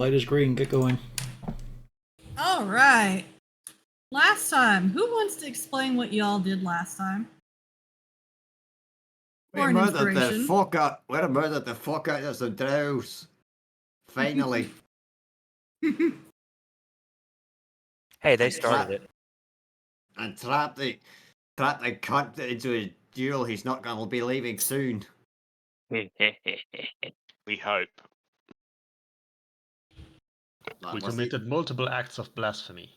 Light is green. Get going. All right. Last time, who wants to explain what y'all did last time? We murdered the fuck out of some drows. Finally. Hey, they started it. And trapped the cunt into a duel he's not going to be leaving soon. We hope. We committed multiple acts of blasphemy.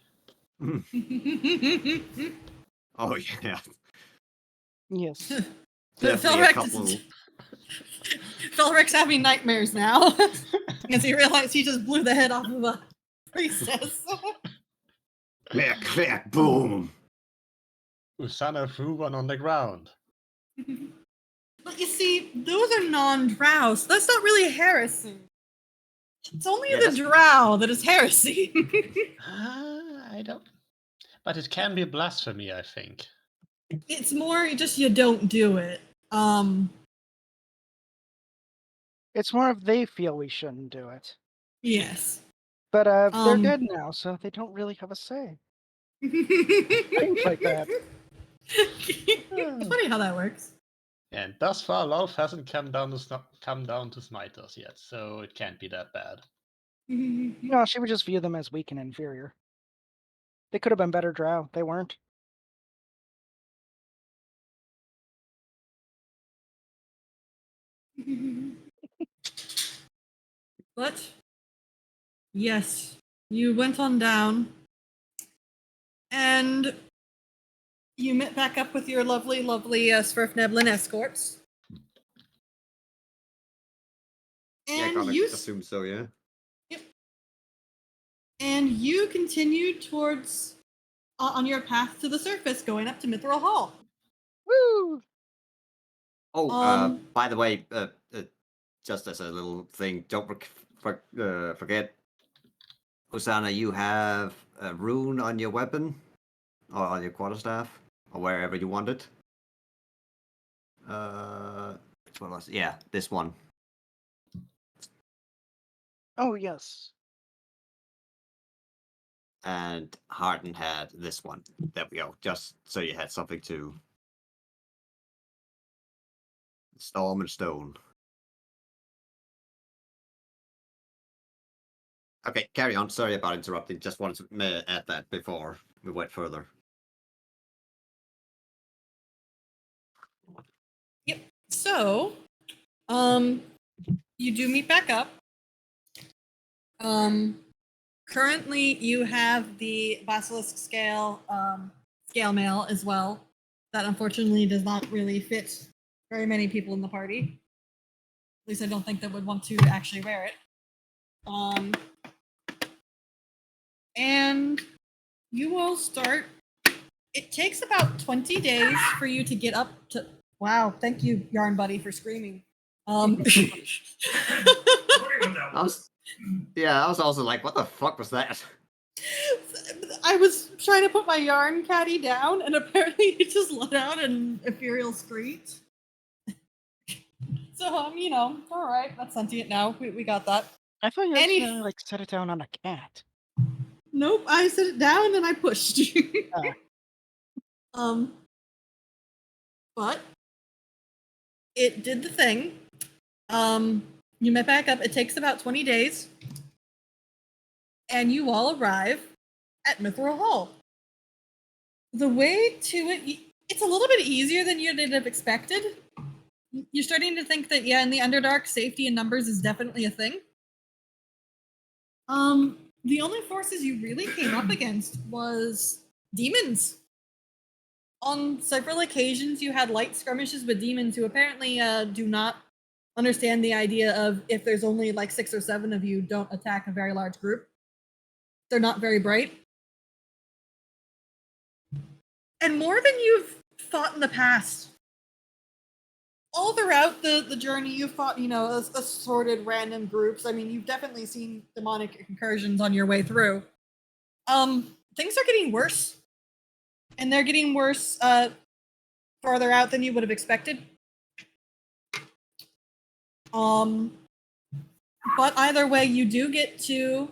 Oh, yeah. Yes. Felric's having nightmares now. As he realized he just blew the head off of a priestess. Click, click, boom. Usana threw one on the ground. But you see, those are non-drow, so that's not really heresy. It's only the drow that is heresy. I don't... But it can be blasphemy, I think. It's more just you don't do it. It's more of they feel we shouldn't do it. Yes. But they're good now, so they don't really have a say. Things like that. It's funny how that works. And thus far, love hasn't come down to smite us yet, so it can't be that bad. No, she would just view them as weak and inferior. They could have been better drow. They weren't. But yes, you went on down, and you met back up with your lovely Svirfneblin escorts. And Yeah, you assume so, yeah. Yep. And you continued towards on your path to the surface, going up to Mithril Hall. Woo! Oh, by the way, just as a little thing, don't forget, Hosanna, you have a rune on your weapon, or on your quarterstaff, or wherever you want it. Which one was it? Yeah, this one. Oh, yes. And Harden had this one. There we go. Just so you had something to... Storm and Stone. Okay, carry on. Sorry about interrupting. Just wanted to add that before we went further. Yep. So, you do meet back up. Currently, you have the Basilisk scale mail as well. That unfortunately does not really fit very many people in the party. At least I don't think that would want to actually wear it. And you will start. It takes about 20 days for you to get up to. Wow, thank you, Yarn Buddy, for screaming. I was also like, what the fuck was that? I was trying to put my yarn caddy down, and apparently it just let out an ethereal screech. So, all right, that's sentient now. We got that. I thought you had to, set it down on a cat. Nope, I set it down and I pushed. But it did the thing. You met back up. It takes about 20 days. And you all arrive at Mithril Hall. The way to it, it's a little bit easier than you'd have expected. You're starting to think that, in the Underdark, safety in numbers is definitely a thing. The only forces you really came up against was demons. On several occasions, you had light skirmishes with demons who apparently do not understand the idea of if there's only like 6 or 7 of you, don't attack a very large group. They're not very bright. And more than you've fought in the past. All throughout the journey, you've fought, assorted random groups. I mean, you've definitely seen demonic incursions on your way through. Things are getting worse. And they're getting worse farther out than you would have expected. But either way, you do get to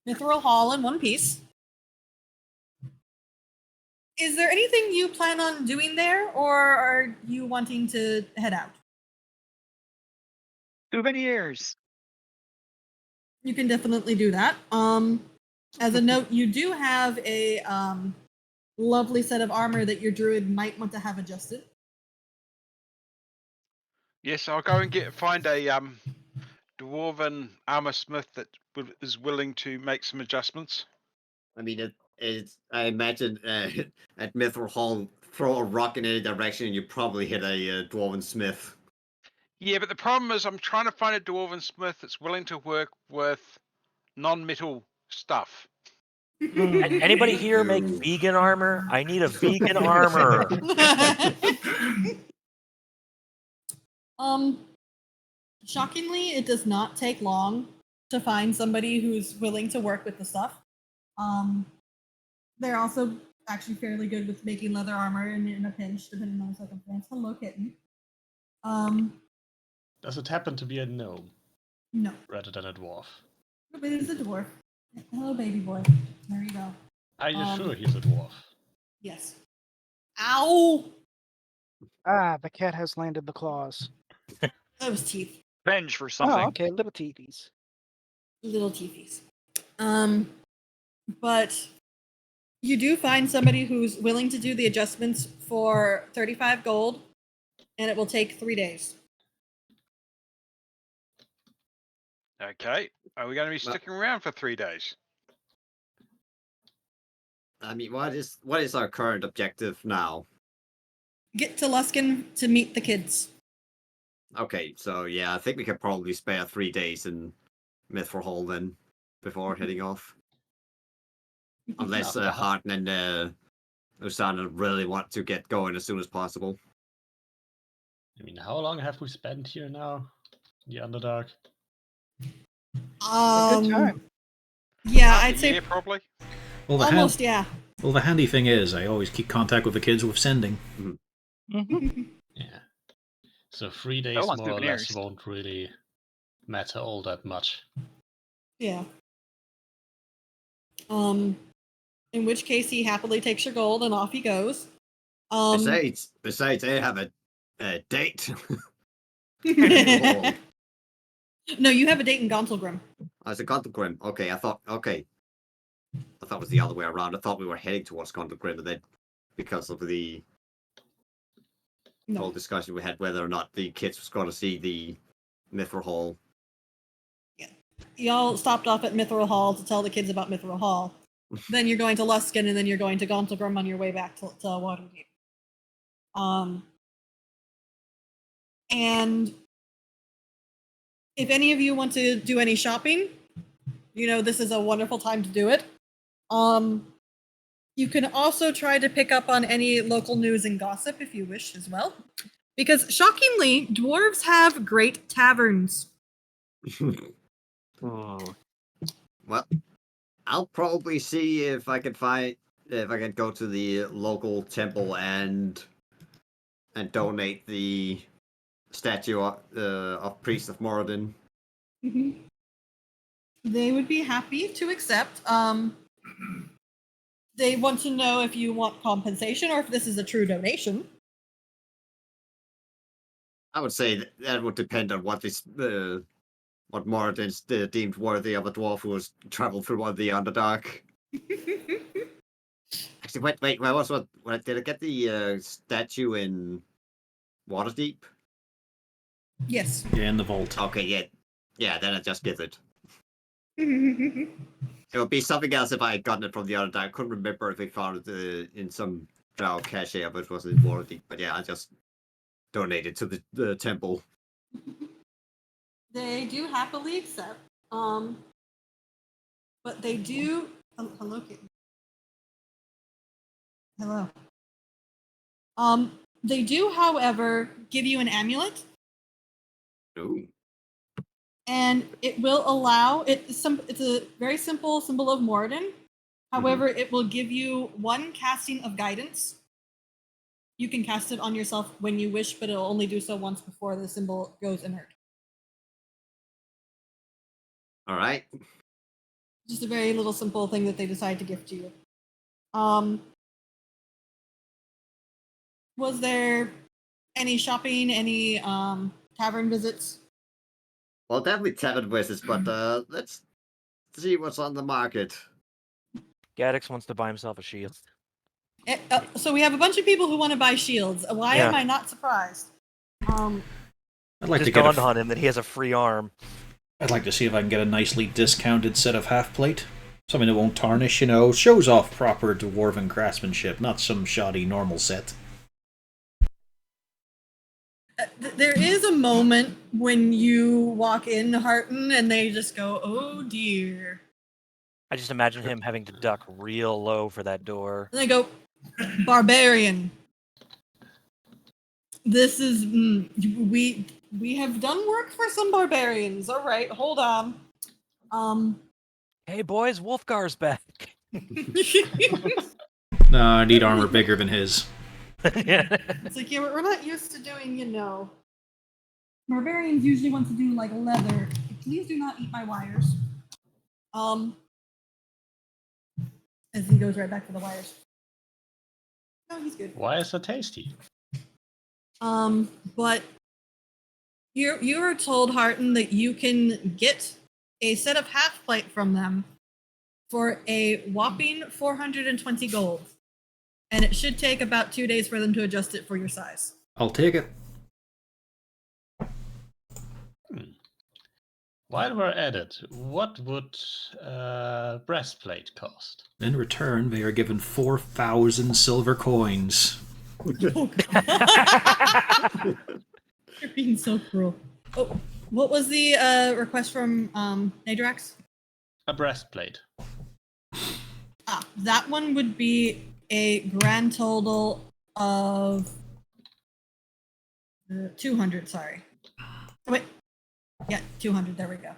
Mithril Hall in one piece. Is there anything you plan on doing there, or are you wanting to head out? Souvenirs. You can definitely do that. As a note, you do have a lovely set of armor that your druid might want to have adjusted. Yes, I'll go and find a dwarven armor smith that is willing to make some adjustments. I mean, I imagine at Mithril Hall, throw a rock in any direction and you probably hit a dwarven smith. Yeah, but the problem is I'm trying to find a dwarven smith that's willing to work with non-metal stuff. Anybody here make Ooh. vegan armor? I need a vegan armor. Shockingly, it does not take long to find somebody who's willing to work with the stuff. They're also actually fairly good with making leather armor in a pinch, depending on the circumstance. Hello, kitten. Does it happen to be a gnome No, rather than a dwarf? but it is a dwarf. Hello, baby boy. There you go. Are you sure he's a dwarf? Yes. Ow! Ah, the cat has landed the claws. That was teeth. Revenge for something. Oh, okay, little teethies. Little teethies. But you do find somebody who's willing to do the adjustments for 35 gold, and it will take 3 days. Okay. Are we going to be sticking around for 3 days? I mean, what is our current objective now? Get to Luskan to meet the kids. Okay, so yeah, I think we could probably spare 3 days in Mithril Hall then, before heading off. Unless Harton and Usana really want to get going as soon as possible. I mean, how long have we spent here now? In the Underdark? A good time. Yeah, Half I'd a say year, probably. Well, the almost, yeah. Well, the handy thing is, I always keep contact with the kids with sending. Yeah. So 3 days Go on, more or less souvenirs. won't really matter all that much. Yeah. In which case he happily takes your gold and off he goes. Besides, they have a date. No, you have a date in Gauntlgrim. Oh, it's a Grim. Okay, I thought it was the other way around. I thought we were heading towards Grim, and then because of the whole No. discussion we had whether or not the kids was going to see the Mithril Hall. Y'all stopped off at Mithril Hall to tell the kids about Mithril Hall. Then you're going to Luskan, and then you're going to Gauntlgrim on your way back to Waterdeep. And if any of you want to do any shopping, this is a wonderful time to do it. You can also try to pick up on any local news and gossip if you wish as well. Because shockingly, dwarves have great taverns. Well, I'll probably see if I can go to the local temple and donate the statue of Priest of Moradin. They would be happy to accept. They want to know if you want compensation or if this is a true donation. I would say that would depend on what what Moradin's deemed worthy of a dwarf who has traveled through one of the Underdark. Actually, wait. What did I get the statue in Waterdeep? Yes. Yeah, in the vault. Okay, yeah. Then I just give it. It would be something else if I had gotten it from the Underdark. I couldn't remember if I found it in some drow cache, but it was in Waterdeep. But yeah, I just donated to the temple. They do happily accept. But they do. Hello, kitten. Hello. They do, however, give you an amulet, Ooh. and it will allow it's a very simple symbol of Moradin. However, it will give you 1 casting of guidance. You can cast it on yourself when you wish, but it'll only do so once before the symbol goes inert. All right. Just a very little simple thing that they decide to gift you. Was there any shopping, any tavern visits? Well, definitely tavern visits, but let's see what's on the market. Gaddix wants to buy himself a shield. So we have a bunch of people who want to buy shields. Why am I not surprised? I'd like to Just get dawned on him that he has a free arm. I'd like to see if I can get a nicely discounted set of half plate. Something that won't tarnish, you know, shows off proper dwarven craftsmanship, not some shoddy normal set. There is a moment when you walk in, Harton, and they just go, "Oh dear." I just imagine him having to duck real low for that door. And they go, "Barbarian. This is we have done work for some barbarians. All right, hold on. Hey boys, Wolfgar's back. No, I need armor bigger than his. Yeah. It's like, yeah, we're not used to doing, you know. Barbarians usually want to do like leather. Please do not eat my wires. As he goes right back to the wires. Oh, he's good. Why is it tasty? But you are told, Harton, that you can get a set of half plate from them for a whopping 420 gold. And it should take about 2 days for them to adjust it for your size. I'll take it. While we're at it, what would breastplate cost? In return, they are given 4,000 silver coins. You're being so cruel. Oh, what was the request from Nadrax? A breastplate. That one would be a grand total of 200, sorry. Oh, wait. Yeah, 200, there we go.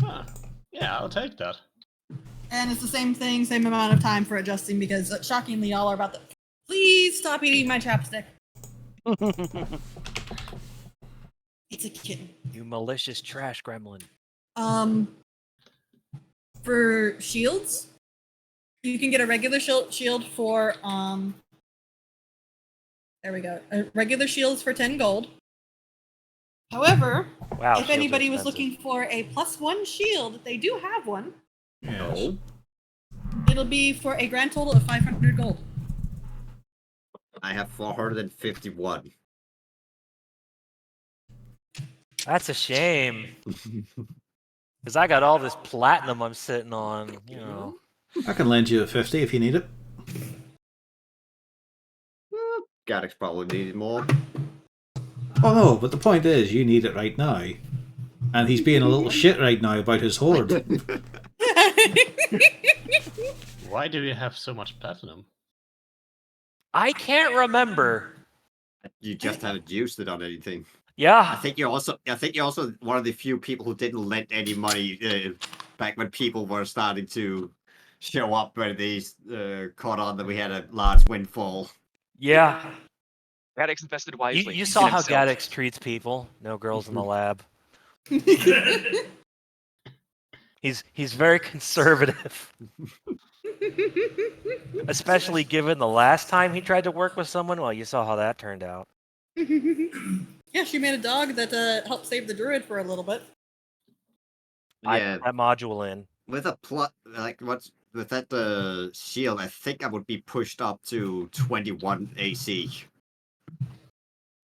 Huh. Yeah, I'll take that. And it's the same thing, same amount of time for adjusting because shockingly y'all are about to... Please stop eating my chapstick. It's a kitten. You malicious trash gremlin. For shields, you can get a regular shield for there we go. A regular shields for 10 gold. However, Wow, if shields anybody are was expensive. looking for a +1 shield, they do have one. Yes. It'll be for a grand total of 500 gold. I have 451. That's a shame. Because I got all this platinum I'm sitting on, you know. I can lend you a 50 if you need it. Gaddix probably needed more. Oh no, but the point is, you need it right now. And he's being a little shit right now about his hoard. Why do you have so much platinum? I can't remember. You just haven't used it on anything. I Yeah. think you're also one of the few people who didn't lend any money back when people were starting to show up when they caught on that we had a large windfall. Yeah. Gaddix invested wisely. You in saw how himself. Gaddix treats people. No girls in the lab. He's very conservative. Especially given the last time he tried to work with someone. Well, you saw how that turned out. Yeah, she made a dog that helped save the druid for a little bit. I Yeah, put that module in. with a with that shield, I think I would be pushed up to 21 AC.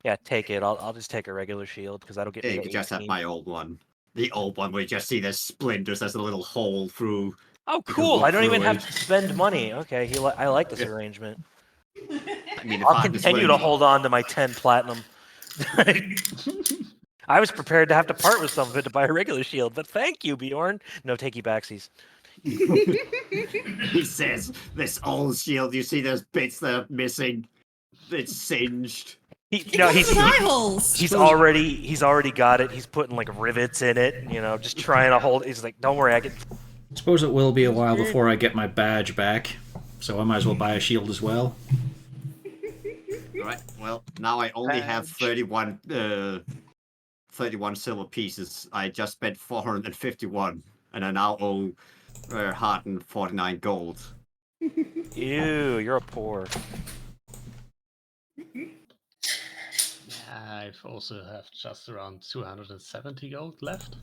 Yeah, take it. I'll just take a regular shield because that'll get Yeah, me you to could just have 18. my old one. The old one where you just see the splinters. There's a little hole through. Oh, You can cool! walk I don't even through have it. to spend money. Okay, I like this Yeah. arrangement. I mean, if I'll I'm continue to hold on to my 10 platinum. I was prepared to have to part with some of it to buy a regular shield, but thank you, Bjorn. No takey backsies. He says, "This old shield. You see, there's bits that are missing. It's singed." It comes with eye holes. He's already got it. He's putting like rivets in it, you know, just trying to hold. He's like, don't worry, I can. Suppose it will be a while before I get my badge back, so I might as well buy a shield as well. All right. Well, now I only have 31 31 silver pieces. I just spent 451, and I now owe Harden 49 gold. Ew, you're a poor. I also have just around 270 gold left.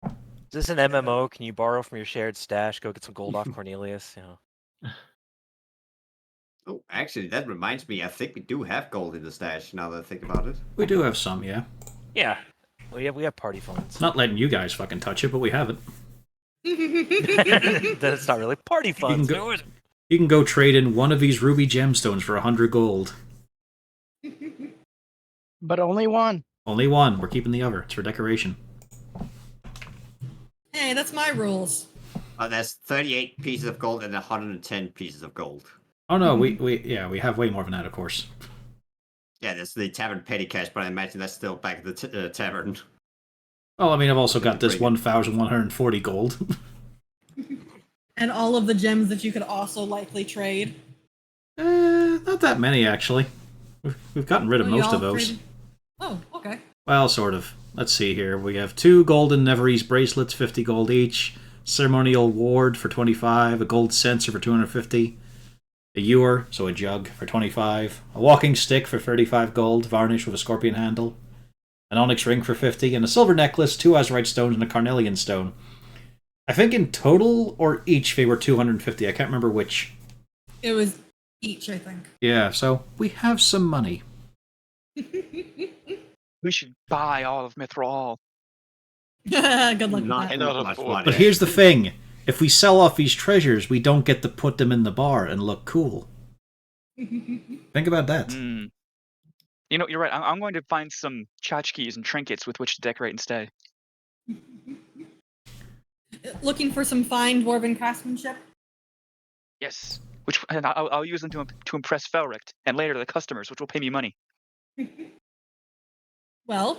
Is this an MMO? Can you borrow from your shared stash? Go get some gold off Cornelius. You know. Oh, actually, that reminds me. I think we do have gold in the stash. Now that I think about it, We do have some, yeah. Yeah. We have party funds. Not letting you guys fucking touch it, but we have it. Then it's not really party funds. go- You can go trade in one of these ruby gemstones for 100 gold. But only one. Only one. We're keeping the other. It's for decoration. Hey, that's my rules. there's 38 pieces of gold and 110 pieces of gold. Oh no, we have way more than that, of course. Yeah, that's the tavern petty cash, but I imagine that's still back at the tavern. Well, I mean, I've also got this 1,140 gold. And all of the gems that you could also likely trade. Not that many, actually. We've gotten rid of Oh, you most all of those. traded- Oh, okay. Well, sort of. Let's see here. We have 2 golden Neverese bracelets, 50 gold each. Ceremonial ward for 25. A gold censer for 250. A ewer, so a jug, for 25. A walking stick for 35 gold, varnish with a scorpion handle. An onyx ring for 50. And a silver necklace, 2 azurite stones, and a carnelian stone. I think in total or each they were 250. I can't remember which. It was each, I think. Yeah, so we have some money. We should buy all of Mithril Hall. Good luck Not with Not that. much afford money. But here's the thing. If we sell off these treasures, we don't get to put them in the bar and look cool. Think about that. Hmm. You know, you're right. I'm going to find some tchotchkes and trinkets with which to decorate instead. Looking for some fine dwarven craftsmanship? Yes. And I'll use them to impress Felrict, and later the customers, which will pay me money. Well,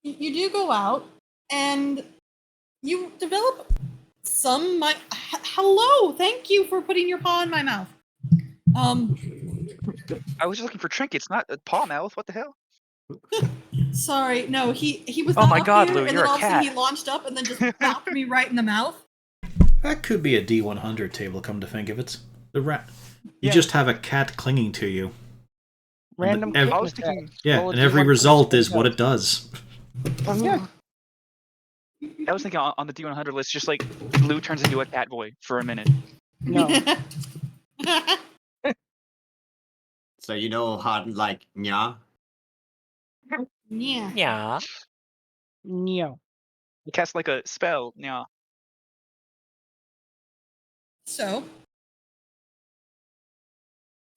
you do go out and you develop some. Hello, thank you for putting your paw in my mouth. I was just looking for trinkets, not a paw mouth. What the hell? Sorry, no, he was. Oh not my up God, here, Lou, and you're then a all of a sudden cat. he launched up and then just popped me right in the mouth. That could be a D100 table, come to think of it. The rat. You Yeah. just have a cat clinging to you. Random. ev- kitten I was attack. thinking- Yeah, Roll a and every D100 result is straight what up. it does. Yeah. I was thinking on the D100 list, just like Lou turns into a cat boy for a minute. No. So you know Harden like nya? Yeah. Yeah. No. He casts like a spell. Yeah. So.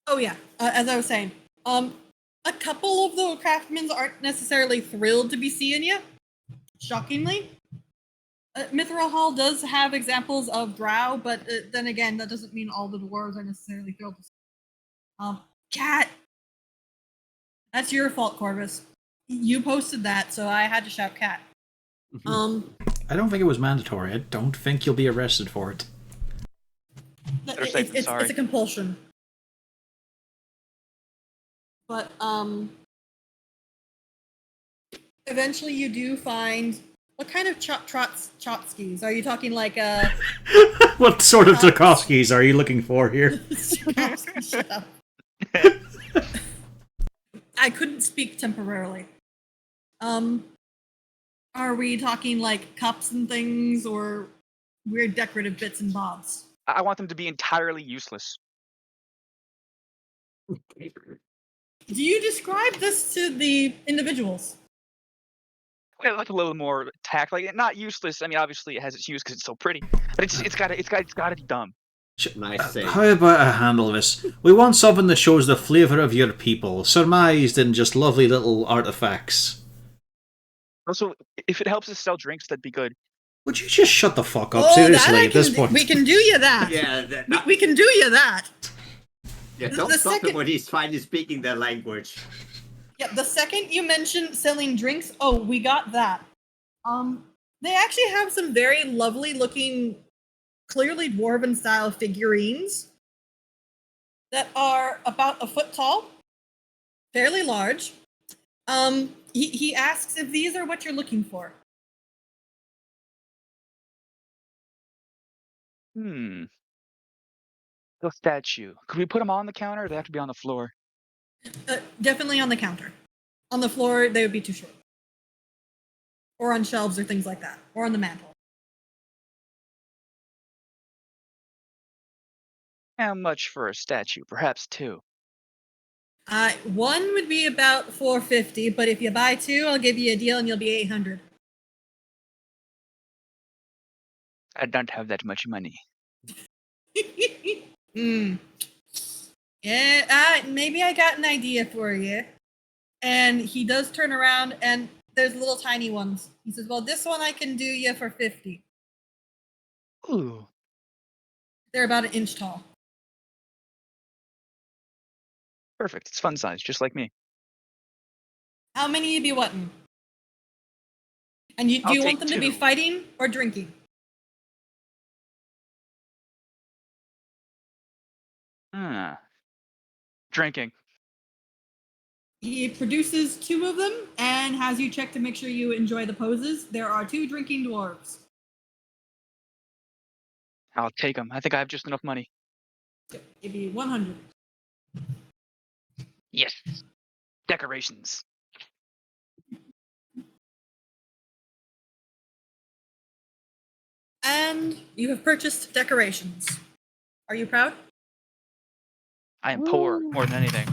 Oh yeah, as I was saying, a couple of the craftsmen aren't necessarily thrilled to be seeing you. Shockingly, Mithril Hall does have examples of drow, but then again, that doesn't mean all the dwarves are necessarily thrilled to see. Cat. That's your fault, Corvus. You posted that, so I had to shout cat. I don't think it was mandatory. I don't think you'll be arrested for it. Better safe than sorry. It's a compulsion. But eventually you do find what kind of chotskis? Are you talking like What sort of Tarkovskis are you looking for here? Shut up. I couldn't speak temporarily. Are we talking like cups and things or weird decorative bits and bobs? I want them to be entirely useless. Do you describe this to the individuals? I like a little more tact, like not useless. I mean, obviously it has its use because it's so pretty, but it's gotta be dumb. Nice save. How about I handle this? We want something that shows the flavour of your people, surmised in just lovely little artifacts. Also, if it helps us sell drinks, that'd be good. Would you just shut the fuck up? Oh, that Seriously, I at this can point. we can do you that. Yeah, We can do you that. yeah. the Don't stop second- him when he's finally speaking their language. Yeah, the second you mentioned selling drinks, oh, we got that. They actually have some very lovely looking, clearly dwarven style figurines that are about a foot tall, fairly large. He asks if these are what you're looking for. The statue. Could we put them on the counter, or they have to be on the floor? Definitely on the counter. On the floor, they would be too short. Or on shelves or things like that. Or on the mantle. How much for a statue? Perhaps 2. One would be about $450, but if you buy 2, I'll give you a deal and you'll be $800. I don't have that much money. Yeah, maybe I got an idea for you. And he does turn around, and there's little tiny ones. He says, well, this one I can do you for $50. Ooh. They're about 1 inch tall. Perfect. It's fun size, just like me. How many you be wanting? And do I'll you want take them to be 2. fighting or drinking? Drinking. He produces 2 of them and has you check to make sure you enjoy the poses. There are 2 drinking dwarves. I'll take them. I think I have just enough money. It'd be 100. Yes. Decorations. And you have purchased decorations. Are you proud? I am poor more than anything.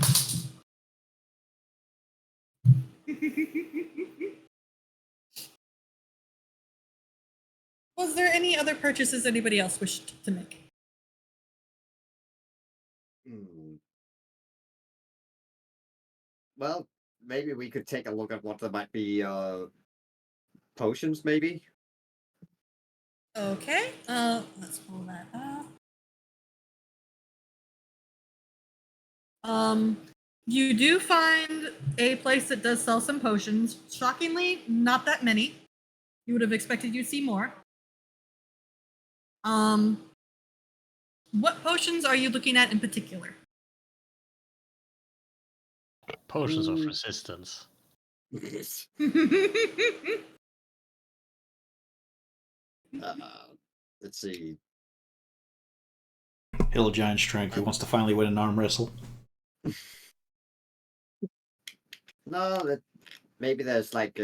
Was there any other purchases anybody else wished to make? Well, maybe we could take a look at what there might be potions, maybe. Okay, let's pull that up. You do find a place that does sell some potions. Shockingly, not that many. You would have expected you'd see more. What potions are you looking at in particular? Potions of resistance. Let's see. Hill Giant Strength, who wants to finally win an arm wrestle. No, that maybe there's like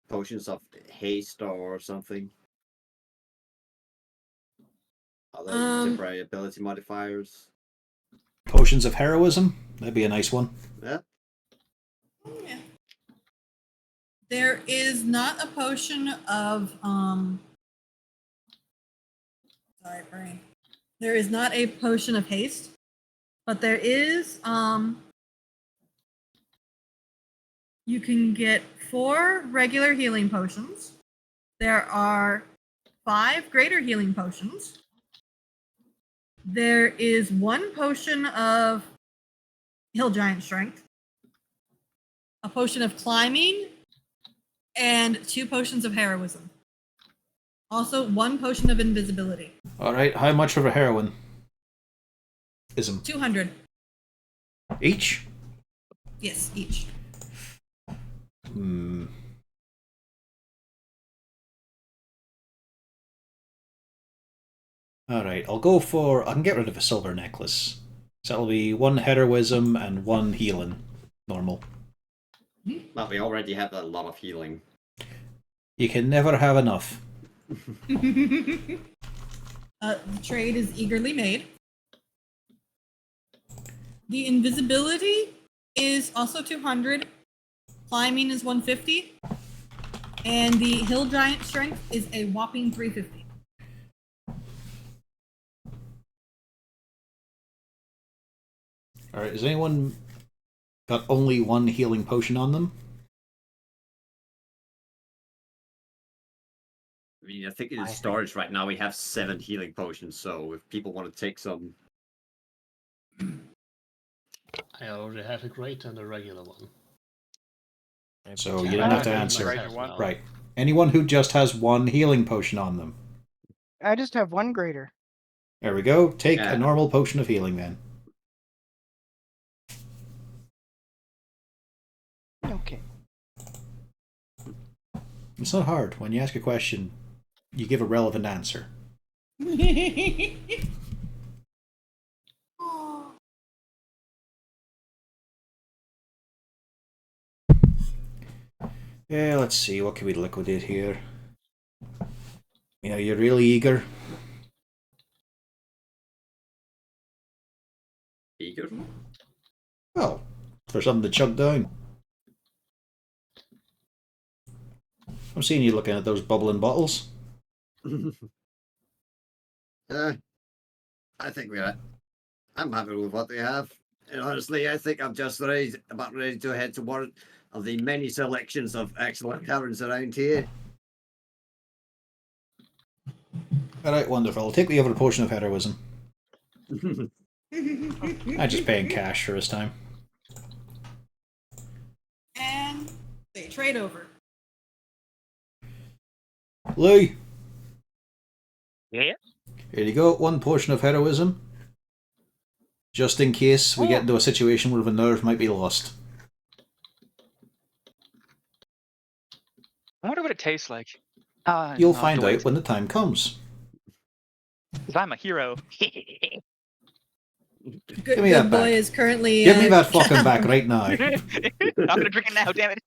potions of haste or something. Other temporary ability modifiers. Potions of Heroism, that'd be a nice one. Yeah. Yeah. There is not a potion of sorry, brain. There is not a potion of haste, but there is you can get 4 regular healing potions. There are 5 greater healing potions. There is 1 potion of Hill Giant Strength, a potion of climbing, and 2 potions of heroism. Also, 1 potion of invisibility. Alright, how much for a heroin? Ism. 200. Each? Yes, each. Alright, I'll go for... I can get rid of a silver necklace. So that'll be 1 heroism and 1 healing. Normal. But we already have a lot of healing. You can never have enough. The trade is eagerly made. The invisibility is also 200. Climbing is 150. And the Hill Giant Strength is a whopping 350. Alright, has anyone got only 1 healing potion on them? I mean, I think in storage right now we have 7 healing potions, so if people want to take some... I already have a great and a regular one. So you don't have to I answer. myself now. Right. Anyone who just has 1 healing potion on them. I just have 1 greater. There we go. Take Yeah. a normal potion of healing then. Okay. It's not hard. When you ask a question, you give a relevant answer. Yeah, let's see. What can we liquidate here? You know, you're really eager. Eager? Well, for something to chug down. I'm seeing you looking at those bubbling bottles. I think I'm happy with what they have. And honestly, I think I'm just about ready to head to one of the many selections of excellent taverns around here. Alright, wonderful. I'll take the other potion of heroism. I just pay in cash for his time. And they trade over. Lee, Yeah. here you go. One potion of heroism. Just in case we get into a situation where the nerve might be lost. I wonder what it tastes like. You'll find out when the time comes. Because I'm a hero. Good, Give me good that boy back. is currently. Give me that fucking back right now. I'm gonna drink it now, damn it.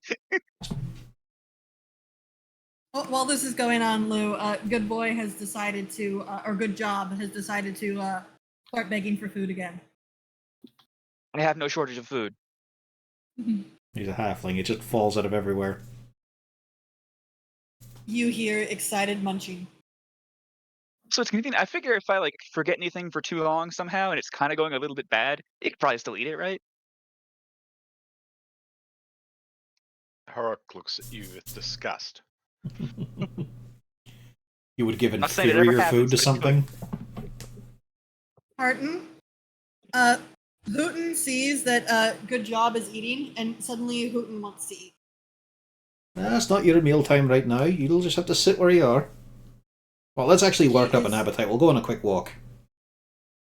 While this is going on, Lou, Good Boy has decided to, or Good Job has decided to start begging for food again. I have no shortage of food. He's a halfling. It just falls out of everywhere. You hear excited munching. So it's convenient. I figure if I like forget anything for too long somehow and it's kind of going a little bit bad, you could probably still eat it, right? Horrok looks at you with disgust. You would give Not saying it ever inferior happens, food to but it's something? Harton, Hooten sees that Good Job is eating, and suddenly Hooten wants to eat. That's not your mealtime right now. You'll just have to sit where you are. Well, let's actually work up an appetite. We'll go on a quick walk.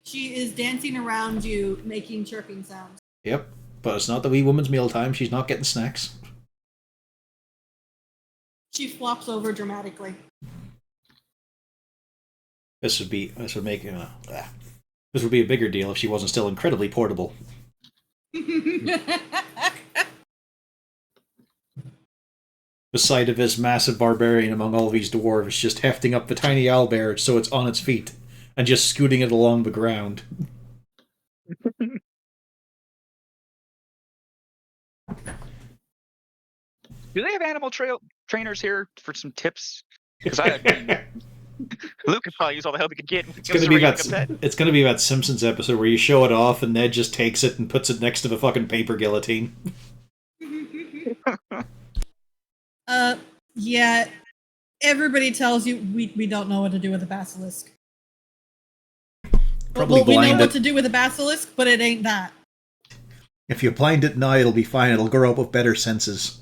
She is dancing around you, making chirping sounds. Yep, but it's not the wee woman's mealtime. She's not getting snacks. She flops over dramatically. This would be this would be a bigger deal if she wasn't still incredibly portable. The sight of this massive barbarian among all these dwarves just hefting up the tiny owlbear so it's on its feet and just scooting it along the ground. Do they have animal trainers here for some tips? Because Luke could probably use all the help he could get. It's gonna be that Simpsons episode where you show it off and Ned just takes it and puts it next to the fucking paper guillotine. Yeah. Everybody tells you we don't know what to do with a basilisk. Probably we blind know it. what to do with a basilisk, but it ain't that. If you blind it now, it'll be fine. It'll grow up with better senses.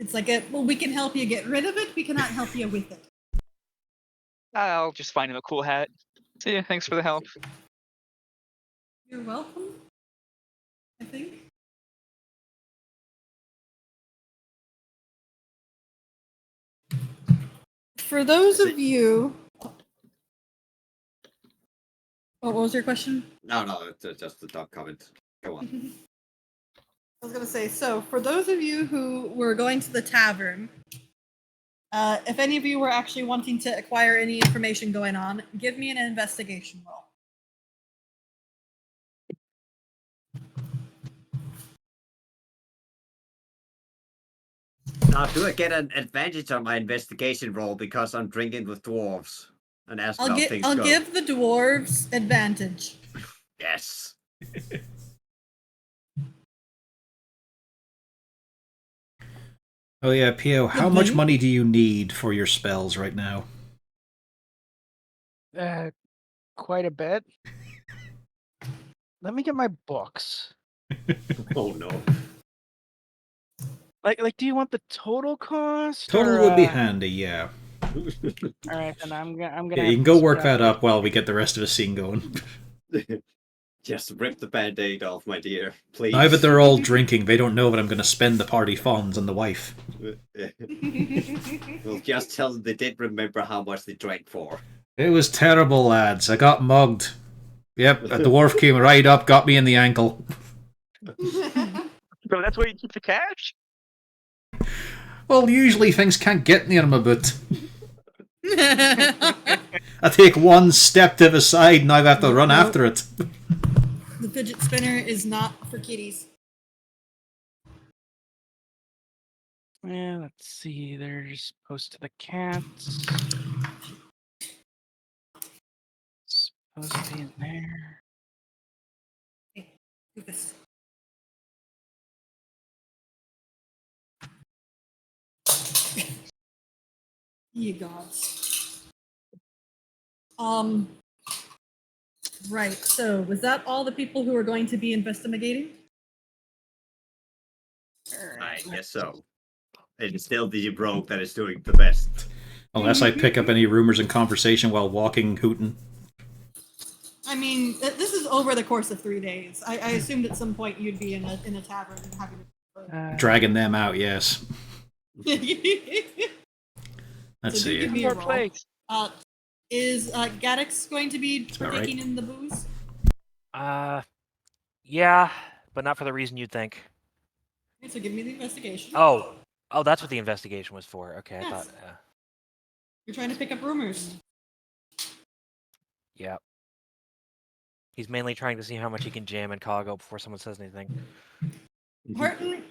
It's like we can help you get rid of it. We cannot help you with it. I'll just find him a cool hat. So yeah, thanks for the help. You're welcome. I think. For those of you... What was your question? No, it's just a dumb comment. Go on. I was going to say, so for those of you who were going to the tavern, if any of you were actually wanting to acquire any information going on, give me an investigation roll. Now, do I get an advantage on my investigation roll because I'm drinking with dwarves and ask how things go? I'll give the dwarves advantage. Yes. Oh yeah, Pio, how much money do you need for your spells right now? Quite a bit. Let me get my books. Oh no. Like, do you want the total cost? Total would be handy, yeah. All right, then I'm gonna. Yeah, you can go work that up while we get the rest of the scene going. Just rip the band-aid off, my dear. Please. Now that they're all drinking, they don't know that I'm going to spend the party funds on the wife. We'll just tell them they didn't remember how much they drank for. It was terrible, lads. I got mugged. Yep, a dwarf came right up, got me in the ankle. So that's where you keep the cash? Well, usually things can't get near my boot. I take one step to the side and I have to run after it. The fidget spinner is not for kitties. Yeah, let's see. There's post to the cats. Supposed to be in there. Do this. Ye gods. Right, so was that all the people who were going to be investigating? I guess so. It's still the rogue that is doing the best. Unless I pick up any rumors in conversation while walking, hooting. I mean, this is over the course of 3 days. I assumed at some point you'd be in a tavern and having Dragging them out, yes. Let's So do see. give me a More roll. plates. Is Gaddix going to be about partaking in the booze? Yeah, but not for the reason you'd think. Okay, so give me the investigation. Oh, that's what the investigation was for. Okay, I Yes. thought. You're trying to pick up rumors. Yeah. He's mainly trying to see how much he can jam in Cargo before someone says anything. Horton,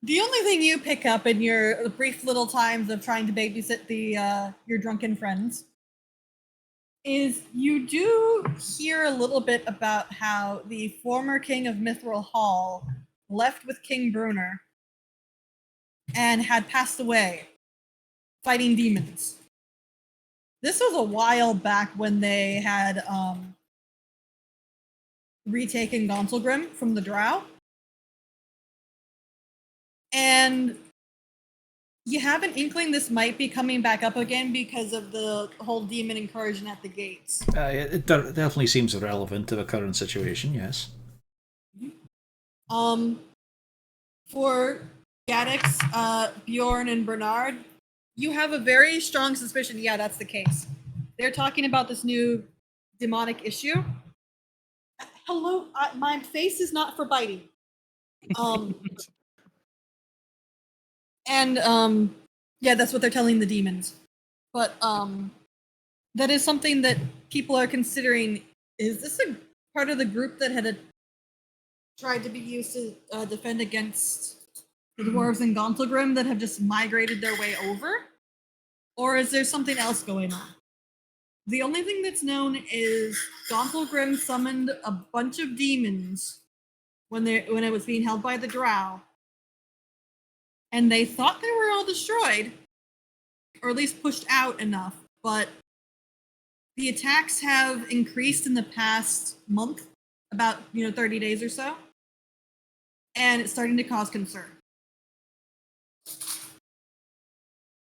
the only thing you pick up in your brief little times of trying to babysit your drunken friends is you do hear a little bit about how the former king of Mithril Hall left with King Bruner and had passed away fighting demons. This was a while back when they had retaken Gonselgrim from the Drow. And you have an inkling this might be coming back up again because of the whole demon incursion at the gates. It definitely seems relevant to the current situation, yes. For Gaddix, Bjorn, and Bernard, you have a very strong suspicion, yeah, that's the case. They're talking about this new demonic issue. Hello, my face is not for biting. Yeah, that's what they're telling the demons. But that is something that people are considering. Is this a part of the group that had tried to be used to defend against the dwarves in Gauntlgrim that have just migrated their way over? Or is there something else going on? The only thing that's known is Gauntlgrim summoned a bunch of demons when it was being held by the Drow. And they thought they were all destroyed, or at least pushed out enough, but the attacks have increased in the past month, about 30 days or so, and it's starting to cause concern.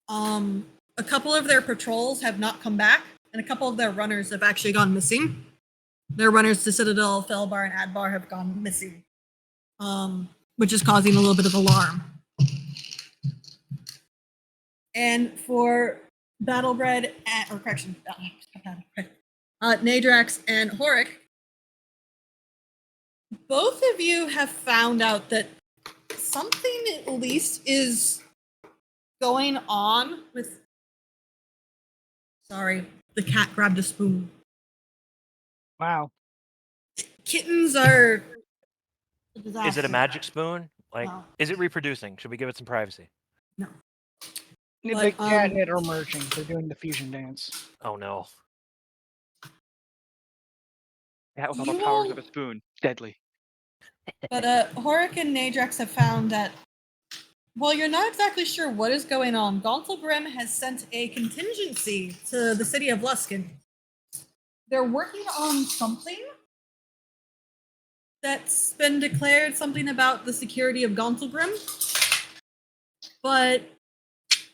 A couple of their patrols have not come back, and a couple of their runners have actually gone missing. Their runners to Citadel, Felbar, and Adbar have gone missing, which is causing a little bit of alarm. And for Battlebred, Nadrax and Horik, both of you have found out that something at least is going on with... Sorry, the cat grabbed a spoon. Wow. Kittens are... Is it a magic spoon? Like, No. is it reproducing? Should we give it some privacy? No. The But, cat and it are merging. They're doing the fusion dance. Oh no. That with all the You powers all- of a spoon. Deadly. But Horik and Nadrax have found that while you're not exactly sure what is going on, Gauntlgrim has sent a contingency to the city of Luskan. They're working on something that's been declared something about the security of Gauntlgrim, but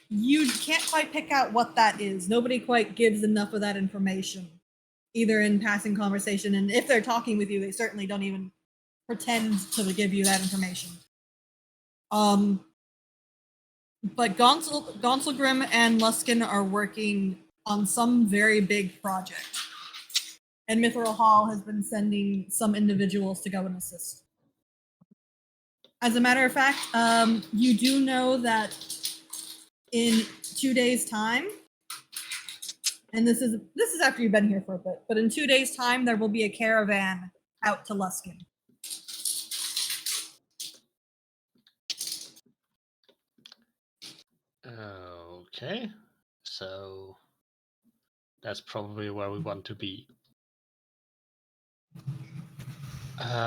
you can't quite pick out what that is. Nobody quite gives enough of that information. either in passing conversation, and if they're talking with you, they certainly don't even pretend to give you that information. But Gonselgrim and Luskan are working on some very big project, and Mithril Hall has been sending some individuals to go and assist. As a matter of fact, you do know that in 2 days' time, and this is after you've been here for a bit, but in 2 days' time, there will be a caravan out to Luskan. Okay, so that's probably where we want to be.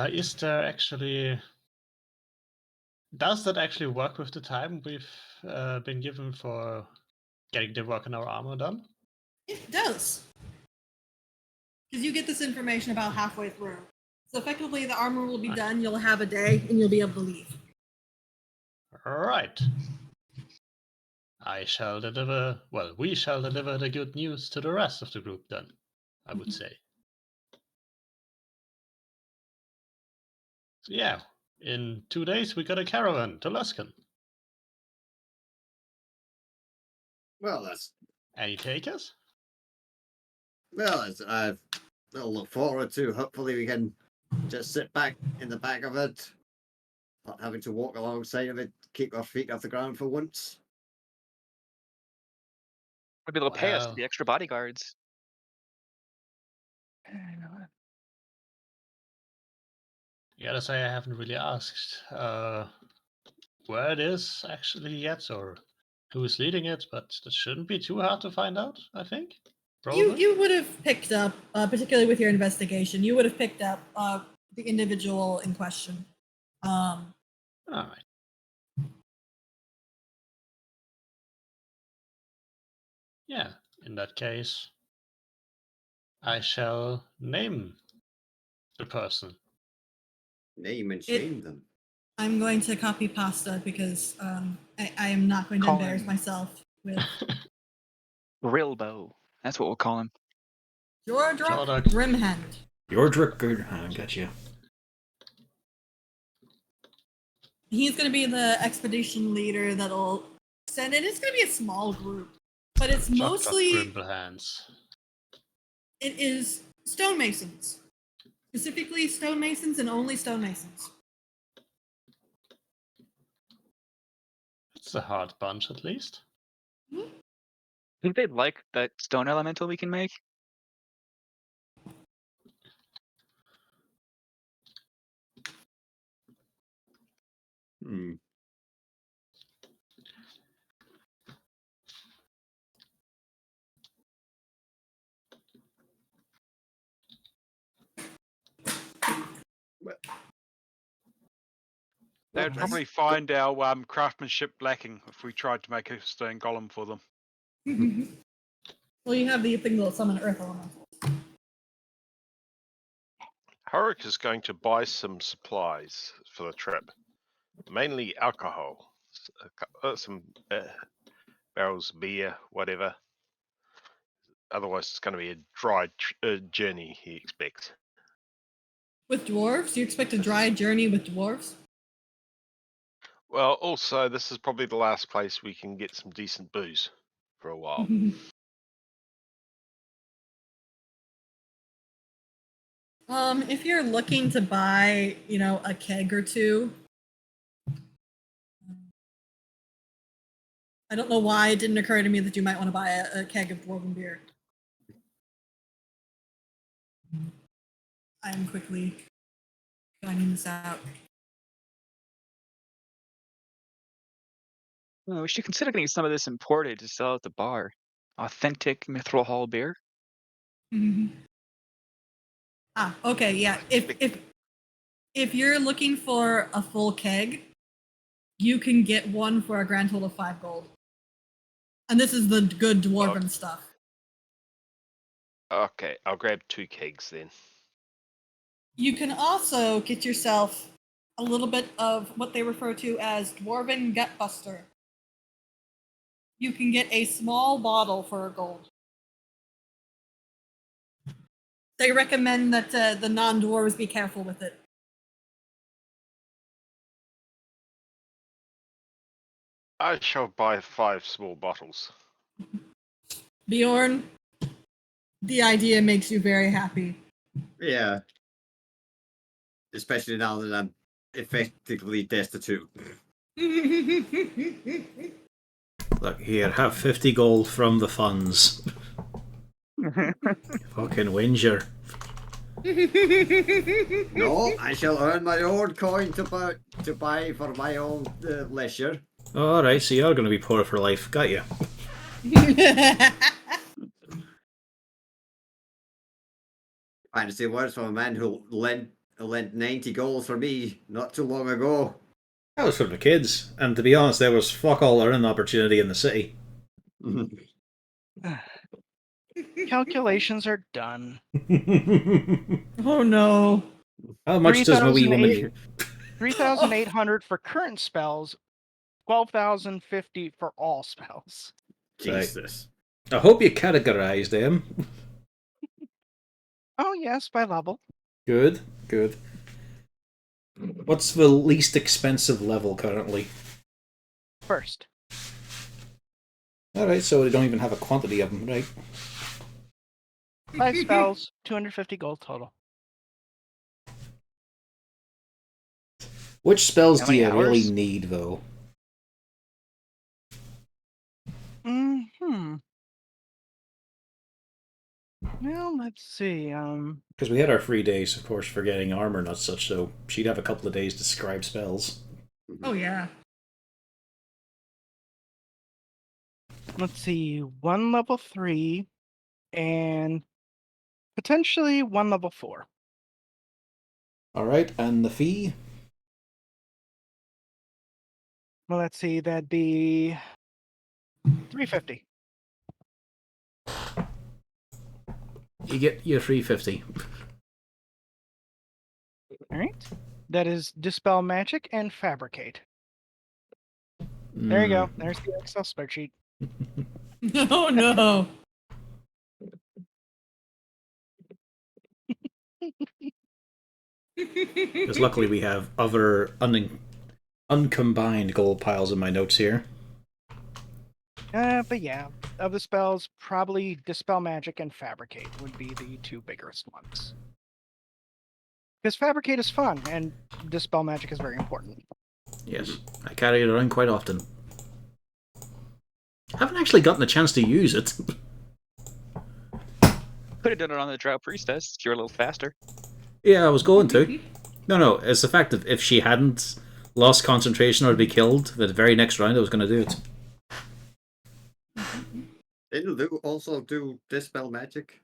Is there actually... Does that actually work with the time we've been given for getting the work on our armor done? It does. Because you get this information about halfway through. So effectively, the armor will be done, you'll have a day, and you'll be able to leave. Right. I shall deliver... Well, we shall deliver the good news to the rest of the group then, I would say. So yeah, in 2 days we got a caravan to Luskan. Well, that's Any takers? well. I'll look forward to. Hopefully, we can just sit back in the back of it, not having to walk alongside of it, keep our feet off the ground for once. Maybe they'll pay us to Well. be extra bodyguards. You gotta say I haven't really asked where it is actually yet, or who is leading it, but that shouldn't be too hard to find out, I think. Probably. You would have picked up, particularly with your investigation, you would have picked up the individual in question. All right. Yeah, in that case, I shall name the person. Name and shame them. I'm going to copy pasta because I am not going to Call embarrass him. myself with Rilbo. That's what we'll call him. Jordruk Jordruk. Grimhand. Your drip good. I got you. He's going to be the expedition leader that'll send it. It's going to be a small group, but it's mostly Grimblehands. it is stonemasons, specifically stonemasons and only stonemasons. It's a hard bunch, at least. Think they'd like that stone elemental we can make? Hmm. They'd probably find our craftsmanship lacking if we tried to make a stone golem for them. Well, you have the thing that'll summon earth elementals. Horik is going to buy some supplies for the trip, mainly alcohol, some barrels of beer, whatever. Otherwise, it's going to be a dry journey, he expects. With dwarves? You expect a dry journey with dwarves? Well, also, this is probably the last place we can get some decent booze for a while. If you're looking to buy, a keg or two, I don't know why it didn't occur to me that you might want to buy a keg of dwarven beer. I'm quickly finding this out. Well, we should consider getting some of this imported to sell at the bar. Authentic Mithril Hall beer. Ah, okay, yeah. If you're looking for a full keg, you can get one for a grand total of 5 gold. And this is the good dwarven stuff. Okay, I'll grab 2 kegs then. You can also get yourself a little bit of what they refer to as dwarven gutbuster. You can get a small bottle for a gold. They recommend that the non-dwarves be careful with it. I shall buy 5 small bottles. Bjorn, the idea makes you very happy. Yeah. Especially now that I'm effectively destitute. Look here, have 50 gold from the funds. Fucking whinger. No, I shall earn my own coin to buy for my own leisure. Alright, so you're going to be poor for life. Got you. Fancy words from a man who lent 90 gold for me not too long ago. That was for the kids, and to be honest, there was fuck all earning opportunity in the city. Calculations are done. Oh no. How much does my wee woman... 3,800 for current spells, 12,050 for all spells. Jesus. I hope you categorized them. Oh yes, by level. Good, good. What's the least expensive level currently? First. Alright, so they don't even have a quantity of them, right? 5 spells, 250 gold total. Which spells How do many you really hours? need, though? Well, let's see. Because we had our free days, of course, for getting armor and such, so she'd have a couple of days to scribe spells. Oh yeah. Let's see. 1 level 3 and potentially 1 level 4. Alright, and the fee? Well, let's see. That'd be 350. You get your 350. All right. That is Dispel Magic and Fabricate. There you go. There's the Excel spreadsheet. Oh no. Because luckily we have other uncombined gold piles in my notes here. But yeah, of the spells, probably Dispel Magic and Fabricate would be the 2 biggest ones. Because Fabricate is fun, and Dispel Magic is very important. Yes, I carry it around quite often. Haven't actually gotten a chance to use it. Could have done it on the Drow Priestess if you were a little faster. Yeah, I was going to. No, it's the fact that if she hadn't lost concentration or be killed, the very next round I was going to do it. Didn't you also do Dispel Magic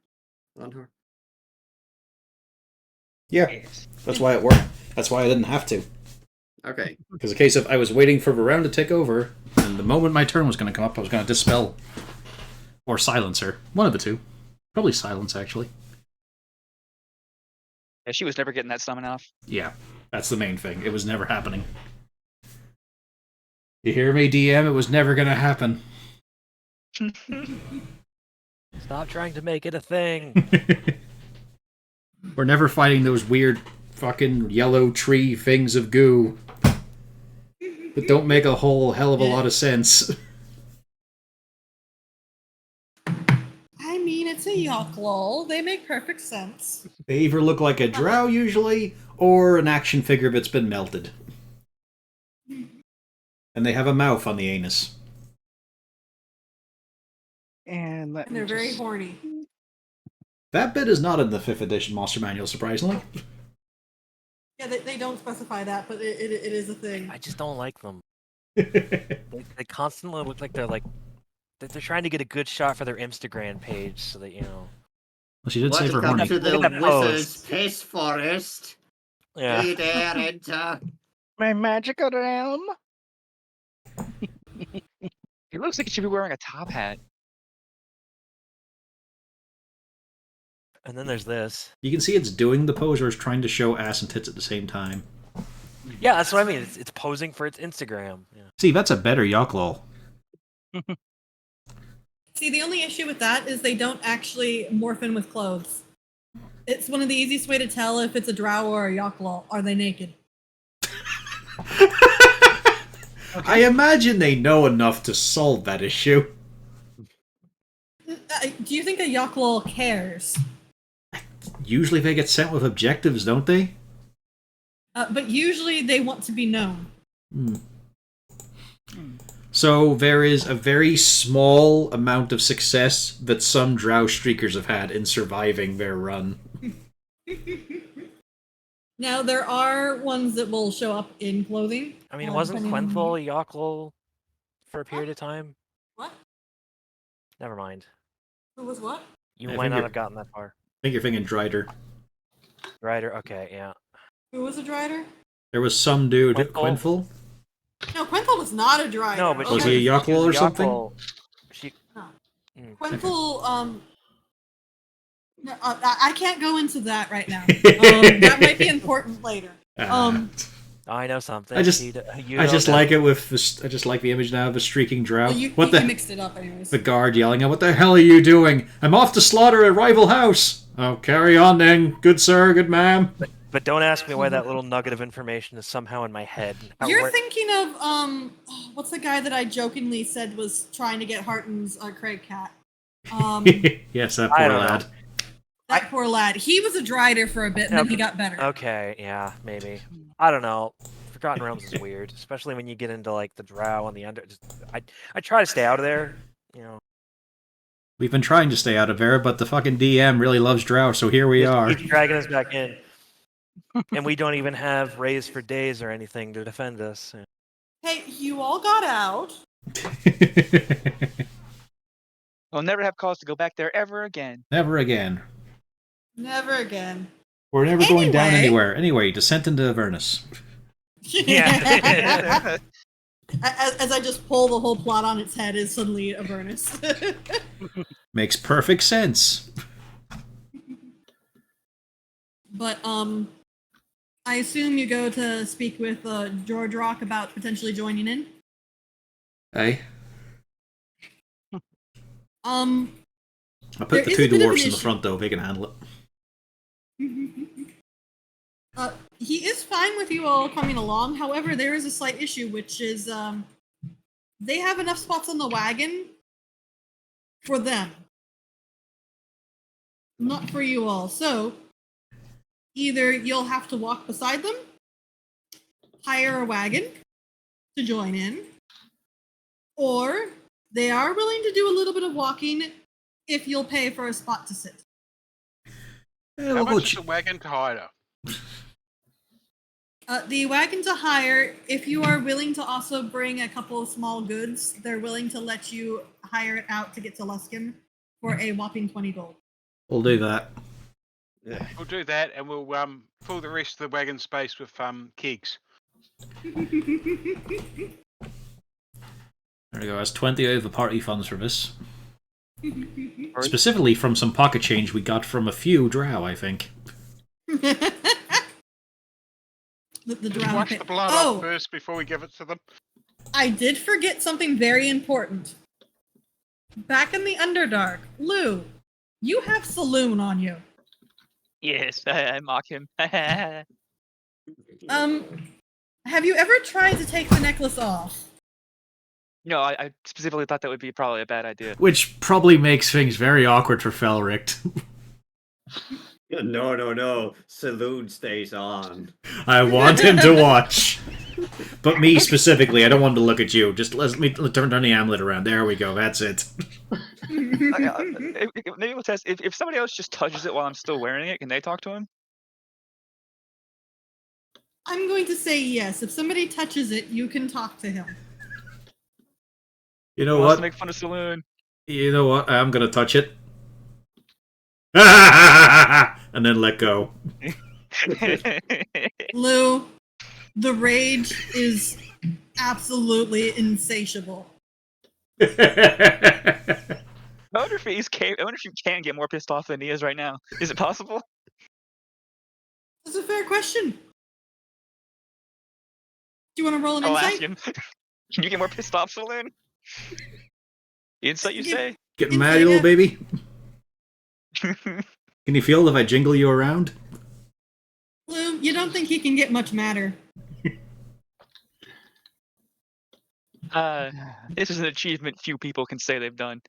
on her? Yeah, that's why it worked. That's why I didn't have to. Okay. Because the case of I was waiting for the round to tick over, and the moment my turn was going to come up, I was going to dispel or silence her. One of the two. Probably silence, actually. Yeah, she was never getting that summon off. Yeah, that's the main thing. It was never happening. You hear me, DM? It was never going to happen. Stop trying to make it a thing. We're never fighting those weird fucking yellow tree things of goo that don't make a whole hell of a lot of sense. I mean, it's a Yocklol. They make perfect sense. They either look like a drow usually, or an action figure that's been melted. And they have a mouth on the anus. And they're very horny. That bit is not in the 5th edition Monster Manual, surprisingly. Yeah, they don't specify that, but it is a thing. I just don't like them. They constantly look like they're trying to get a good shot for their Instagram page, so that Well, she did say for Welcome horny. to the Look at that Wizard's pose. Piss Forest. yeah. Hey there, enter. my magical realm. It looks like it should be wearing a top hat. And then there's this. You can see it's doing the pose or it's trying to show ass and tits at the same time. Yeah, that's what I mean. It's posing for its Instagram. Yeah. See, that's a better Yocklol. See, the only issue with that is they don't actually morph in with clothes. It's one of the easiest way to tell if it's a drow or a Yocklaw. Are they naked? I imagine they know enough to solve that issue. Do you think a Yocklaw cares? Usually they get sent with objectives, don't they? But usually they want to be known. So there is a very small amount of success that some drow streakers have had in surviving their run. Now, there are ones that will show up in clothing. I mean, wasn't depending on- Quenthal Yockel for a period of time? What? Never mind. Who was what? You I might think not you're- have gotten that far. I think you're thinking Drider. Rider, okay, yeah. Who was a Drider? There was some dude, Quenthal? Quenthal? No, Quenthal was not a Drider. No, but Was okay. he a Yocklaw or something? She, Quenthal, no, I can't go into that right now. That might be important later. I know something. I just like it with this. I just like the image now of a streaking drow. Well, you mixed it up anyways. The guard yelling out, "What the hell are you doing? I'm off to slaughter a rival house." Oh, carry on then, good sir, good ma'am. But don't ask me why that little nugget of information is somehow in my head. You're thinking of what's the guy that I jokingly said was trying to get Harton's Craig cat? Yes, that poor lad. That poor lad. He was a Drider for a bit, and then he got better. Okay, yeah, maybe. I don't know. Forgotten Realms is weird, especially when you get into like the Drow and the Under. I try to stay out of there, you know. We've been trying to stay out of there, but the fucking DM really loves drow, so here we are. He's dragging us back in. And we don't even have raise for days or anything to defend us. Hey, you all got out. I'll never have cause to go back there ever again. Never again. Never again. We're never going down anywhere. Anyway, descent into Avernus. Yeah. As I just pull the whole plot on its head is suddenly Avernus. Makes perfect sense. But I assume you go to speak with George Rock about potentially joining in. Hey. I put the two dwarfs in the front though, they can handle it. He is fine with you all coming along. However, there is a slight issue, which is they have enough spots on the wagon for them, not for you all. So either you'll have to walk beside them, hire a wagon to join in, or they are willing to do a little bit of walking if you'll pay for a spot to sit. How much is the wagon to hire? The wagon to hire, if you are willing to also bring a couple of small goods, they're willing to let you hire it out to get to Luskan for a whopping 20 gold. We'll do that. We'll do that, and we'll fill the rest of the wagon space with kegs. There we go. That's 20 over party funds for this. Specifically from some pocket change we got from a few drow, I think. The Just wash the blood off first before we give it to them. I did forget something very important. Back in the Underdark, Lou, you have Saloon on you. Yes, I mock him. Have you ever tried to take the necklace off? No, I specifically thought that would be probably a bad idea. Which probably makes things very awkward for Felric. No. Saloon stays on. I want him to watch. But me specifically, I don't want him to look at you. Just let me turn the amulet around. There we go. That's it. Maybe we'll test. If somebody else just touches it while I'm still wearing it, can they talk to him? I'm going to say yes. If somebody touches it, you can talk to him. You know Who wants what? to make fun of Saloon? You know what? I'm gonna touch it. And then let go. Lou, the rage is absolutely insatiable. I wonder if you can get more pissed off than he is right now. Is it possible? That's a fair question. Do you want to roll an I'll insight? ask him. Can you get more pissed off, Saloon? Insight, you say? Getting mad, you little baby? Can you feel if I jingle you around? Lou, you don't think he can get much madder? This is an achievement few people can say they've done.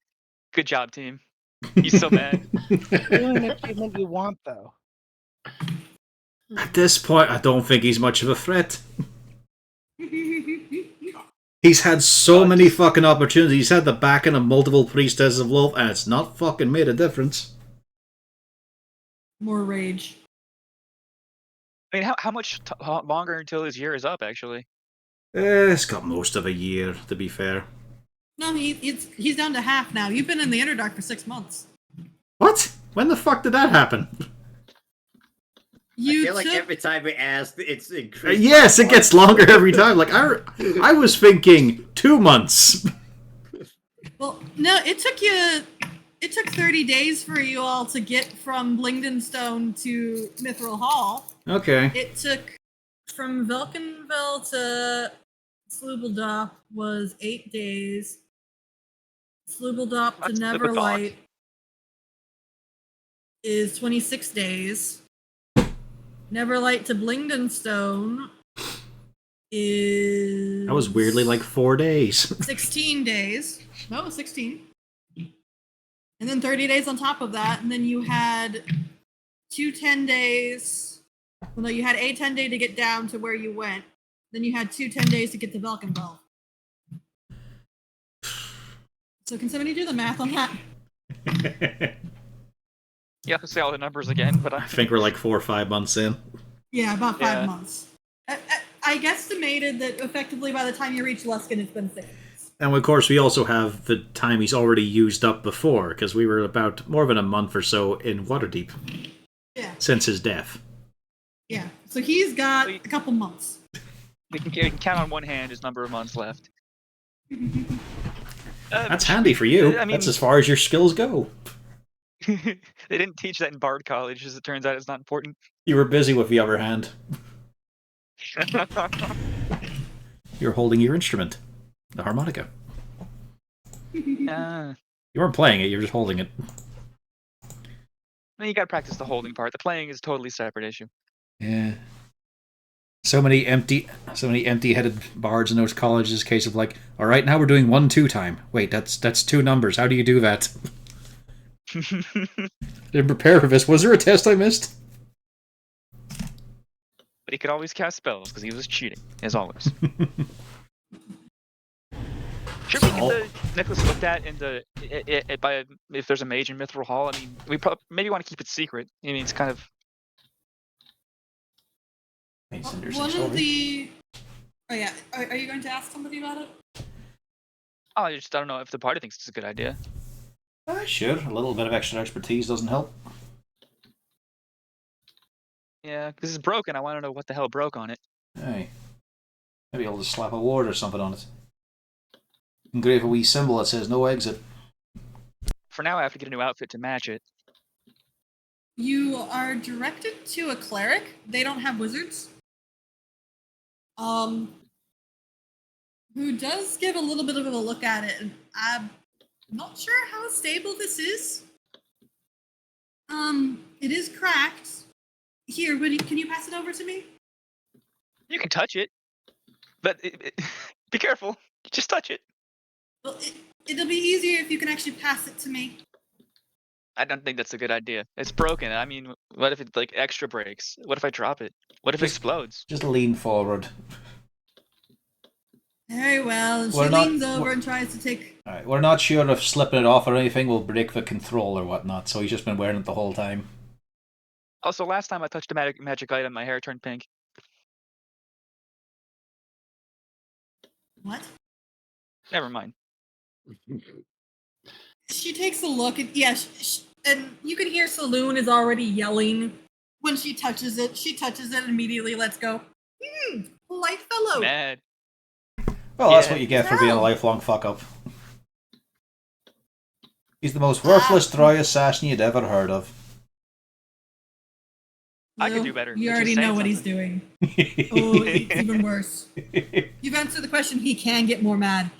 Good job, team. He's so mad. Really an achievement you want, though. At this point, I don't think he's much of a threat. He's had so many fucking opportunities. He's had the backing of multiple priestesses of love, and it's not fucking made a difference. More rage. I mean, how much longer until his year is up, actually? It's got most of a year, to be fair. No, he's down to half now. You've been in the Underdark for 6 months. What? When the fuck did that happen? I feel like every time we ask, it's increased. Yes, it gets longer every time. Like I was thinking 2 months. Well, no, it took 30 days for you all to get from Blingdenstone to Mithril Hall. Okay. It took from Velkenville to Slubeldop was 8 days. Slubeldop to That's Neverlight is 26 days. Neverlight to Blingdenstone is... That was weirdly like 4 days. 16 days. No, it was 16. And then 30 days on top of that. And then you had 2 10 days. Well, no, you had a 10 day to get down to where you went. Then you had 2 10 days to get to Velkenville. So can somebody do the math on that? You have to say all the numbers again, but I think we're like 4 or 5 months in. Yeah, about 5 months. I guesstimated that effectively by the time you reach Luskan, it's been 6 months. And of course, we also have the time he's already used up before, because we were about more than a month or so in Waterdeep. Yeah. Since his death. Yeah, so he's got a couple months. we can count on one hand his number of months left. That's handy for you. I mean, that's as far as your skills go. They didn't teach that in Bard College, as it turns out. It's not important. You were busy with the other hand. You're holding your instrument, the harmonica. You weren't playing it; you were just holding it. You got to practice the holding part. The playing is a totally separate issue. Yeah. So many empty-headed bards in those colleges. Case of like, all right, now we're doing 1-2 time. Wait, that's 2 numbers. How do you do that? Didn't prepare for this. Was there a test I missed? But he could always cast spells because he was cheating, as always. Should we get the necklace looked at in the if there's a mage in Mithril Hall? I mean, we maybe want to keep it secret. I mean, it's kind of. One of the. Oh yeah, are you going to ask somebody about it? Oh, I don't know if the party thinks it's a good idea. Sure, a little bit of extra expertise doesn't help. Yeah, because it's broken. I want to know what the hell broke on it. Hey, maybe I'll just slap a ward or something on it. Engrave a wee symbol that says no exit. For now, I have to get a new outfit to match it. You are directed to a cleric. They don't have wizards. Who does give a little bit of a look at it. I'm not sure how stable this is. It is cracked. Here, can you pass it over to me? You can touch it, but be careful. Just touch it. Well, it'll be easier if you can actually pass it to me. I don't think that's a good idea. It's broken. I mean, what if it like extra breaks? What if I drop it? What if it explodes? Just lean forward. Very well. And she leans over and tries to take... Alright, we're not sure if slipping it off or anything will break the control or whatnot, so he's just been wearing it the whole time. Also, last time I touched a magic item, my hair turned pink. What? Never mind. She takes a look, and and you can hear Saloon is already yelling when she touches it. She touches it and immediately lets go. Polite fellow. Mad. Well, that's what you get for being a lifelong fuck-up. He's the most worthless dry assassin you'd ever heard of. I could do better. You already know what he's doing. Oh, it's even worse. You've answered the question, he can get more mad.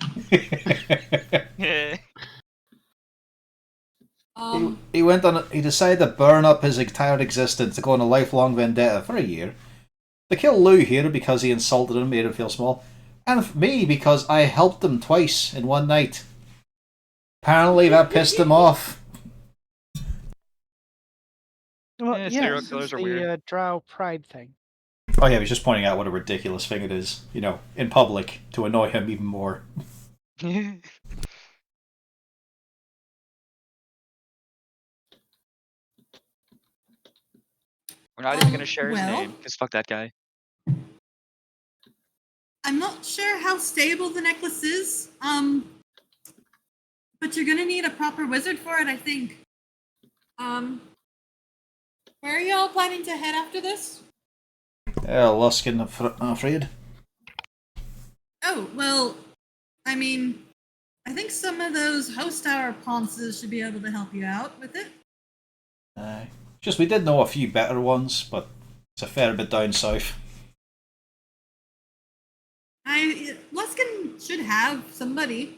He went on. He decided to burn up his entire existence to go on a lifelong vendetta for a year. To kill Lou here because he insulted him, made him feel small, and me because I helped him twice in one night. Apparently, that pissed him off. Well, Yeah, yeah, serial this killers is are the weird. drow pride thing. Oh yeah, he was just pointing out what a ridiculous thing it is, in public to annoy him even more. We're not even gonna share his well, name, because fuck that guy. I'm not sure how stable the necklace is. But you're gonna need a proper wizard for it, I think. Where are y'all planning to head after this? Luskan, I'm afraid. Oh, well, I mean, I think some of those host tower ponces should be able to help you out with it. Just we did know a few better ones, but it's a fair bit down south. Luskan should have somebody.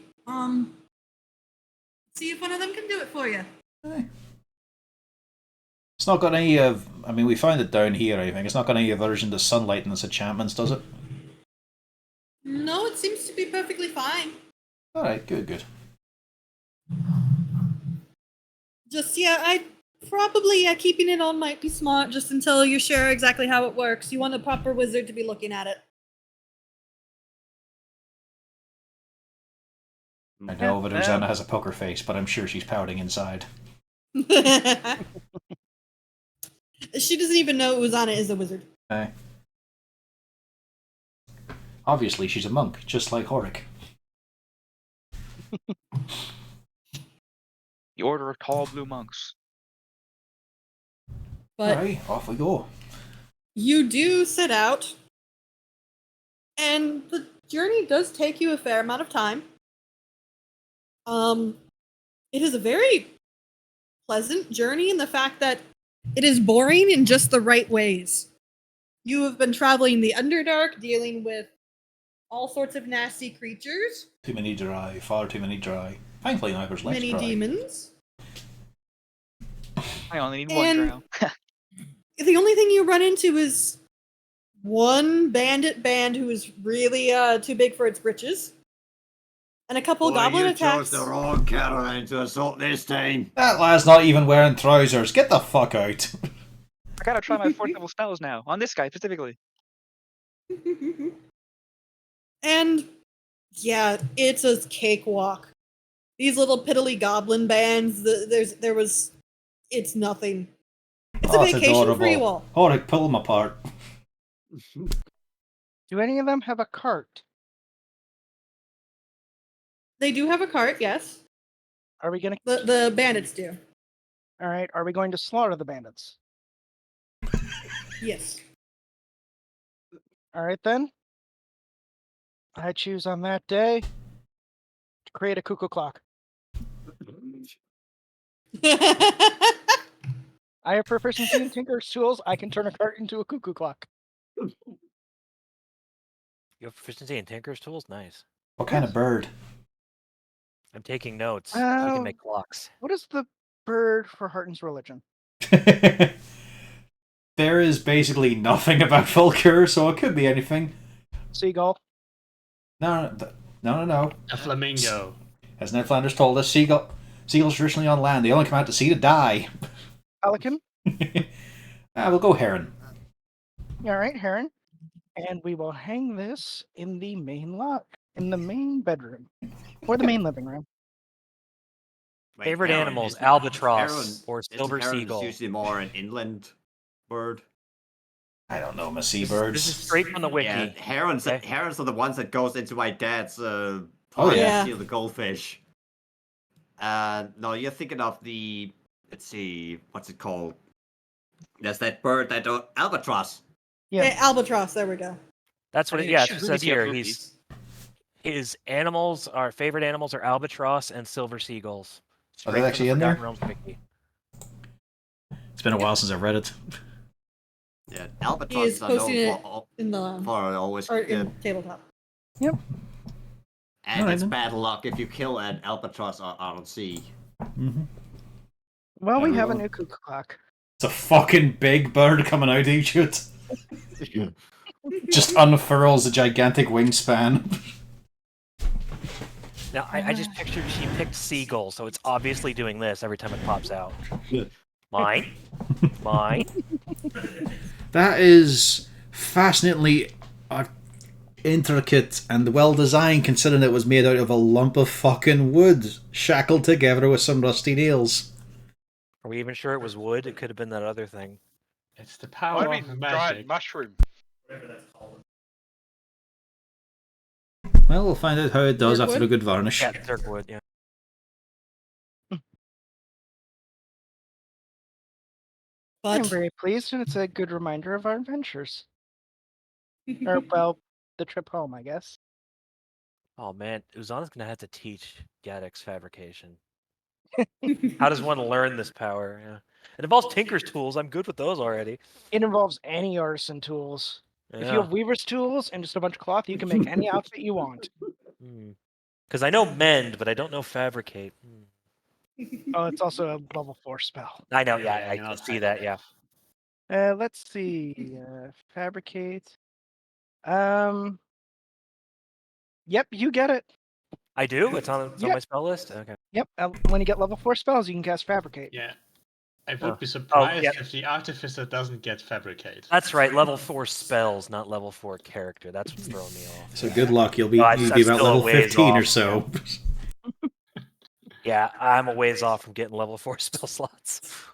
See if one of them can do it for you. It's not got any of. I mean, we found it down here. I think it's not got any aversion to sunlight and its enchantments, does it? No, it seems to be perfectly fine. All right, good. Just I probably keeping it on might be smart. Just until you're sure exactly how it works. You want a proper wizard to be looking at it. I know that Rosanna has a poker face, but I'm sure she's pouting inside. She doesn't even know Uzana is a wizard. Obviously, she's a monk, just like Horik. The Order of Tall Blue Monks. But Alright, off we go. you do set out, and the journey does take you a fair amount of time. It is a very pleasant journey in the fact that it is boring in just the right ways. You have been traveling the Underdark, dealing with all sorts of nasty creatures. Too many dry, far too many dry. Thankfully, now there's less Many dry. demons. I only need one And drow. the only thing you run into is one bandit band who is really too big for its britches. And a couple goblin attacks. chose the wrong caravan to assault this time. That lad's not even wearing trousers. Get the fuck out. I gotta try my 4th level spells now, on this guy specifically. And yeah, it's a cakewalk. These little piddly goblin bands, it's nothing. It's a vacation adorable. for you all. Horik, pull them apart. Do any of them have a cart? They do have a cart, yes. Are we gonna? The bandits do. All right. Are we going to slaughter the bandits? Yes. All right then. I choose on that day to create a cuckoo clock. I have proficiency in Tinker's tools. I can turn a cart into a cuckoo clock. You have proficiency in Tinker's tools? Nice. What kind of bird? I'm taking notes. You can make clocks. What is the bird for Harton's religion? There is basically nothing about Fulcur, so it could be anything. Seagull. No. A flamingo. As Ned Flanders told us, seagulls traditionally on land. They only come out to sea to die. Pelican. We'll go heron. All right, heron. And we will hang this in the main main bedroom, or the main living room. Favorite heron, animals: isn't- albatross heron- or isn't silver heron seagull. usually more an inland bird. I don't know, my This seabirds. is straight from the wiki. Yeah, herons. Okay. Herons are the ones that goes into my dad's pond yeah. to steal the goldfish. No, you're thinking of the. Let's see, what's it called? There's that bird that albatross. Yeah. Albatross, there we go. That's what I it, mean, yeah, it it should says really here. be a movie. His animals are favorite animals are albatross and silver seagulls. Are they Straight from actually the in there? Forgotten Realms wiki. It's been a while since I've read it. Yeah, He albatross is are posting known it for, in the for always. or in tabletop. And Alright it's then. bad luck if you kill an albatross out on sea. Mm-hmm. Well, we have a Everyone. new cuckoo clock. It's a fucking big bird coming out of each chute. Just unfurls a gigantic wingspan. Now, I just pictured she picked seagull, so it's obviously doing this every time it pops out. Mine? Mine? That is fascinatingly intricate and well designed, considering it was made out of a lump of fucking wood shackled together with some rusty nails. Are we even sure it was wood? It could have been that other thing. It's the power I of mean, magic. giant mushroom. Well, we'll find out how it does after Darkwood? a good varnish. Yeah, dark wood, yeah. I'm But very pleased, and it's a good reminder of our adventures. Or, well, the trip home, I guess. Oh man, Uzana's gonna have to teach Gadix fabrication. How does one learn this power? Yeah. It involves Tinker's tools. I'm good with those already. It involves any artisan tools. If you Yeah. have weaver's tools and just a bunch of cloth, you can make any outfit you want. Because I know mend, but I don't know fabricate. Oh, it's also a level 4 spell. I know, Yeah, yeah, I you're not see high that, yeah. enough. Let's see. Fabricate. Yep, you get it. I do? It's on Yep. my spell list? Okay. Yep. When you get level 4 spells, you can cast fabricate. Yeah. I would Oh. be surprised yeah. if the artificer doesn't get fabricate. That's right, level 4 spells, not level 4 character. That's what's throwing me off. So good luck. You'll be Well, you'll that's be about still a level ways 15 or off, so. Yeah, I'm a ways off from getting level 4 spell slots.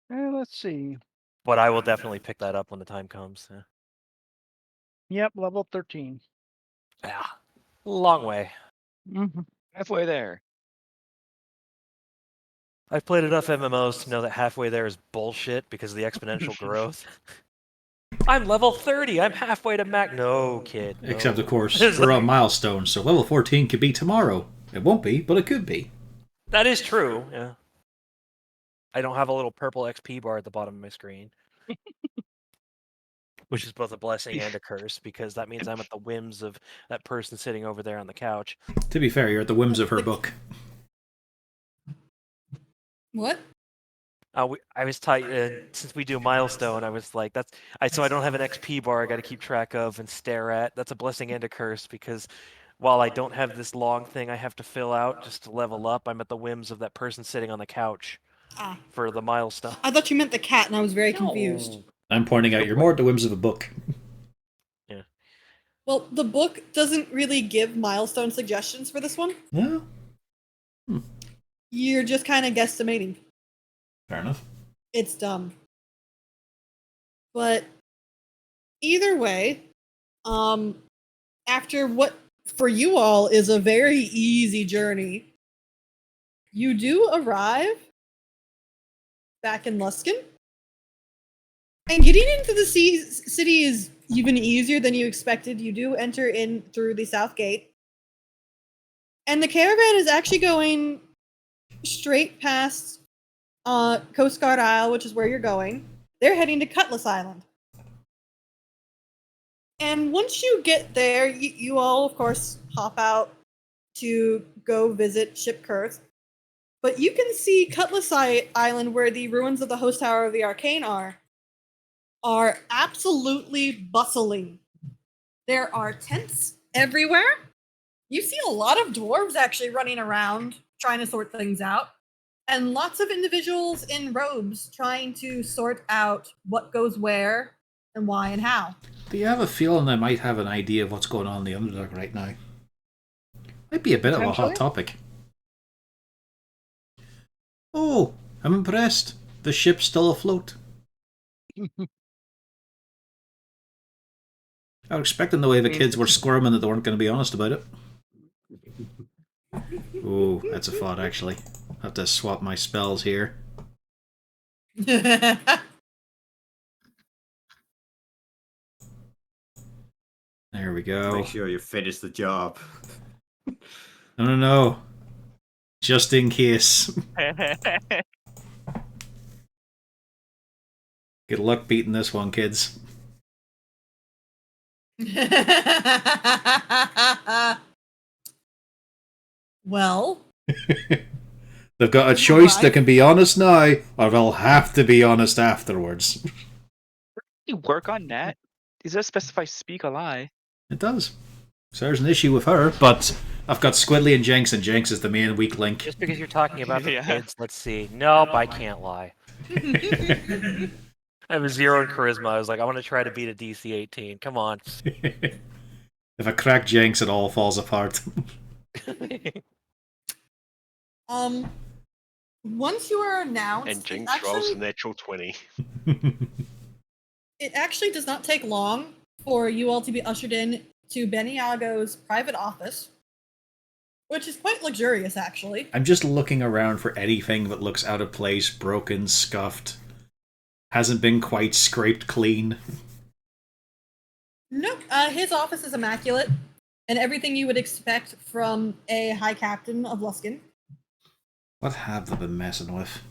Let's see. But I will definitely pick that up when the time comes. Yeah. Yep, level 13. Yeah. Long way. Mm-hmm. Halfway there. I've played enough MMOs to know that halfway there is bullshit because of the exponential growth. I'm level 30. I'm halfway to max. No, kid. No. Except, of course, It's we're like- on milestones, so level 14 could be tomorrow. It won't be, but it could be. That is true. Yeah. I don't have a little purple XP bar at the bottom of my screen. Which is both a blessing and a curse, because that means I'm at the whims of that person sitting over there on the couch. To be fair, you're at the whims of her book. what? I was tight since we do milestone. I was like, so I don't have an XP bar. I got to keep track of and stare at. That's a blessing and a curse, because while I don't have this long thing I have to fill out just to level up, I'm at the whims of that person sitting on the couch Ah, for the milestone. I thought you meant the cat, and I was very confused. I'm pointing out you're more at the whims of a book. Well, the book doesn't really give milestone suggestions for this one. Yeah, You're just kind of guesstimating. fair enough. It's dumb. But either way, after what for you all is a very easy journey, you do arrive back in Luskan. And getting into the city is even easier than you expected. You do enter in through the south gate. And the caravan is actually going straight past Coast Guard Isle, which is where you're going. They're heading to Cutlass Island. And once you get there, you all, of course, hop out to go visit Ship Kurth. But you can see Cutlass Island, where the ruins of the Host Tower of the Arcane are absolutely bustling. There are tents everywhere. You see a lot of dwarves actually running around trying to sort things out, and lots of individuals in robes trying to sort out what goes where and why and how. Do you have a feeling I might have an idea of what's going on in the Underdark right now? Might be a bit of a hot Potentially. topic. Oh, I'm impressed. The ship's still afloat. I was expecting the way the kids were squirming that they weren't going to be honest about it. Ooh, that's a thought, actually. I have to swap my spells here. There we go. Make sure you finish the job. No. Just in case. Good luck beating this one, kids. Well, They've got a choice. They Right. can be honest now, or they'll have to be honest afterwards. You work on that? Does that specify speak a lie? It does. So there's an issue with her, but I've got Squidly and Jenks is the main weak link. Just because you're talking about the Yeah. kids, let's see. Nope, I can't lie. I have a 0 in charisma. I was like, I want to try to beat a DC 18. Come on. If I crack Jenks, it all falls apart. Once you are announced, And it Jinx rolls actually, a natural 20. it actually does not take long for you all to be ushered in to Beniago's private office, which is quite luxurious, actually. I'm just looking around for anything that looks out of place, broken, scuffed, hasn't been quite scraped clean. Nope. His office is immaculate, and everything you would expect from a High Captain of Luskan. What have they been messing with?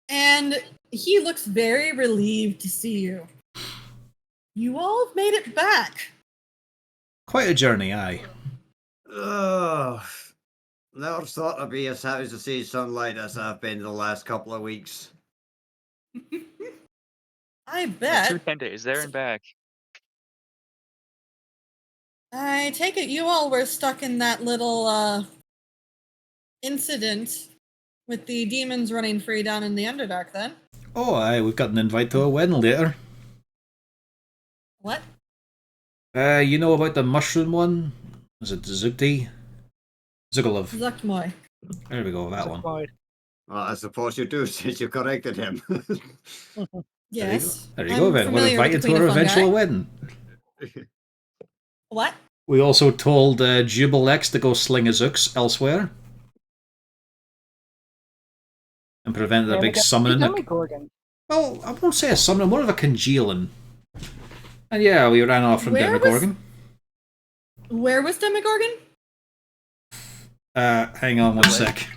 And he looks very relieved to see you. You all have made it back. Quite a journey, aye. Ugh. Never thought I'd be as happy to see sunlight as I've been the last couple of weeks. I Like bet. 10 days there and back. I take it you all were stuck in that little incident with the demons running free down in the Underdark then. Oh, aye, we've got an invite to a wedding later. What? You know about the mushroom one? Is it Zugti? Zugalov. Zuktmoy. There we go, that one. Well, I suppose you do, since you corrected him. Yes. There you go, then. We're familiar with invited the to Queen our of Fungi. eventual wedding. What? We also told Jubilex to go sling his hooks elsewhere. And prevented a big summoning. Demogorgon. Well, I won't say a summoning, more of a congealing. And yeah, we ran off from Where was- Demogorgon. Where was Demogorgon? Hang on one sec.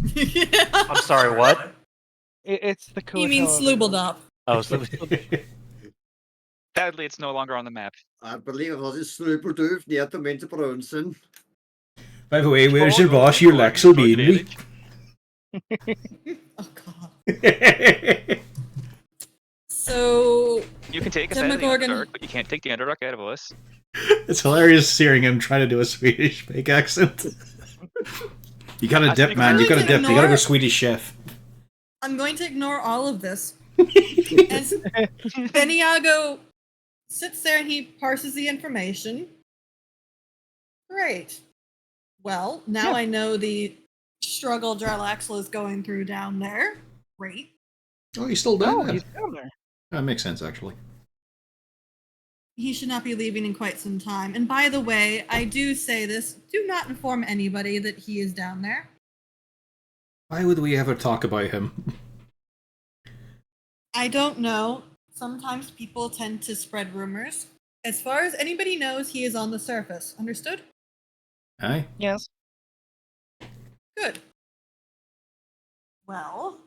I'm sorry, what? It's the You mean Sloobeldop. Oh, so Sadly, it's no longer on the map. I believe it was a slooperdoofd near the Minter Brunson. By the way, where's Oh, your no, boss? no, Your Lex will be in me. Oh god. So You can take us out of the Demogorgon- Underdark, but you can't take the Underdark out of us. It's hilarious hearing him trying to do a Swedish fake accent. You gotta I dip, think man. I'm You gotta going to dip. You gotta go ignore- Swedish chef. I'm going to ignore all of this. As Beniago sits there and he parses the information. Great. Well, now Yeah. I know the struggle Jarlaxle is going through down there. Great. Oh, he's still down Oh, there. he's down there. That makes sense, actually. He should not be leaving in quite some time. And by the way, I do say this, do not inform anybody that he is down there. Why would we ever talk about him? I don't know. Sometimes people tend to spread rumors. As far as anybody knows, he is on the surface. Understood? Aye? Yes. Good. Well,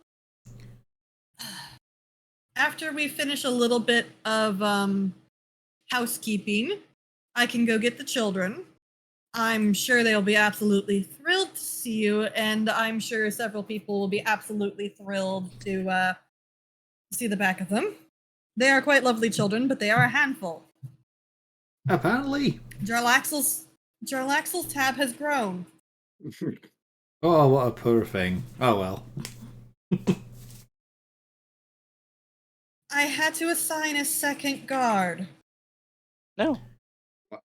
after we finish a little bit of housekeeping, I can go get the children. I'm sure they'll be absolutely thrilled to see you, and I'm sure several people will be absolutely thrilled to see the back of them. They are quite lovely children, but they are a handful. Apparently. Jarlaxle's tab has grown. Oh, what a poor thing. Oh well. I had to assign a second guard. No.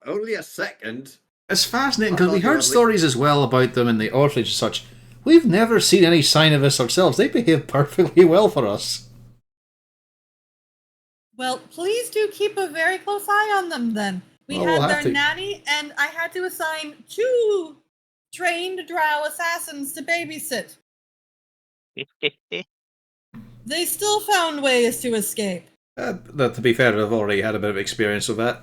Only a second. It's fascinating I because we thought you were heard stories as well about them in the orphanage and such. We've never seen any sign of this ourselves. They behave perfectly well for us. Well, please do keep a very close eye on them then. We Well, we'll had have their to. nanny, and I had to assign 2 trained drow assassins to babysit. They still found ways to escape. To be fair, I've already had a bit of experience with that.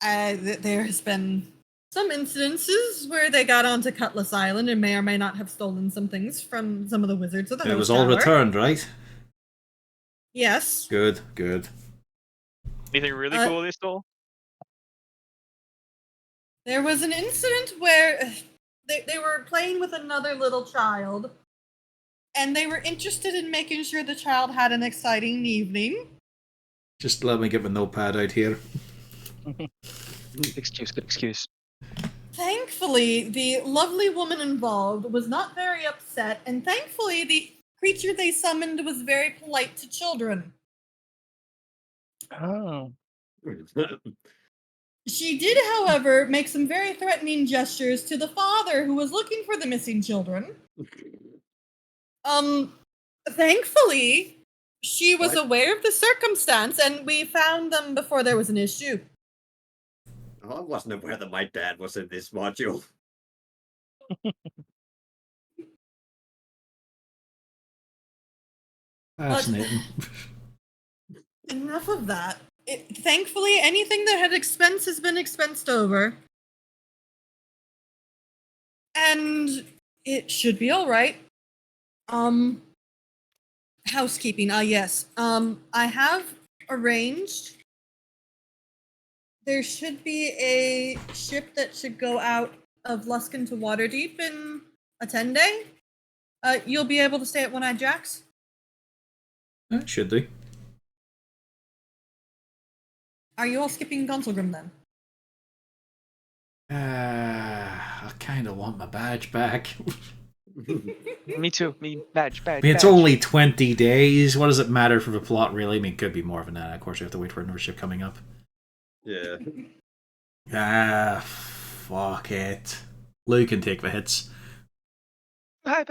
There has been some incidences where they got onto Cutlass Island and may or may not have stolen some things from some of the wizards of the It host was all tower. returned, right? Yes. Good, good. Anything really cool they stole? There was an incident where they were playing with another little child, and they were interested in making sure the child had an exciting evening. Just let me get my notepad out here. Good excuse. Thankfully, the lovely woman involved was not very upset, and thankfully, the creature they summoned was very polite to children. Oh. She did, however, make some very threatening gestures to the father who was looking for the missing children. Thankfully, she was aware of the circumstance, and we found them before there was an issue. I wasn't aware that my dad was in this module. Fascinating. Enough of that. Thankfully, anything that had expense has been expensed over. And it should be all right. Housekeeping. Yes. I have arranged. There should be a ship that should go out of Luskan to Waterdeep in a 10-day. You'll be able to stay at One-Eyed Jack's? Should do. Are you all skipping Gonselgrim then? I kind of want my badge back. Me too. Badge. I mean, it's only 20 days. What does it matter for the plot, really? I mean, it could be more than that. Of course, we have to wait for another ship coming up. Yeah. Fuck it. Lou can take the hits. I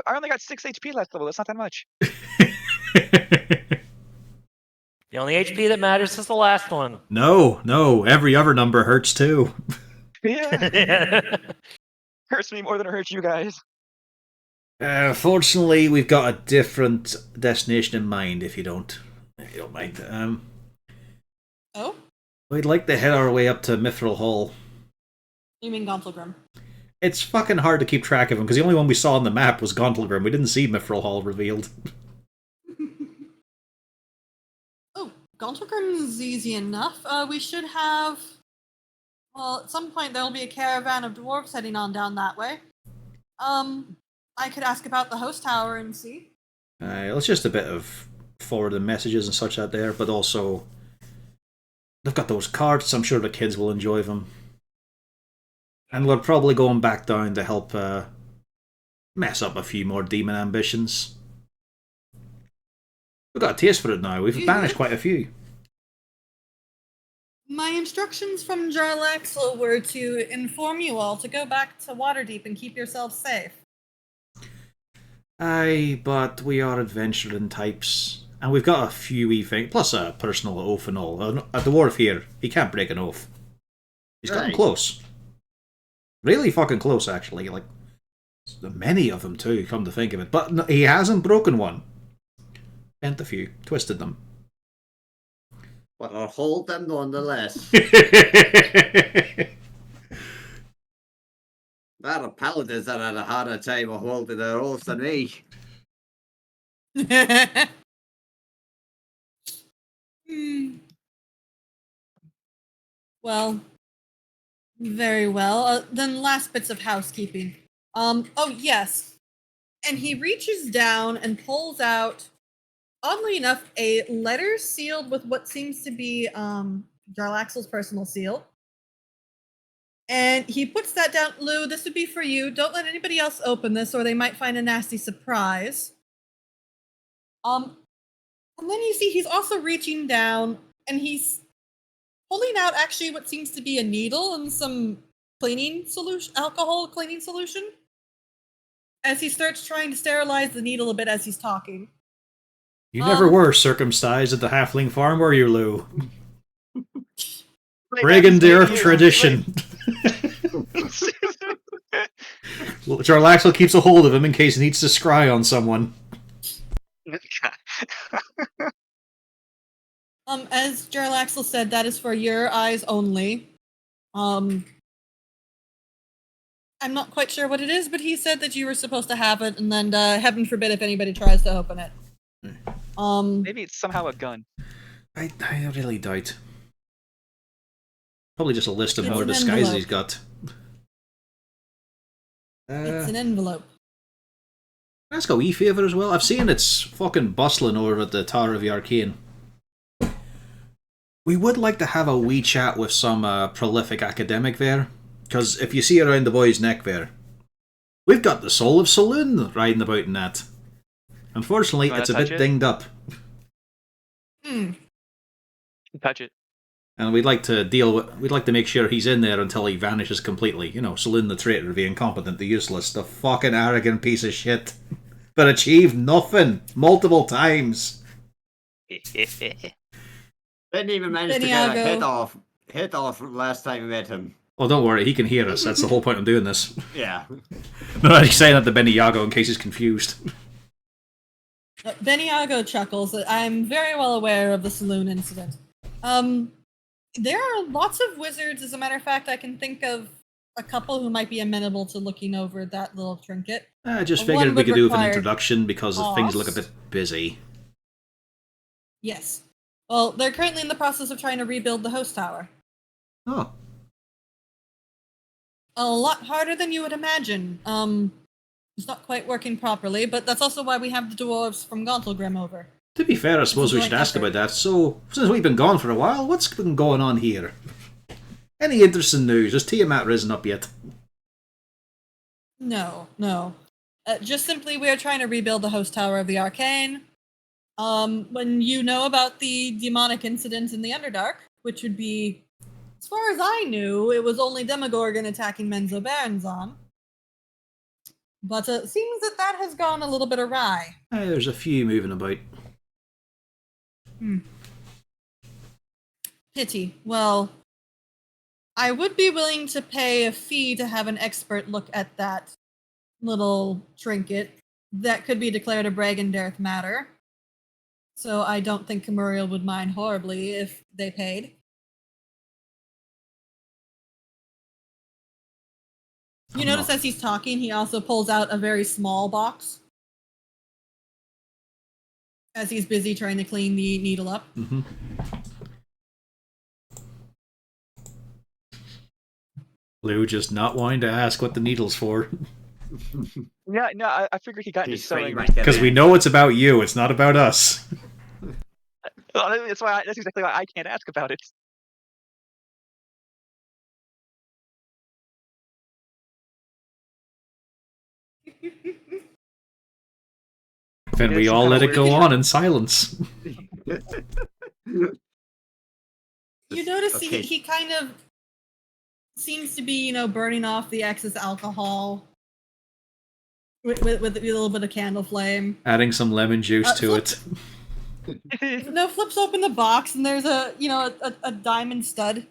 only got 6 HP last level. That's not that much. The only HP that matters is the last one. No. Every other number hurts too. Yeah. Hurts me more than it hurts you guys. Fortunately, we've got a different destination in mind. If you don't mind. Oh? We'd like to head our way up to Mithril Hall. You mean Gonselgrim? It's fucking hard to keep track of them because the only one we saw on the map was Gauntlgrim. We didn't see Mithril Hall revealed. Oh, Gonselgrim's easy enough. We should have. Well, at some point there'll be a caravan of dwarves heading on down that way. I could ask about the host tower and see. It's just a bit of forwarding messages and such out there, but also they've got those carts. I'm sure the kids will enjoy them. And we're probably going back down to help mess up a few more demon ambitions. We've got a taste for it now. We've banished quite a few. My instructions from Jarlaxle were to inform you all to go back to Waterdeep and keep yourselves safe. Aye, but we are adventuring types. And we've got a few wee things, plus a personal oath and all. A dwarf here, he can't break an oath. He's gotten close. Really fucking close, actually. Like, many of them too, come to think of it. But no, he hasn't broken one. Bent a few, twisted them. But I'll hold them nonetheless. There are paladins that had a harder time of holding their oaths than me. Well, very well. Then last bits of housekeeping. Oh yes. And he reaches down and pulls out, oddly enough, a letter sealed with what seems to be Jarlaxle's personal seal. And he puts that down. Lou, this would be for you. Don't let anybody else open this or they might find a nasty surprise. And then you see he's also reaching down and he's pulling out actually what seems to be a needle and some cleaning solution, alcohol cleaning solution, as he starts trying to sterilize the needle a bit as he's talking. You never were circumcised at the halfling farm, were you, Lou? Brigadier tradition. Jarlaxle keeps a hold of him in case he needs to scry on someone. As Jarlaxle said, that is for your eyes only. I'm not quite sure what it is, but he said that you were supposed to have it, and then heaven forbid if anybody tries to open it. Maybe it's somehow a gun. I really doubt. Probably just a list of It's more an disguises envelope. he's got. It's an envelope. Let's go wee favour as well. I've seen it's fucking bustling over at the Tower of the Arcane. We would like to have a wee chat with some prolific academic there, because if you see around the boy's neck there, we've got the soul of Saloon riding about in that. Unfortunately, it's a bit dinged up. Touch it. And we'd like to make sure he's in there until he vanishes completely. You know, Saloon the traitor, the incompetent, the useless, the fucking arrogant piece of shit that achieved nothing multiple times. Didn't even manage to get a hit off last time we met him. Well, don't worry, he can hear us. That's the whole point of doing this. Yeah. No, he's saying that to Beniago in case he's confused. Beniago chuckles. I'm very well aware of the Saloon incident. There are lots of wizards. As a matter of fact, I can think of a couple who might be amenable to looking over that little trinket. I just One figured we would could do with an require introduction because things look a cost. bit busy. Yes. Well, they're currently in the process of trying to rebuild the host tower. Oh. A lot harder than you would imagine. It's not quite working properly, but that's also why we have the dwarves from Gauntlgrim over. To be fair, I suppose we should ask about that. So, since we've been gone for a while, what's been going on here? Any interesting news? Has Tiamat risen up yet? No. Just simply we are trying to rebuild the host tower of the Arcane. When you know about the demonic incident in the Underdark, which would be, as far as I knew, it was only Demogorgon attacking Menzo Baronzon. But it seems that has gone a little bit awry. There's a few moving about. Pity. Well, I would be willing to pay a fee to have an expert look at that little trinket. That could be declared a Bragendarth matter. So I don't think Camuriel would mind horribly if they paid. You notice as he's talking, he also pulls out a very small box. As he's busy trying to clean the needle up. Mm-hmm. Lou just not wanting to ask what the needle's for. Yeah, no, I figured he got into sewing. Because we know it's about you, it's not about us. That's exactly why I can't ask about it. Then we all let it go on in silence. You notice he kind of seems to be, burning off the excess alcohol with a little bit of candle flame. Adding some lemon juice to it. No, flips open the box and there's a diamond stud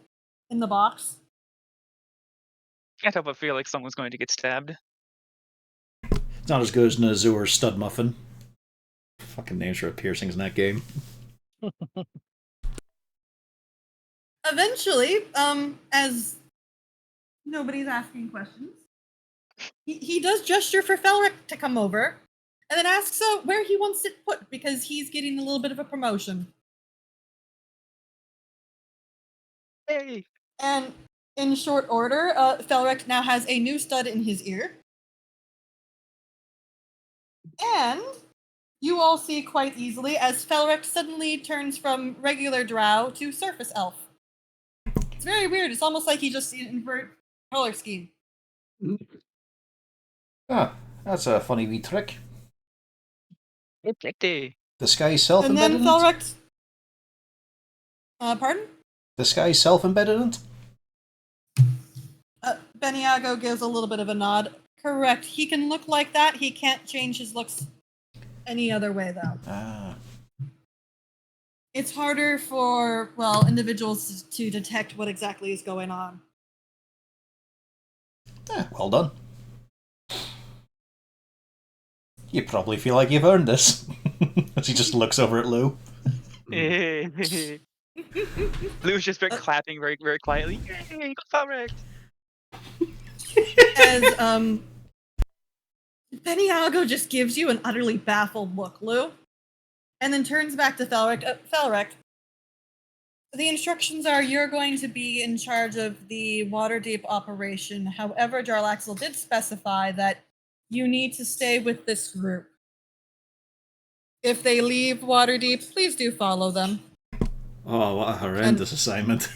in the box. Can't help but feel like someone's going to get stabbed. It's not as good as Nazur's stud muffin. Fucking names for piercings in that game. Eventually, as nobody's asking questions, he does gesture for Felric to come over, and then asks where he wants it put, because he's getting a little bit of a promotion. Hey! And in short order, Felric now has a new stud in his ear. And you all see quite easily as Felric suddenly turns from regular drow to surface elf. It's very weird. It's almost like he just invert color scheme. Ah, that's a funny wee trick. It's Disguise self-embedded? And then Felric... pardon? Disguise self-embedded? Beniago gives a little bit of a nod. Correct. He can look like that. He can't change his looks any other way, though. Ah. It's harder for, individuals to detect what exactly is going on. Well done. You probably feel like you've earned this. As he just looks over at Lou. Lou's just been clapping very, very quietly. Yay, correct. As Beniago just gives you an utterly baffled look, Lou, and then turns back to Felric. Felric, the instructions are you're going to be in charge of the Waterdeep operation. However, Jarlaxle did specify that you need to stay with this group. If they leave Waterdeep, please do follow them. Oh, what a horrendous assignment.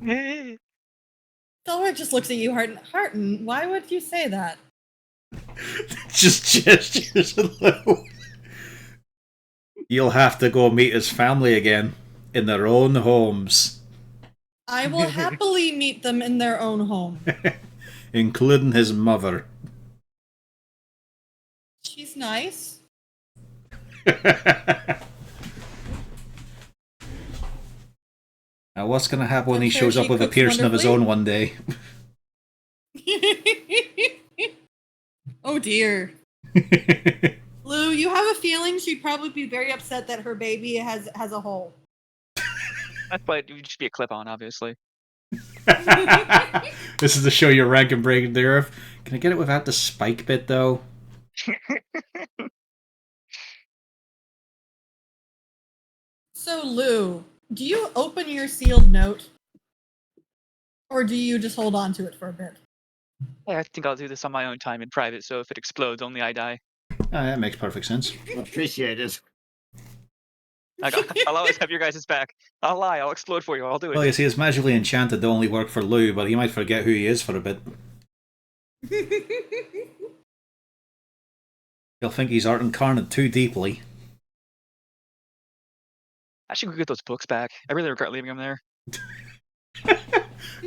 Felric just looks at you, Harton, why would you say that? Just gestures at Lou. You'll have to go meet his family again in their own homes. I will happily meet them in their own home. Including his mother. She's nice. Now, what's going to happen when I'm he sure shows up she with a cooks piercing of his own wonderfully. one day? Oh dear. Lou, you have a feeling she'd probably be very upset that her baby has a hole. But it would just be a clip on, obviously. This is to show your rank and break there. Can I get it without the spike bit, though? So, Lou, do you open your sealed note? Or do you just hold on to it for a bit? Yeah, I think I'll do this on my own time in private, so if it explodes, only I die. That makes perfect sense. Appreciate it. I'll always have your guys' back. I'll lie, I'll explode for you, I'll do it. Well, you see, it's magically enchanted to only work for Lou, but he might forget who he is for a bit. He'll think he's art incarnate too deeply. I should go get those books back. I really regret leaving them there.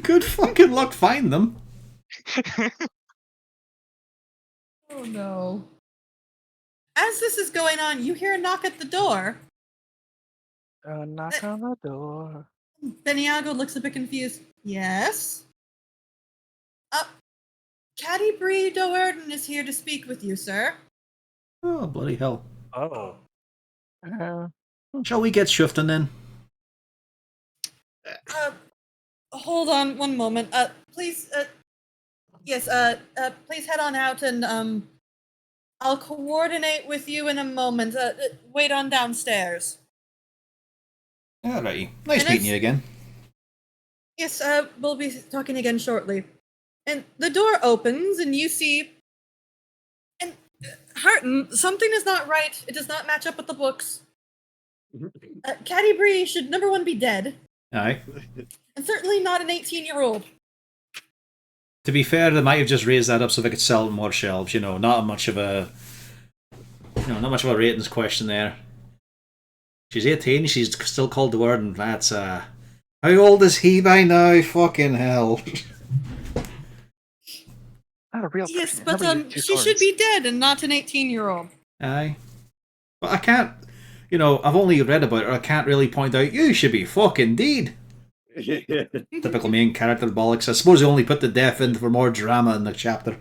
Good fucking luck finding them. Oh no. As this is going on, you hear a knock at the door. Knock on the door. Beniago looks a bit confused. Yes? Caddy Bree Doerden is here to speak with you, sir. Oh, bloody hell. Oh. Shall we get shifting then? Hold on one moment. Please, yes, please head on out and, I'll coordinate with you in a moment. Wait on downstairs. Alrighty. Nice And meeting you again. Yes, we'll be talking again shortly. And the door opens, and you see... And, Harton, something is not right. It does not match up with the books. Caddy Bree should, number one, be dead. Aye. And certainly not an 18-year-old. To be fair, they might have just raised that up so they could sell more shelves, not much of a... not much of a ratings question there. She's 18, she's still called the word, and that's, How old is he by now? Fucking hell. Not a real Yes, person. but Nobody with two she should swords. be dead and not an 18-year-old. Aye. But I can't... I've only read about her, I can't really point out, you should be fucking dead. Typical main character bollocks. I suppose they only put the death in for more drama in the chapter.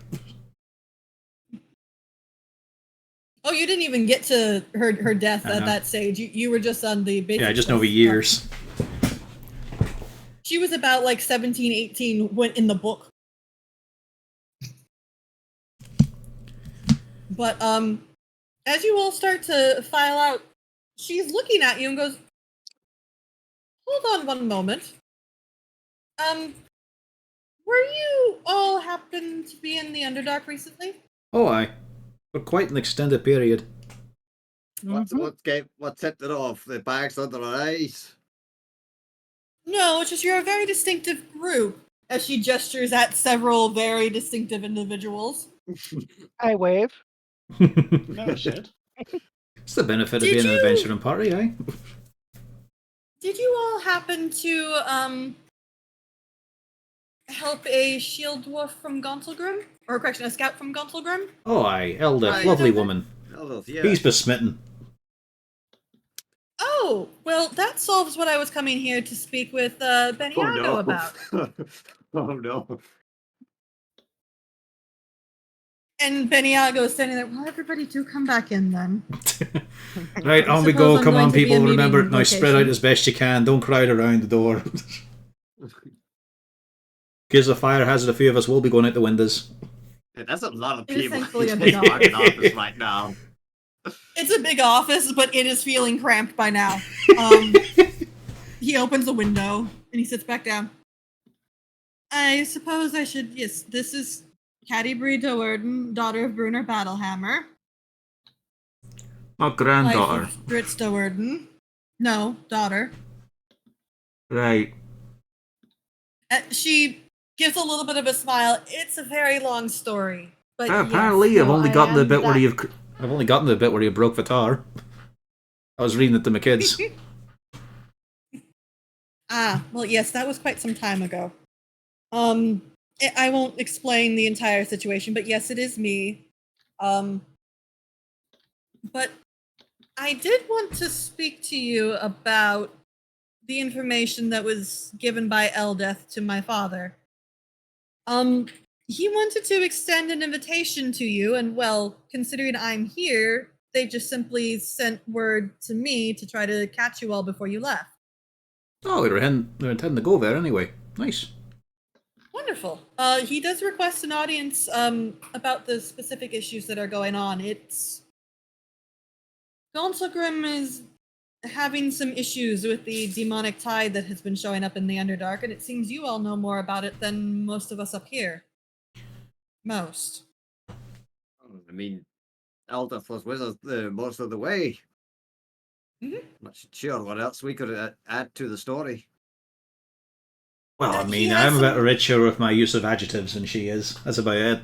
Oh, you didn't even get to her death I at know. that stage. You were just on the basic... Yeah, just over years. She was about like 17, 18 when in the book. But as you all start to file out, she's looking at you and goes, "Hold on one moment. Were you all happen to be in the Underdark recently?" Oh, aye. For quite an extended period. What set it off? The bags under our eyes? No, it's just you're a very distinctive group. As she gestures at several very distinctive individuals. I wave. No shit. It's the benefit of Did being an you- adventuring party, eh? Did you all happen to help a shield dwarf from Gauntlgrim? Or correction, a scout from Gauntlgrim? Oh, aye. Elder, Aye. lovely woman. Yeah. He's besmitten. Oh, well, that solves what I was coming here to speak with Beniago about. Oh no. And Beniago is standing there. Well, everybody do come back in then. Right, I on we suppose go. I'm Come going on, to be people. a Remember, meeting now spread out location. as best you can. Don't crowd around the door. Case of fire hazard, a few of us will be going out the windows. Yeah, that's a lot of It is people thankfully a in big this fucking office right now. It's a big office, but it is feeling cramped by now. He opens the window and he sits back down. I suppose I should. Yes, this is Caddy Bree Doerden, daughter of Brunner Battlehammer. My granddaughter. Wife of Fritz Doerden. No, daughter. Right. She gives a little bit of a smile. It's a very long story. But Apparently, yes, I've no, only I gotten to the am bit where that- you've. I've only gotten to the bit where you broke the tar. I was reading it to my kids. Well, yes, that was quite some time ago. I won't explain the entire situation, but yes, it is me. But I did want to speak to you about the information that was given by Eldeth to my father. He wanted to extend an invitation to you, and well, considering I'm here, they just simply sent word to me to try to catch you all before you left. Oh, they're intending to go there anyway. Nice. Wonderful. He does request an audience about the specific issues that are going on. It's Gonselgrim is having some issues with the demonic tide that has been showing up in the Underdark, and it seems you all know more about it than most of us up here. Most. I mean, Eldeth was with us most of the way. Mhm. Not sure what else we could add to the story. Well, I He mean, has I'm a bit some- richer with my use of adjectives than she is. That's about it.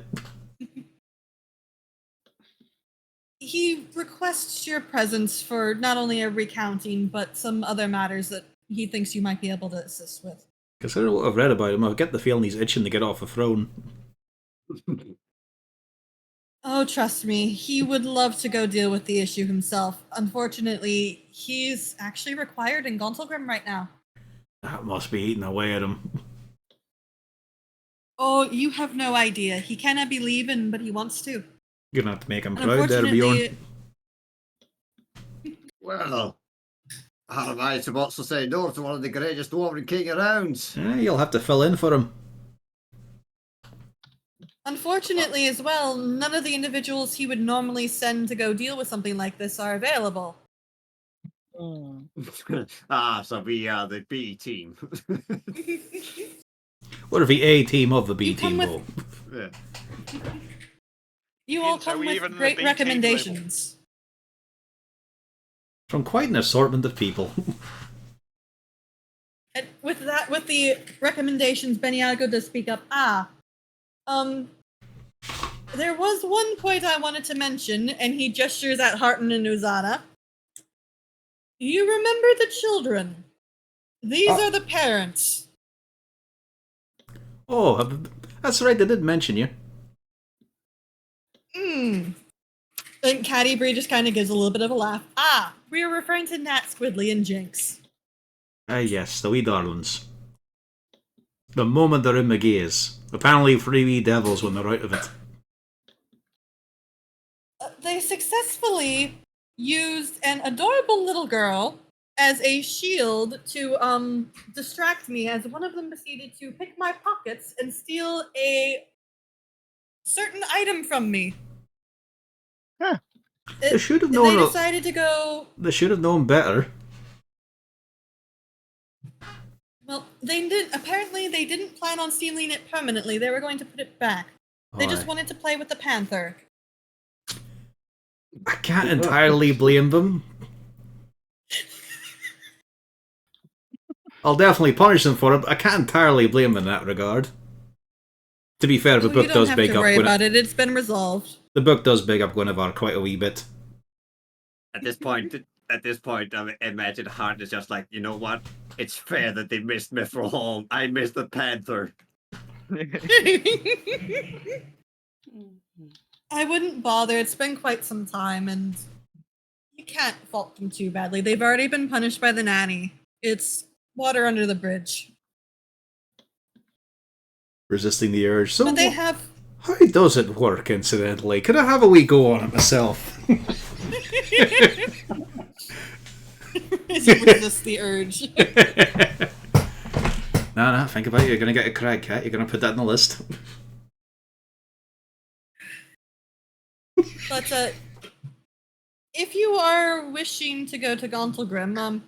He requests your presence for not only a recounting, but some other matters that he thinks you might be able to assist with. Considering what I've read about him, I get the feeling he's itching to get off the throne. Oh, trust me, he would love to go deal with the issue himself. Unfortunately, he's actually required in Gonselgrim right now. That must be eating away at him. Oh, you have no idea. He cannot be leaving, but he wants to. You're gonna have to make him And proud there, Bjorn. Well, how am I supposed to say no to one of the greatest dwarven king around? You'll have to fill in for him. Unfortunately, as well, none of the individuals he would normally send to go deal with something like this are available. So we are the B team. What if the A team of the B You come team, with- though? Yeah. You all Hence how come we with even the great B team recommendations. From quite an assortment of people. And with the recommendations, Beniago does speak up. There was one point I wanted to mention, and he gestures at Harton and Uzana. You remember the children? These are the parents. Oh, that's right, they did mention you. And Caddy Bree just kind of gives a little bit of a laugh. We are referring to Nat, Squidly, and Jinx. Ah, yes, the wee darlings. The moment they're in my gaze. Apparently 3 wee devils when they're out of it. They successfully used an adorable little girl as a shield to distract me, as one of them proceeded to pick my pockets and steal a certain item from me. Huh. They should have They known. decided to go. They should have known better. Well, they did. Apparently, they didn't plan on stealing it permanently. They were going to put it back. They just Aye. wanted to play with the panther. I can't entirely blame them. I'll definitely punish them for it, but I can't entirely blame them in that regard. To be fair, the Oh, book you don't does have big to up worry Gwyn- about it. It's been resolved. The book does big up Guinevere quite a wee bit. At this point, I imagine Hart is just like, you know what? It's fair that they missed Mithril Hall. I missed the Panther. I wouldn't bother. It's been quite some time, and you can't fault them too badly. They've already been punished by the nanny. It's water under the bridge. Resisting the urge. So, But they have. how does it work, incidentally? Could I have a wee go on it myself? As you resist the urge. No, think about it. You're going to get a crag cat. You're going to put that on the list. But if you are wishing to go to Gauntlgrim,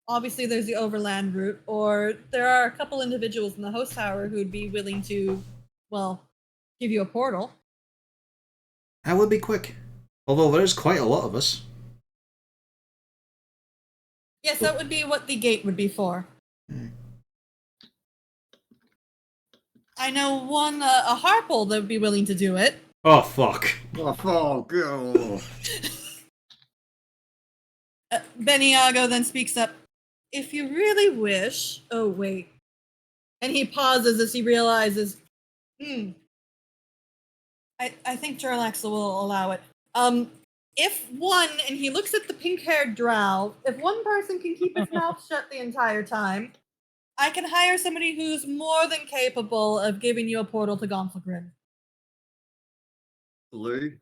obviously there's the overland route, or there are a couple individuals in the host tower who'd be willing to, well, give you a portal. That would be quick. Although there's quite a lot of us. Yes, that would be what the gate would be for. I know one, a Harpole that would be willing to do it. Oh, fuck. Oh, fuck. Oh. Beniago then speaks up. If you really wish... Oh, wait. And he pauses as he realizes, I think Jarlaxle will allow it. If one, and he looks at the pink-haired drow, if one person can keep his mouth shut the entire time, I can hire somebody who's more than capable of giving you a portal to Gauntlgrim. Lou,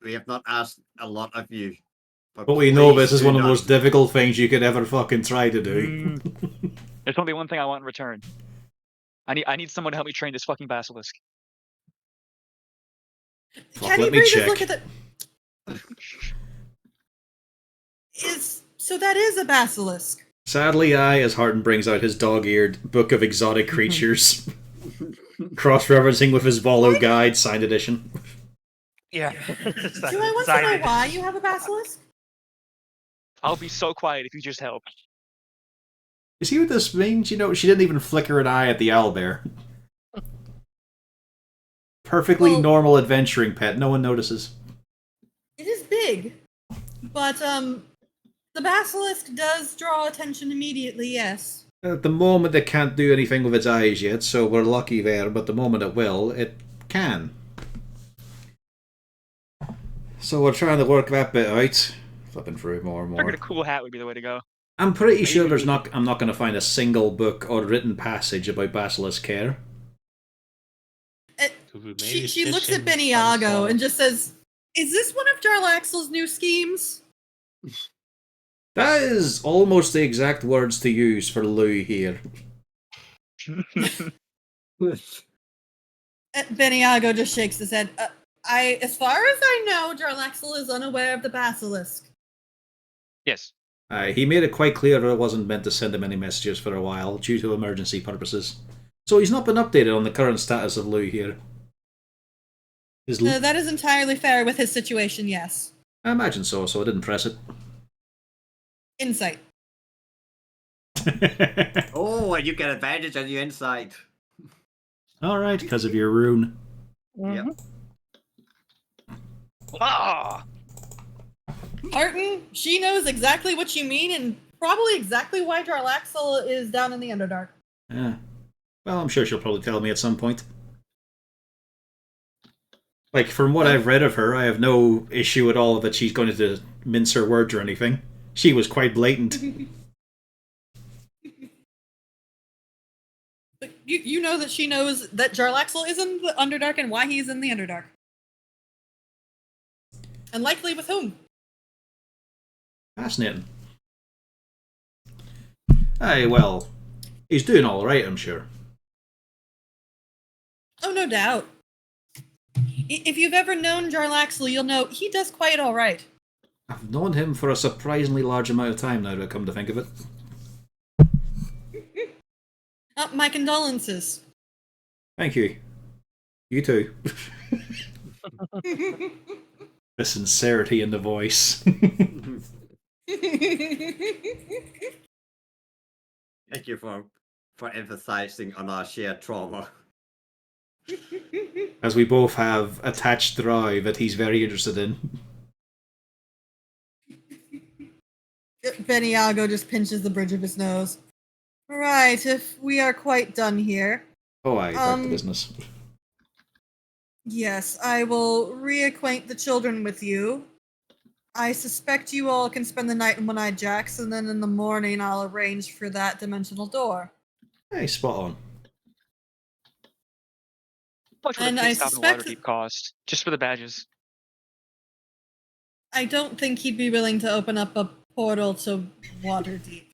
we have not asked a lot of you. But we know please this is do one of the not- most difficult things you could ever fucking try to do. There's only one thing I want in return. I need someone to help me train this fucking basilisk. Fuck, Can let you me read check. look at the... So that is a basilisk. Sadly, as Harton brings out his dog-eared Book of Exotic Creatures, cross-referencing with his Volo Guide, signed edition. Yeah. Do I want to know why you have a basilisk? I'll be so quiet if you just help. You see what this means? You know, she didn't even flicker an eye at the owlbear. Perfectly Well- normal adventuring pet, no one notices. It is big, but the basilisk does draw attention immediately. Yes. At the moment, it can't do anything with its eyes yet, so we're lucky there, but the moment it will, it can. So we're trying to work that bit out. Flipping through more and more. Figured a cool hat would be the way to go. I'm pretty sure I'm not going to find a single book or written passage about basilisk care. She looks at Beniago and just says, "Is this one of Jarlaxle's new schemes?" That is almost the exact words to use for Louis here. Beniago just shakes his head. As far as I know, Jarlaxle is unaware of the basilisk. Yes. He made it quite clear that I wasn't meant to send him any messages for a while, due to emergency purposes. So he's not been updated on the current status of Louis here. That is entirely fair with his situation, yes. I imagine so I didn't press it. Insight. Oh, and you get advantage on your insight. Alright, because of your rune. Yep. Ah! Harton, she knows exactly what you mean and probably exactly why Jarlaxle is down in the Underdark. Yeah. Well, I'm sure she'll probably tell me at some point. Like, from what I've read of her, I have no issue at all that she's going to mince her words or anything. She was quite blatant. But you know that she knows that Jarlaxle is in the Underdark and why he's in the Underdark. And likely with whom. Fascinating. Aye, well, he's doing alright, I'm sure. Oh, no doubt. If you've ever known Jarlaxle, you'll know he does quite alright. I've known him for a surprisingly large amount of time now, to come to think of it. My condolences. Thank you. You too. The sincerity in the voice. Thank you for emphasizing on our shared trauma. As we both have attached drow that he's very interested in. Beniago just pinches the bridge of his nose. Right, if we are quite done here. Oh, aye, back to business. Yes, I will reacquaint the children with you. I suspect you all can spend the night in One-Eyed Jack's, and then in the morning I'll arrange for that dimensional door. Hey, spot on. How much would And a I pit stop in suspect Waterdeep cost? Just for the badges. I don't think he'd be willing to open up a portal to Waterdeep.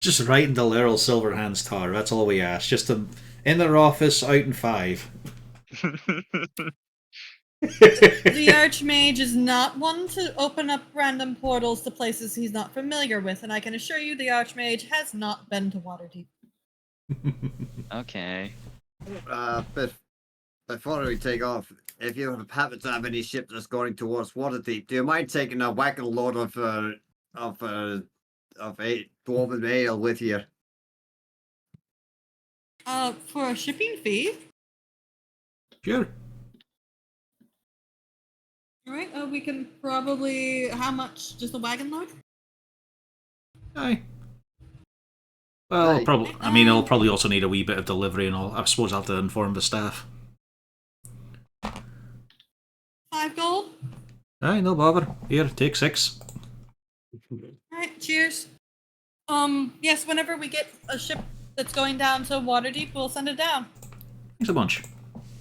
Just right in the Laurel Silverhand's tower. That's all we ask. Just them in their office, out in 5. The Archmage is not one to open up random portals to places he's not familiar with, and I can assure you the Archmage has not been to Waterdeep. Okay. Before we take off, if you happen to have any ship that's going towards Waterdeep, do you mind taking a wagon load of dwarven ale with you? For a shipping fee? Sure. Alright, we can probably... How much? Just a wagon load? Aye. Well, Aye. probably. I mean, I'll probably also need a wee bit of delivery, and I suppose I'll have to inform the staff. 5 gold? Aye, no bother. Here, take 6. Alright, cheers. Yes, whenever we get a ship that's going down to Waterdeep, we'll send it down. Thanks a bunch.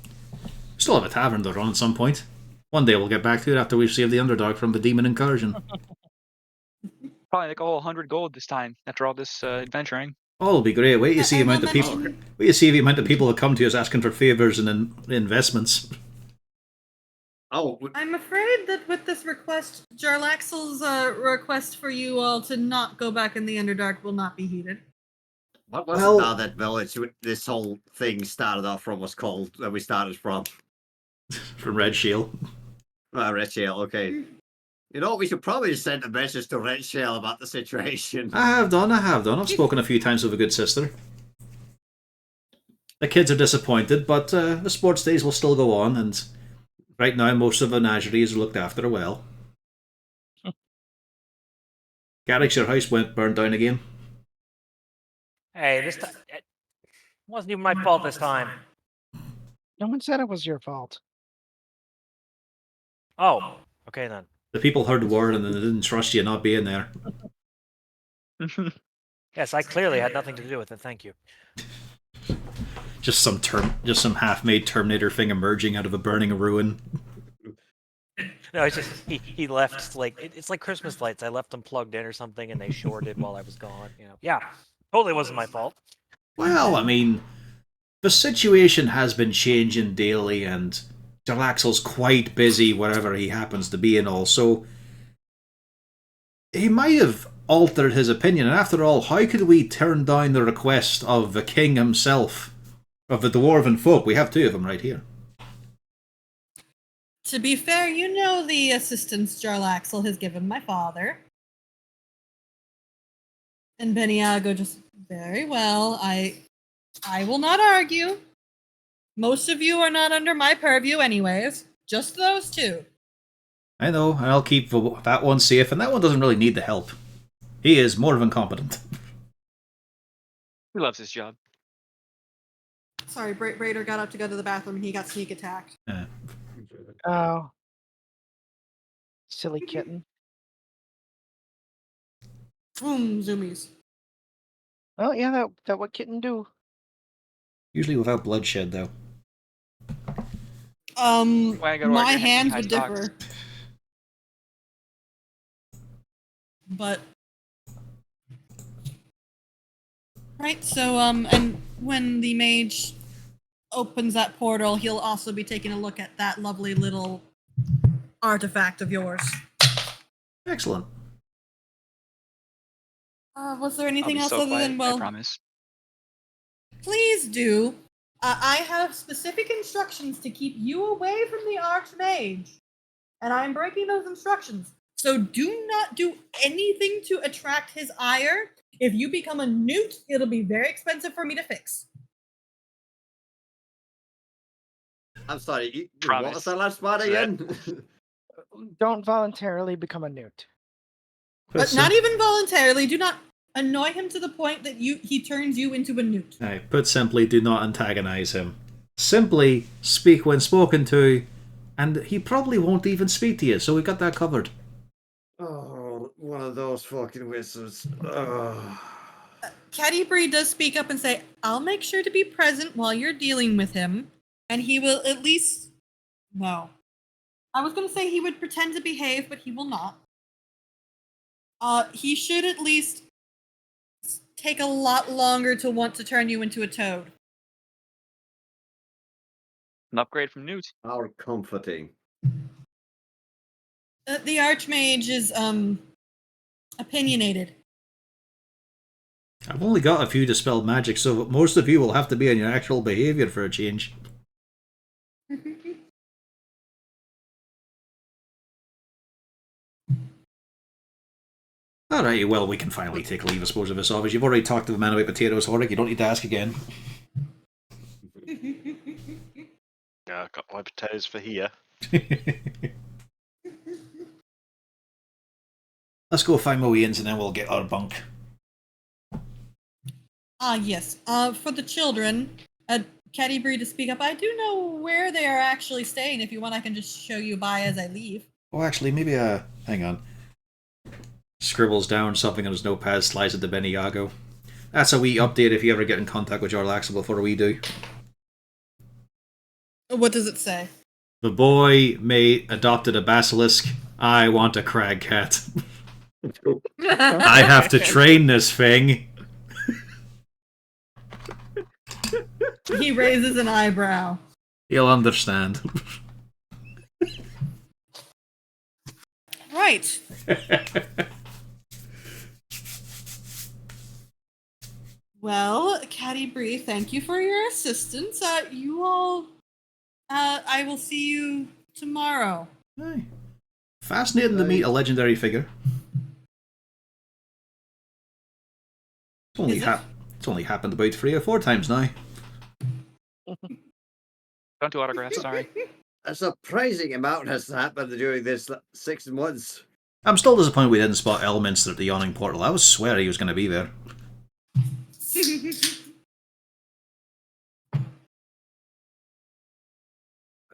We still have a tavern to run at some point. One day we'll get back to it after we've saved the Underdog from the demon incursion. Probably like a whole 100 gold this time after all this adventuring. Oh, it'll be great. Wait to see the amount of people. Wait to see the amount of people that come to us asking for favors and investments. Oh, I'm afraid that with this request, Jarlaxle's request for you all to not go back in the Underdark will not be heeded. what was it now that village this whole thing started off from was called, where we started from? From Red Shield. Red Shale, okay. You know, we should probably send a message to Red Shale about the situation. I have done. I've spoken a few times with a good sister. The kids are disappointed, but the sports days will still go on, and right now most of the menageries are looked after well. Garrick's, your house burned down again. Hey, this time it wasn't even my fault this time. No one said it was your fault. Oh, okay then. The people heard the word and they didn't trust you not being there. Yes, I clearly had nothing to do with it. Thank you. Just some half-made Terminator thing emerging out of a burning ruin. No, it's just he left like it's like Christmas lights. I left them plugged in or something, and they shorted while I was gone. You know, yeah, totally wasn't my fault. Well, I mean, the situation has been changing daily, and Jarlaxle's quite busy wherever he happens to be and all, so he might have altered his opinion. And after all, how could we turn down the request of the king himself, of the dwarven folk? We have 2 of them right here. To be fair, you know the assistance Jarlaxle has given my father. And Beniago just, very well, I will not argue. Most of you are not under my purview anyways. Just those 2. I know, and I'll keep that one safe, and that one doesn't really need the help. He is more than competent. He loves his job. Sorry, Raider got up to go to the bathroom and he got sneak attacked. Oh. Silly kitten. Boom, zoomies. Well, yeah, that what kitten do. Usually without bloodshed, though. My hands would differ. But right, so and when the mage opens that portal, he'll also be taking a look at that lovely little artifact of yours. Excellent. Was there anything else so other quiet, than, I promise. Please do. I have specific instructions to keep you away from the Archmage, and I'm breaking those instructions. So do not do anything to attract his ire. If you become a newt, it'll be very expensive for me to fix. I'm sorry, what Promise. was that last part again? Don't voluntarily become a newt. But not even voluntarily. Do not annoy him to the point that he turns you into a newt. Right, put simply, do not antagonize him. Simply speak when spoken to, and he probably won't even speak to you, so we got that covered. Oh, one of those fucking wizards. Caddy Bree does speak up and say, I'll make sure to be present while you're dealing with him, and he will at least... No. I was going to say he would pretend to behave, but he will not. He should at least take a lot longer to want to turn you into a toad. An upgrade from Newt. How comforting. The Archmage is opinionated. I've only got a few dispelled magic, so most of you will have to be on your actual behavior for a change. Alright, well, we can finally take leave, I suppose, of this office. You've already talked to the man about potatoes, Horik. You don't need to ask again. Yeah, I've got my potatoes for here. Let's go find my Ians and then we'll get our bunk. Yes. For the children, Caddy Bree to speak up. I do know where they are actually staying. If you want, I can just show you by as I leave. Oh, actually, maybe, hang on. Scribbles down something on his notepad, slides it to Beniago. That's a wee update if you ever get in contact with Jarlaxle before we do. What does it say? The boy adopted a basilisk. I want a crag cat. I have to train this thing. He raises an eyebrow. He'll understand. Right. Well, Caddy Bree, thank you for your assistance. You all, I will see you tomorrow. Hey. Fascinating to meet a legendary figure. It's only happened about 3 or 4 times now. Don't do autographs, sorry. A surprising amount has happened during this 6 months. I'm still disappointed we didn't spot Elminster at the Yawning Portal. I was swear he was going to be there.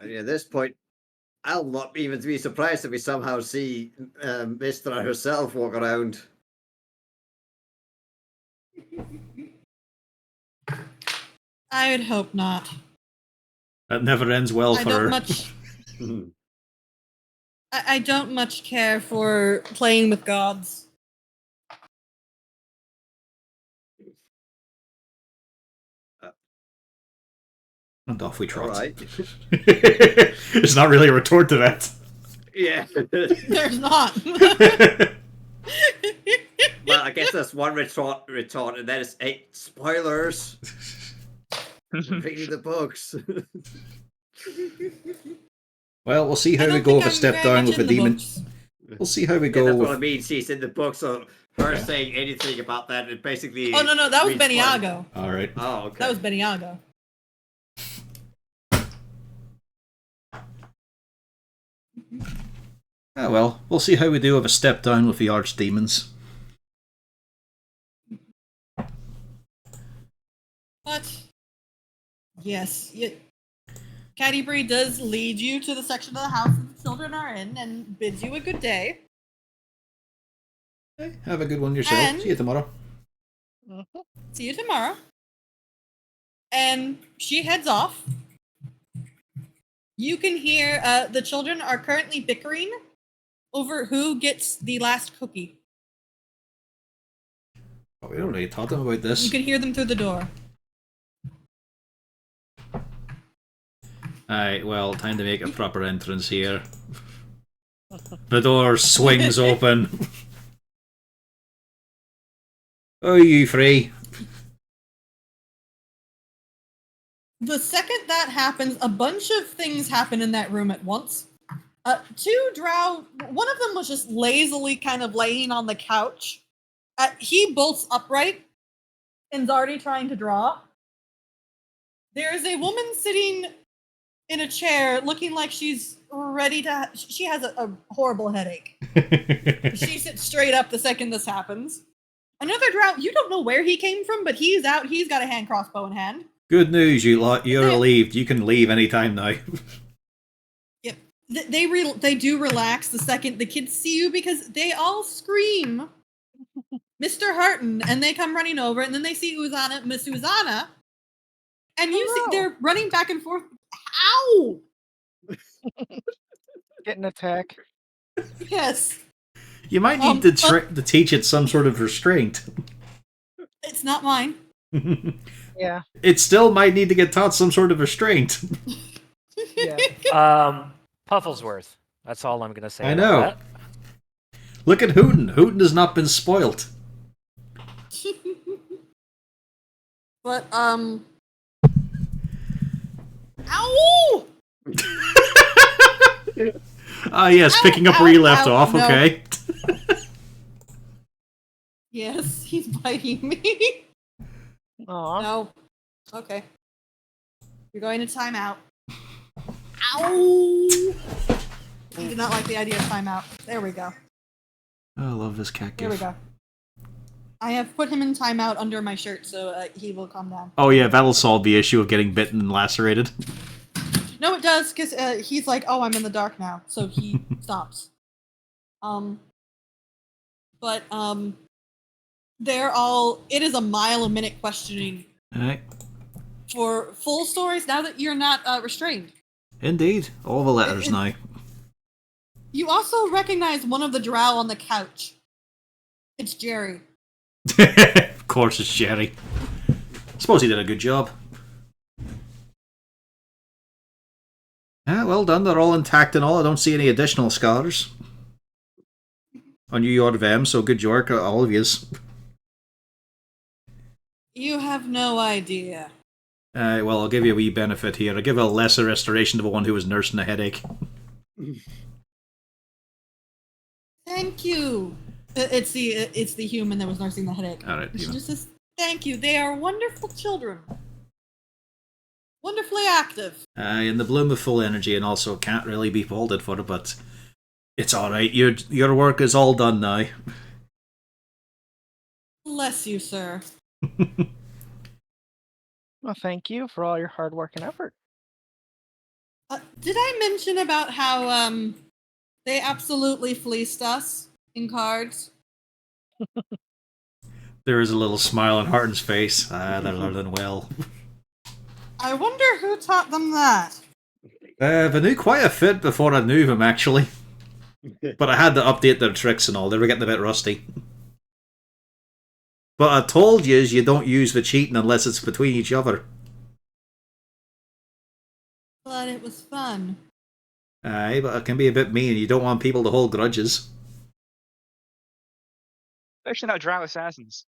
At this point, I'll not even be surprised if we somehow see Mistra herself walk around. I would hope not. That never ends well for her. I don't much care for playing with gods. And off we trot. Right. It's not really a retort to that. Yeah. There's not. Well, I guess that's one retort, and then it's 8 spoilers. Reading the books. Well, we'll see how we go with a step down with a demon. We'll see how we go. That's what I mean. She's in the book, so her saying anything about that, it basically. Oh no, that was Beniago. All right. Oh, okay. That was Beniago. Ah, well, we'll see how we do with a step down with the archdemons. But yes, Caddy Bree does lead you to the section of the house that the children are in and bids you a good day. Okay, have a good one yourself. And see you tomorrow. See you tomorrow. And she heads off. You can hear the children are currently bickering over who gets the last cookie. Oh, we already taught them about this. You can hear them through the door. Alright, well, time to make a proper entrance here. The door swings open. Oh, you free? The second that happens, a bunch of things happen in that room at once. 2 drow, one of them was just lazily kind of laying on the couch. He bolts upright and's already trying to draw. There is a woman sitting in a chair looking like she's ready to... She has a horrible headache. She sits straight up the second this happens. Another drow, you don't know where he came from, but he's out. He's got a hand crossbow in hand. Good news, you lot. You're relieved. You can leave anytime now. Yep. They do relax the second the kids see you because they all scream, Mr. Harton, and they come running over, and then they see Miss Uzana, and you see they're running back and forth. Ow! Get an attack. Yes. You might need to teach it some sort of restraint. It's not mine. Yeah. It still might need to get taught some sort of restraint. Yeah. Pufflesworth. That's all I'm gonna say. I about know. that. Look at Hooten. Hooten has not been spoilt. But ow! Ah, yes, Ow, picking up where you left ow, off. no. Okay. Yes, he's biting me. Aw. No. Okay. You're going to timeout. Ow! He did not like the idea of timeout. There we go. Oh, I love this cat There we gif. go. I have put him in timeout under my shirt, so he will calm down. Oh yeah, that'll solve the issue of getting bitten and lacerated. No, it does, because he's like, oh, I'm in the dark now, so he stops. They're all, it is a mile a minute questioning Alright. for full stories now that you're not restrained. Indeed. All the letters now. You also recognize one of the drow on the couch. It's Jerry. Of course it's Jerry. Suppose he did a good job. Yeah, well done. They're all intact and all. I don't see any additional scars on you or them, so good work, all of yous. You have no idea. Well, I'll give you a wee benefit here. I'll give a lesser restoration to the one who was nursing a headache. Thank you. It's the human that was nursing the headache. Alright, She human. just says, thank you. They are wonderful children. Wonderfully active. In the bloom of full energy, and also can't really be faulted for it, but it's alright. Your work is all done now. Bless you, sir. Well, thank you for all your hard work and effort. Did I mention about how they absolutely fleeced us in cards? There is a little smile on Harton's face. They're learning well. I wonder who taught them that. They knew quite a bit before I knew them, actually. But I had to update their tricks and all. They were getting a bit rusty. But I told yous you don't use the cheating unless it's between each other. But it was fun. Aye, but it can be a bit mean. You don't want people to hold grudges. Actually, not drow assassins.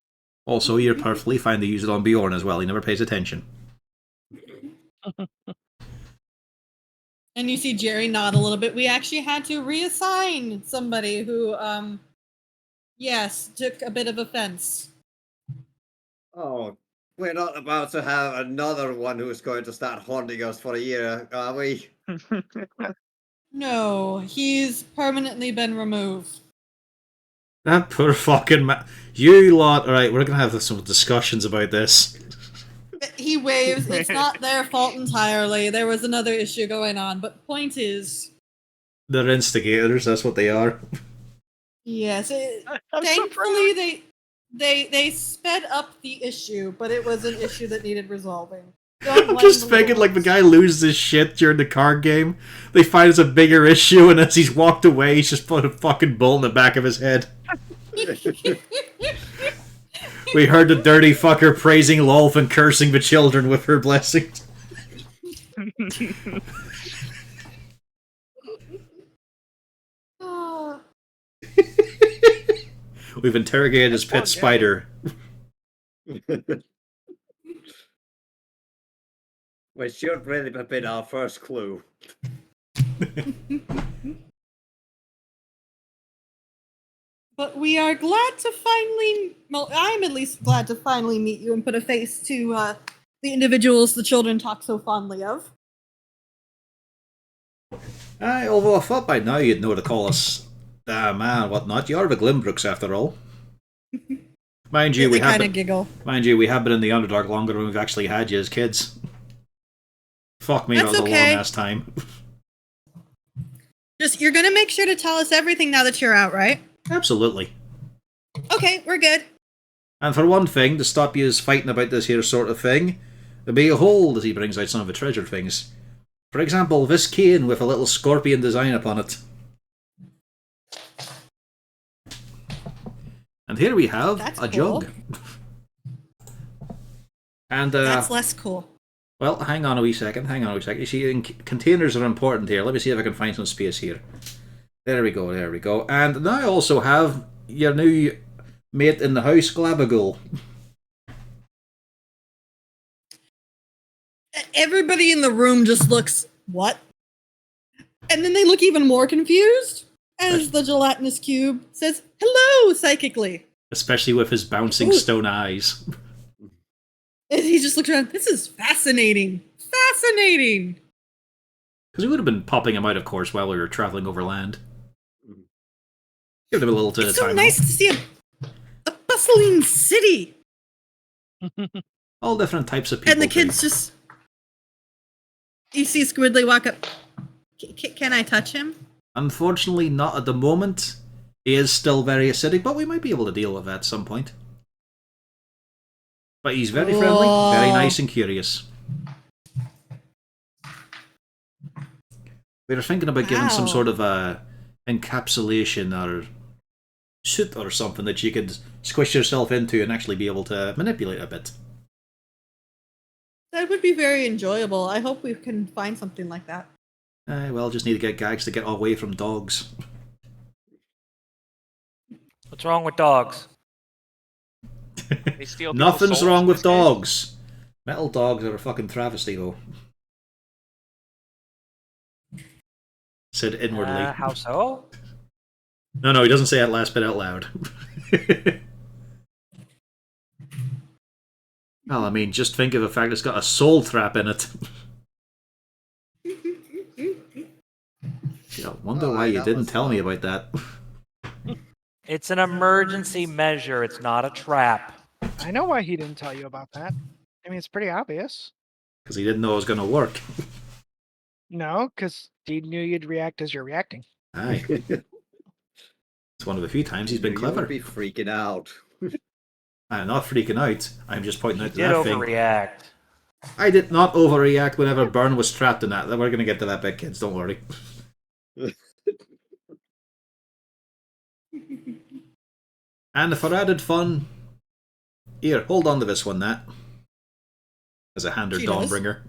Also, you're perfectly fine to use it on Bjorn as well. He never pays attention. And you see Jerry nod a little bit. We actually had to reassign somebody who, yes, took a bit of offense. Oh, we're not about to have another one who's going to start haunting us for a year, are we? No, he's permanently been removed. That poor fucking you lot. Alright, we're gonna have some discussions about this. He waves. It's not their fault entirely. There was another issue going on, but point is, They're instigators, that's what they are. yes. I'm so Thankfully, they sped up the issue, but it was an issue that needed resolving. Don't I'm blame just the thinking like the lords. guy loses his shit during the card game. They find it's a bigger issue, and as he's walked away, he's just put a fucking bolt in the back of his head. We heard the dirty fucker praising Lolf and cursing the children with her blessings. Ah. We've interrogated his Poor pet guy. spider. Which should really have been our first clue. But we are glad to finally, well, I'm at least glad to finally meet you and put a face to the individuals the children talk so fondly of. Aye, although I thought by now you'd know to call us man and whatnot. You are the Glimbrooks after all. Mind you, They we have kind been, of giggle. mind you, we have been in the Underdark longer than we've actually had you as kids. Fuck me, that That's was a okay. long ass time. Just, you're gonna make sure to tell us everything now that you're out, right? Absolutely. Okay, we're good. And for one thing, to stop you fighting about this here sort of thing, there'll be a hold as he brings out some of the treasure things. For example, this cane with a little scorpion design upon it. And here we have That's a cool. jug. And That's less cool. well, hang on a wee second. You see, containers are important here. Let me see if I can find some space here. There we go. And now I also have your new mate in the house, Glabagool. Everybody in the room just looks, what? And then they look even more confused as the gelatinous cube says, hello, psychically. Especially with his bouncing stone eyes. And he just looks around, this is fascinating. Fascinating. Because we would have been popping him out, of course, while we were traveling overland. Give him a little bit of It's so time. nice to see a bustling city. All different types of people. And the kids just... You see Squidly walk up. Can I touch him? Unfortunately, not at the moment. He is still very acidic, but we might be able to deal with that at some point. But he's very friendly, very nice and curious. We were thinking about giving some sort of a encapsulation or suit or something that you could squish yourself into and actually be able to manipulate a bit. That would be very enjoyable. I hope we can find something like that. Well, just need to get gags to get away from dogs. What's wrong with dogs? They steal people's Nothing's souls wrong in with this game. dogs. Metal dogs are a fucking travesty, though. Said inwardly. How so? No, he doesn't say that last bit out loud. Well, I mean, just think of the fact it's got a soul trap in it. I wonder why you didn't tell me about that. It's an emergency measure. It's not a trap. I know why he didn't tell you about that. I mean, it's pretty obvious. Because he didn't know it was going to work. No, because he knew you'd react as you're reacting. Aye. It's one of the few times he's been You clever. would be freaking out. I'm not freaking out. I'm just pointing out Did that thing. overreact. I did not overreact whenever Byrne was trapped in that. We're going to get to that bit, kids. Don't worry. And for added fun, here, hold on to this one, Nat. As a hander She does. Dawnbringer.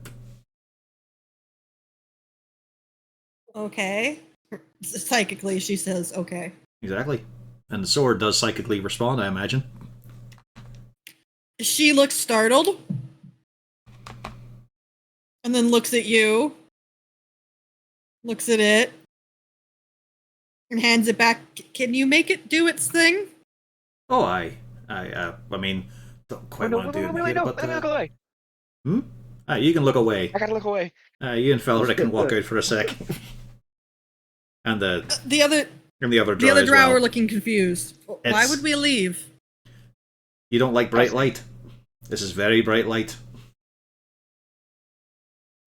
Okay. Psychically, she says, okay. Exactly. And the sword does psychically respond, I imagine. She looks startled. And then looks at you. Looks at it. And hands it back. Can you make it do its thing? Oh, I mean, don't quite want to do it no, here, no, but... let me look away. You can look away. I gotta look away. You and Felric can walk out for a sec. And the other drow as drow well. are looking confused. Why It's- would we leave? You don't like bright light. This is very bright light.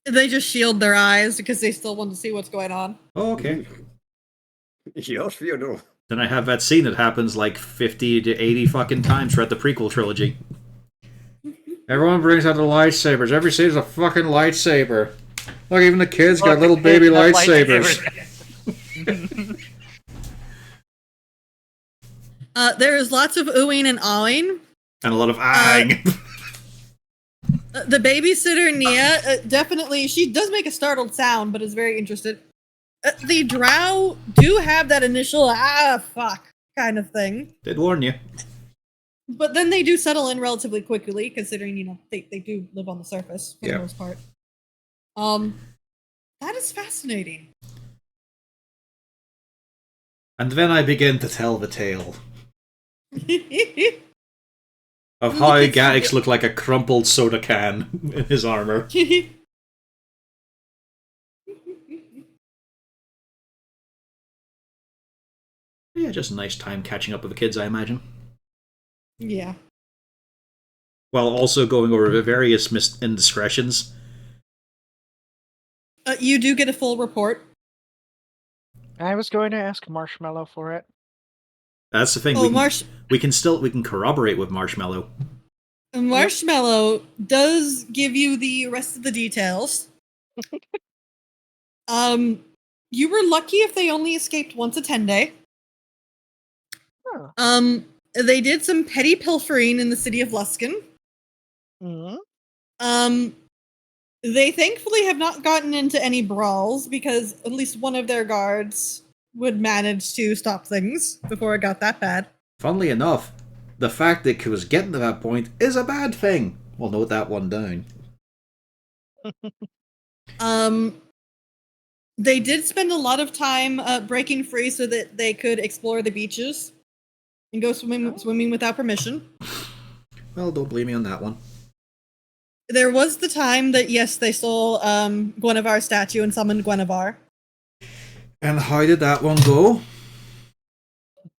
They just shield their eyes because they still want to see what's going on. Oh, okay. Your funeral. Then I have that scene that happens like 50 to 80 fucking times throughout the prequel trilogy. Everyone brings out the lightsabers. Every scene's a fucking lightsaber. Look, even the kids got little baby lightsabers. There is lots of oohing and awing. And a lot of ahing. The babysitter, Nia, definitely, she does make a startled sound, but is very interested. The drow do have that initial, fuck, kind of thing. Did warn you. But then they do settle in relatively quickly, considering, they do live on the surface for the most part. That is fascinating. And then I begin to tell the tale of how Garrix looked like a crumpled soda can in his armor. Yeah, just a nice time catching up with the kids, I imagine. Yeah. While also going over the various indiscretions. You do get a full report. I was going to ask Marshmallow for it. That's the thing. We can corroborate with Marshmallow. Marshmallow does give you the rest of the details. You were lucky if they only escaped once a 10-day. Huh. They did some petty pilfering in the city of Luskan. Mm-hmm. They thankfully have not gotten into any brawls because at least one of their guards would manage to stop things before it got that bad. Funnily enough, the fact that it was getting to that point is a bad thing. We'll note that one down. They did spend a lot of time breaking free so that they could explore the beaches and go swimming without permission. Well, don't blame me on that one. There was the time that, yes, they stole Guinevere's statue and summoned Guinevere. And how did that one go?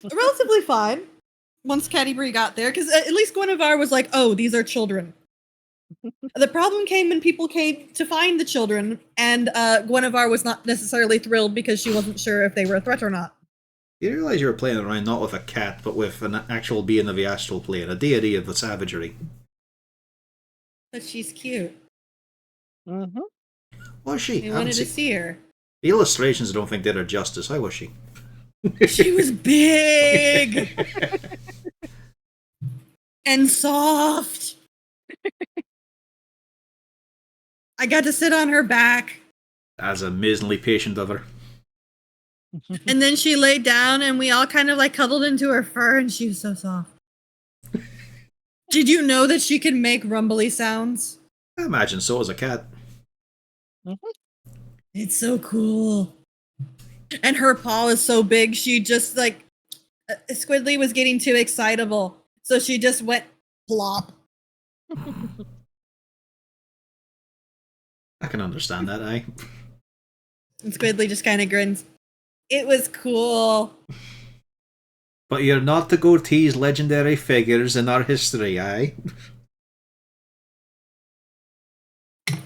Relatively fine once Caddybury got there, because at least Guinevere was like, oh, these are children. The problem came when people came to find the children, and Guinevere was not necessarily thrilled because she wasn't sure if they were a threat or not. You realise you were playing around not with a cat, but with an actual being of the astral plane, a deity of the savagery. But she's cute. Mm-hmm. Was she? We wanted to see her. The illustrations I don't think did her justice. How was she? She was big and soft. I got to sit on her back. As a amazingly patient of her. And then she laid down and we all kind of like cuddled into her fur and she was so soft. Did you know that she can make rumbly sounds? I imagine so as a cat. It's so cool. And her paw is so big, she just like... Squidly was getting too excitable. So she just went plop. I can understand that, eh? And Squidly just kind of grins. It was cool. But you're not to go tease legendary figures in our history, eh?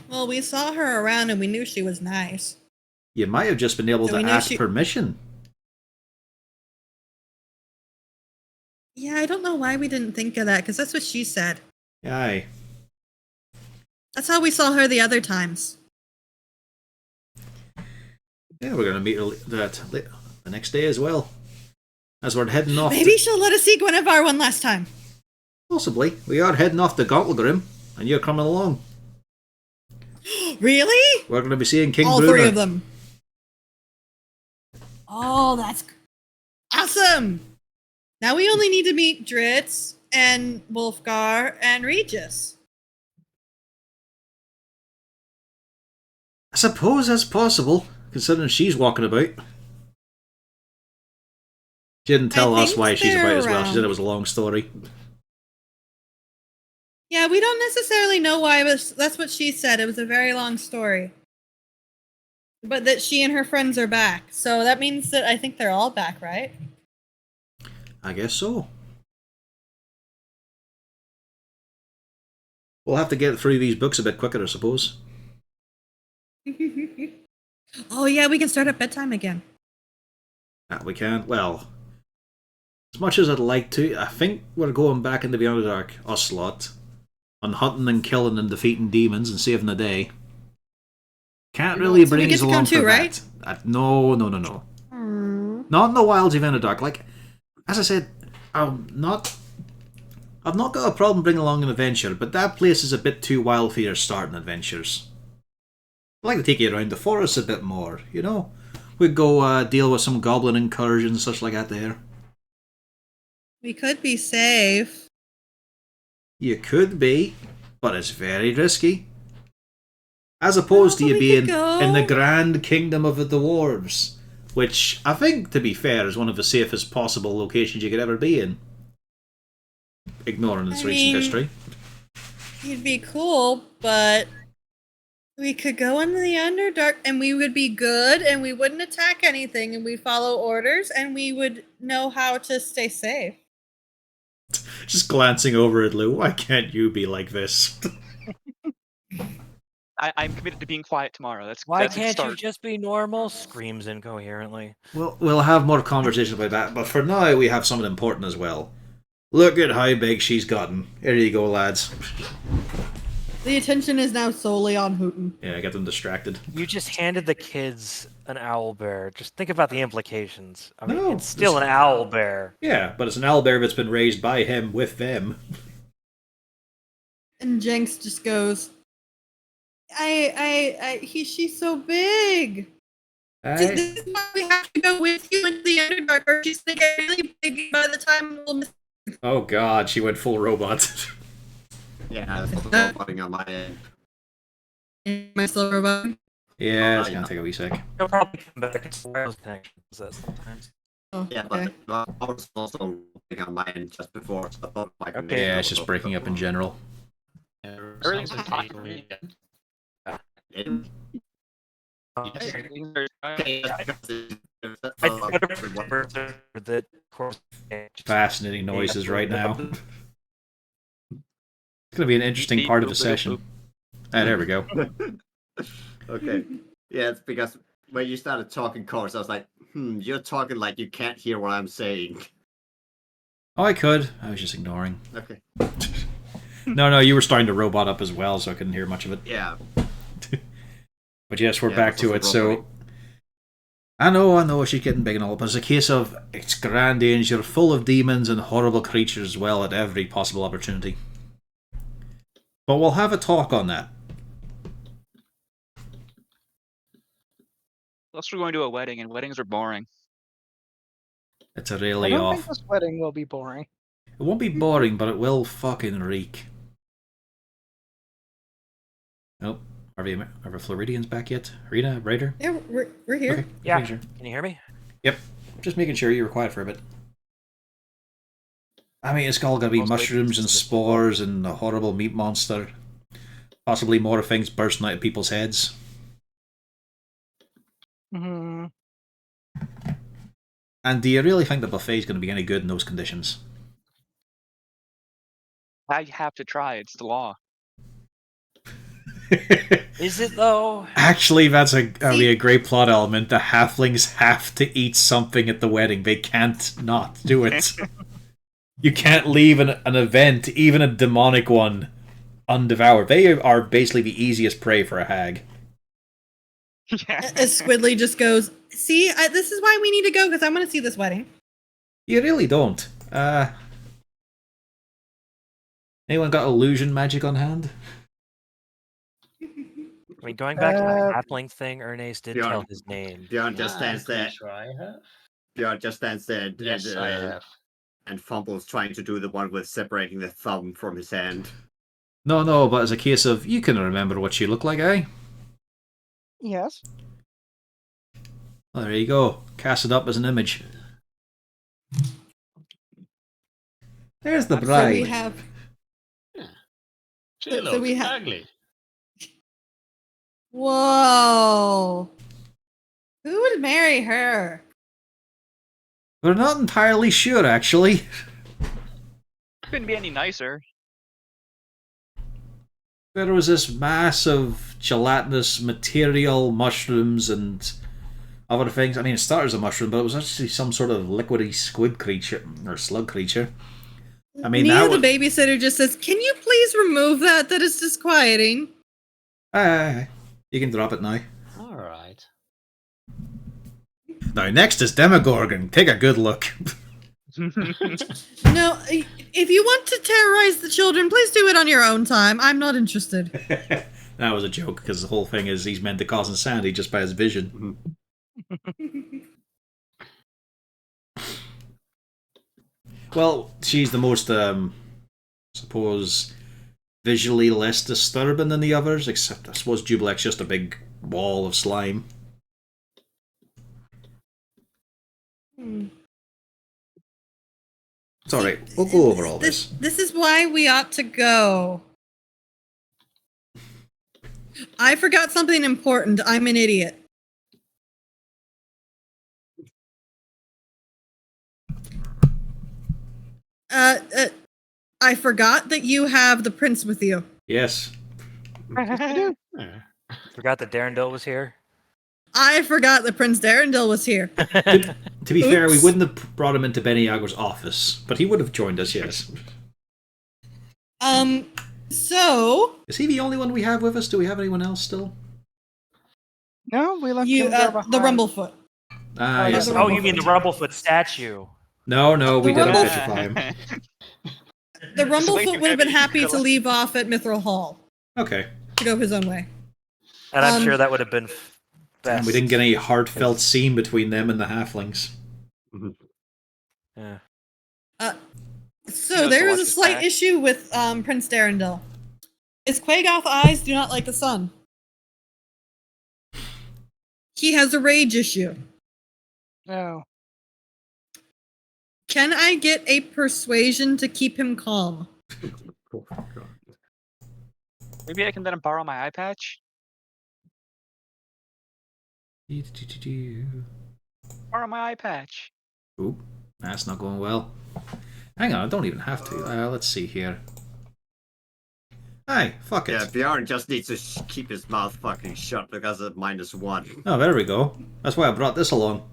Well, we saw her around and we knew she was nice. You might have just been able So to we know ask permission. Yeah, I don't know why we didn't think of that, because that's what she said. Aye. That's how we saw her the other times. Yeah, we're going to meet her the next day as well. As we're heading off. Maybe she'll let us see Guinevere one last time. Possibly. We are heading off to Gauntlegrim, and you're coming along. Really? We're going to be seeing King All Bruno. three of them. Oh, that's awesome! Now we only need to meet Dritz and Wolfgar and Regis. I suppose that's possible, considering she's walking about. She didn't tell us why she's about as well. She said it was a long story. Yeah, we don't necessarily know why, but that's what she said. It was a very long story. But that she and her friends are back. So that means that I think they're all back, right? I guess so. We'll have to get through these books a bit quicker, I suppose. Oh yeah, we can start at bedtime again. We can. Well, as much as I'd like to, I think we're going back into Beyond the Dark Ocelot on hunting and killing and defeating demons and saving the day. Can't really So we bring get us to along come for too, that. right? No. Not in the wilds of Dark. Like, as I said, I've not got a problem bringing along an adventure, but that place is a bit too wild for your starting adventures. I'd like to take you around the forest a bit more, you know? We'd go deal with some goblin incursions, such like that there. We could be safe. You could be, but it's very risky. As opposed to you being in the grand kingdom of the dwarves, which I think, to be fair, is one of the safest possible locations you could ever be in. Ignoring its recent history. It'd be cool, but we could go into the Underdark and we would be good and we wouldn't attack anything and we'd follow orders and we would know how to stay safe. Just glancing over at Lou, why can't you be like this? I'm committed to being quiet tomorrow. Why that's a can't start. you just be normal? Screams incoherently. Well, we'll have more conversations about that, but for now we have something important as well. Look at how big she's gotten. Here you go, lads. The attention is now solely on Hooten. Yeah, get them distracted. You just handed the kids an owl bear. Just think about the implications. I mean, No, it's still an owl bear. Yeah, but it's an owlbear that's been raised by him with them. And Jenks just goes, She's so big. This is why we have to go with you into the Underdark, or she's gonna get really big by the time we'll miss. Oh god, she went full robot. Yeah, it's also roboting on my end. Am I still robot? Yeah, it's gonna take a wee sec. He'll probably come back. It's wireless connection. Does that sometimes? Oh, Yeah, okay. but I was also roboting on my end just before, so I thought my Okay. connection Yeah, it's was just breaking up in general. Everything's Sounds fine. like It- Okay, I don't remember that course. Fascinating noises right now. It's gonna be an interesting part of the session. Ah, there we go. Okay. Yeah, it's because when you started talking chorus, I was like, you're talking like you can't hear what I'm saying. Oh, I could. I was just ignoring. Okay. No, you were starting to robot up as well, so I couldn't hear much of it. Yeah. But yes, we're Yeah, back that's to also it. So roboting. I know, she's getting big and all, but it's a case of it's grand danger, full of demons and horrible creatures as well at every possible opportunity. But we'll have a talk on that. Plus, we're going to a wedding, and weddings are boring. It's a I really don't off. think this wedding will be boring. It won't be boring, but it will fucking reek. Nope. Are Floridians back yet? Rita, Raider? Yeah, we're here. Okay, Yeah. making sure. Can you hear me? Yep. Just making sure you were quiet for a bit. I mean, it's all gonna be Mostly mushrooms and consistent. spores and a horrible meat monster. Possibly more things bursting out of people's heads. Hmm. And do you really think the buffet is going to be any good in those conditions? I have to try. It's the law. Is it though? Actually, that'd be a great plot element. The halflings have to eat something at the wedding. They can't not do it. You can't leave an event, even a demonic one, undevoured. They are basically the easiest prey for a hag. Yeah. As Squidly just goes, see, this is why we need to go, because I want to see this wedding. You really don't. Anyone got illusion magic on hand? I mean, going back to the Uh, halfling thing, Ernest did Bjorn. tell his name. Bjorn just Yeah, I'm stands there. pretty sure I have. Bjorn just stands there and, Yes, I have. and fumbles trying to do the one with separating the thumb from his hand. No, but it's a case of you can remember what she looked like, eh? Yes. Well, there you go. Cast it up as an image. There's the So we bride. have. She So looks we ha- ugly. Whoa. Who would marry her? We're not entirely sure, actually. Couldn't be any nicer. There was this mass of gelatinous material, mushrooms, and other things. I mean, it started as a mushroom, but it was actually some sort of liquidy squid creature, or slug creature. I mean, Nia, that the was... babysitter, just says, "Can you please remove that? That is disquieting." You can drop it now. Alright. Now, next is Demogorgon. Take a good look. No, if you want to terrorize the children, please do it on your own time. I'm not interested. That was a joke, because the whole thing is he's meant to cause insanity just by his vision. Well, she's the most, suppose, visually less disturbing than the others, except I suppose Jubilex's just a big wall of slime. It's alright, we'll go over all this. This is why we ought to go. I forgot something important. I'm an idiot. I forgot that you have the prince with you. Yes. Yeah. Forgot that Darendil was here. I forgot that Prince Darendil was here. To be fair, we Oops. wouldn't have brought him into Beniago's office, but he would have joined us, yes. So Is he the only one we have with us? Do we have anyone else still? No, we left you, him there the behind. Rumblefoot. Ah, yes. the Oh, you Rumblefoot. mean the Rumblefoot statue? No, we The didn't Rumble- petrify him. The It's way Rumblefoot too would have been heavy. happy to leave off at Mithril Hall Okay. to go his own way. And I'm sure that would have been best. And we didn't get any heartfelt scene between them and the halflings. Yeah. So there is a slight issue with Prince Darendil. His Quagoth eyes do not like the sun. He has a rage issue. No. Can I get a persuasion to keep him calm? Maybe I can let him borrow my eye patch. Borrow my eye patch. Oop, that's not going well. Hang on, I don't even have to. Let's see here. Hey, fuck it. Yeah, Bjorn just needs to keep his mouth fucking shut because of -1. Oh, there we go. That's why I brought this along.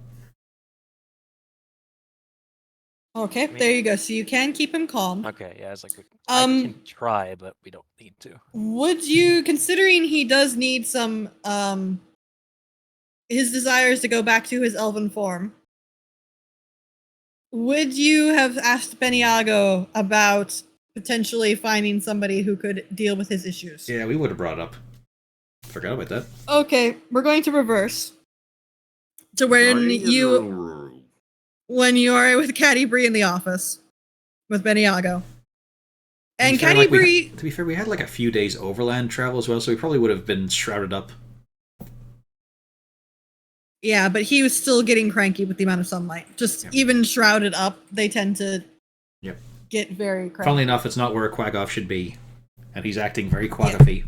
Okay, there you go. So you can keep him calm. Okay, yeah, it's like I can try, but we don't need to. Would you, considering he does need some his desires to go back to his elven form, would you have asked Beniago about potentially finding somebody who could deal with his issues? Yeah, we would have brought it up. Forgot about that. Okay, we're going to reverse to when you are with Caddy Bree in the office with Beniago. And Caddy Bree, to be fair, we had like a few days overland travel as well, so we probably would have been shrouded up. yeah, but he was still getting cranky with the amount of sunlight. Just even shrouded up, they tend to get very cranky. Funnily enough, it's not where a Quagoth should be, and he's acting very Quagothy.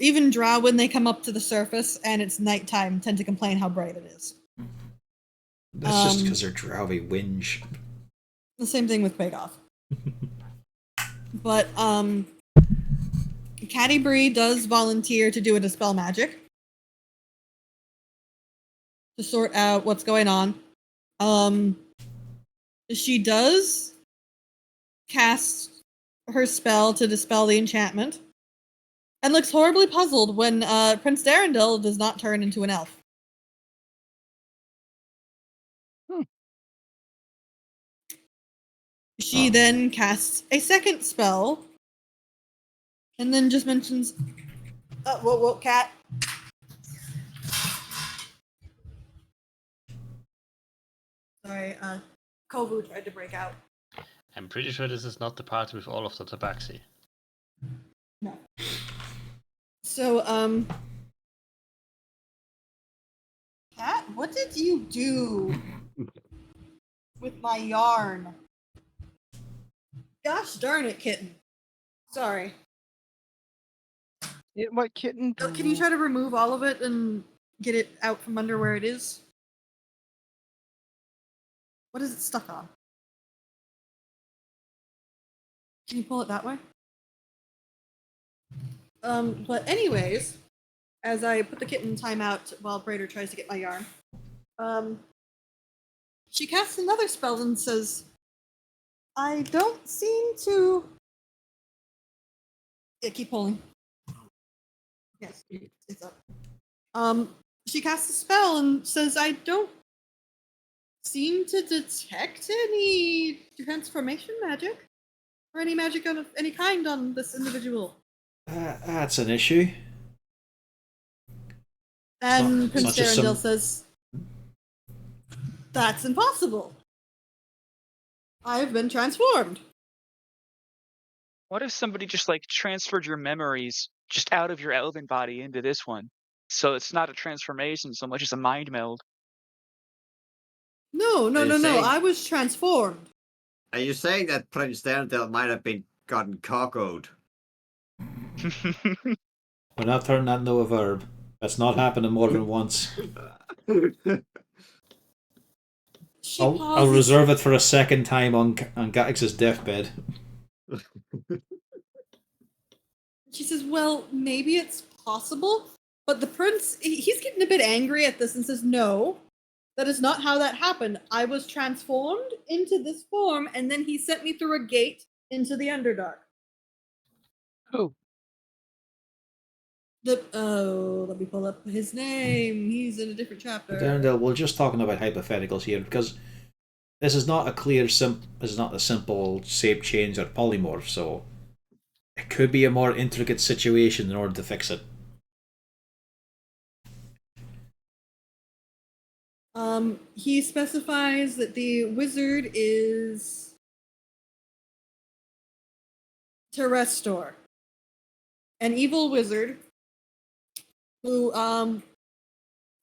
Even drow, when they come up to the surface and it's nighttime, tend to complain how bright it is. That's just because they're drowy whinge. The same thing with Quagoth. But Caddy Bree does volunteer to do a dispel magic to sort out what's going on. She does cast her spell to dispel the enchantment, and looks horribly puzzled when Prince Darendil does not turn into an elf. She then casts a second spell, and then just mentions, whoa, cat. Sorry, Kovu tried to break out. I'm pretty sure this is not the party with all of the tabaxi. No. So, Cat, what did you do with my yarn? Gosh darn it, kitten. Sorry. What kitten? Can you try to remove all of it and get it out from under where it is? What is it stuck on? Can you pull it that way? But anyways, as I put the kitten in timeout while Braider tries to get my yarn, she casts another spell and says, I don't seem to... Yeah, keep pulling. Yes, it's up. She casts a spell and says, I don't seem to detect any transformation magic or any magic of any kind on this individual. That's an issue. And Prince Darendil says, that's impossible. I've been transformed. What if somebody just like transferred your memories just out of your elven body into this one? So it's not a transformation so much as a mind meld. No. I was transformed. Are you saying that Prince Darendil might have been gotten cockoed? We're not turning that into a verb. That's not happening more than once. I'll reserve it for a second time on Gatix's deathbed. She says, well, maybe it's possible, but the prince, he's getting a bit angry at this and says, no, that is not how that happened. I was transformed into this form, and then he sent me through a gate into the Underdark. Oh. Let me pull up his name. He's in a different chapter. Darendil, we're just talking about hypotheticals here, because this is not a clear, this is not a simple shape change or polymorph, so It could be a more intricate situation in order to fix it. He specifies that the wizard is Terrestor, an evil wizard who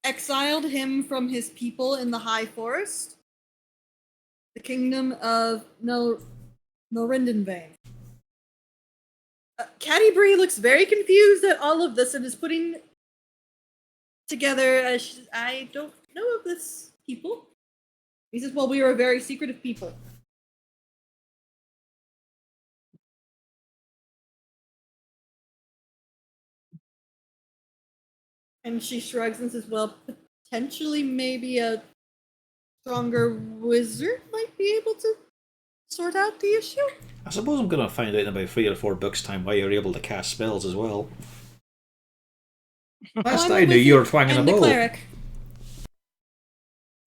exiled him from his people in the High Forest, the kingdom of Norindenvane. Caddy Bree looks very confused at all of this and is putting together. I don't know of this people. He says, "Well, we are a very secretive people." And she shrugs and says, "Well, potentially, maybe a stronger wizard might be able to sort out the issue." I suppose I'm going to find out in about 3 or 4 books' time why you're able to cast spells as well. Last I'm a I knew, you were wizard twanging a and a bow. cleric.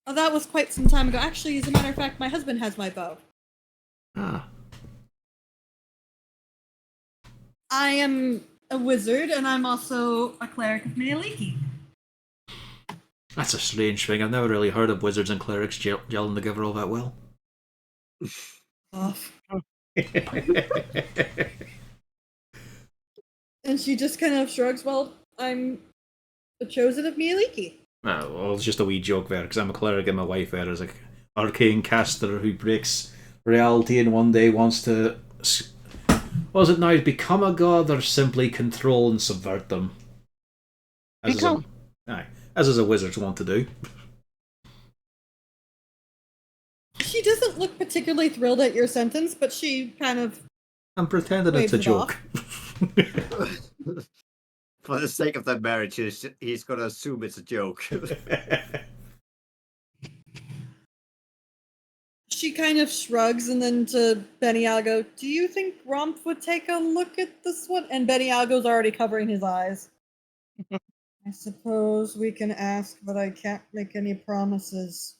Oh, that was quite some time ago. Actually, as a matter of fact, my husband has my bow. Ah. I am a wizard, and I'm also a cleric of Mealiki. That's a strange thing. I've never really heard of wizards and clerics gelling together all that well. Off. And she just kind of shrugs. "Well, I'm the chosen of Mealiki." Oh, well, it's just a wee joke there, because I'm a cleric and my wife there is an arcane caster who breaks reality and one day wants to... Was it now become a god or simply control and subvert them? As is a wizard want to do. She doesn't look particularly thrilled at your sentence, but she kind of... I'm pretending it's waves a it joke. For the sake of that marriage, he's going to assume it's a joke. She kind of shrugs, and then to Beniago, "Do you think Romp would take a look at this one?" And Beniago's already covering his eyes. "I suppose we can ask, but I can't make any promises."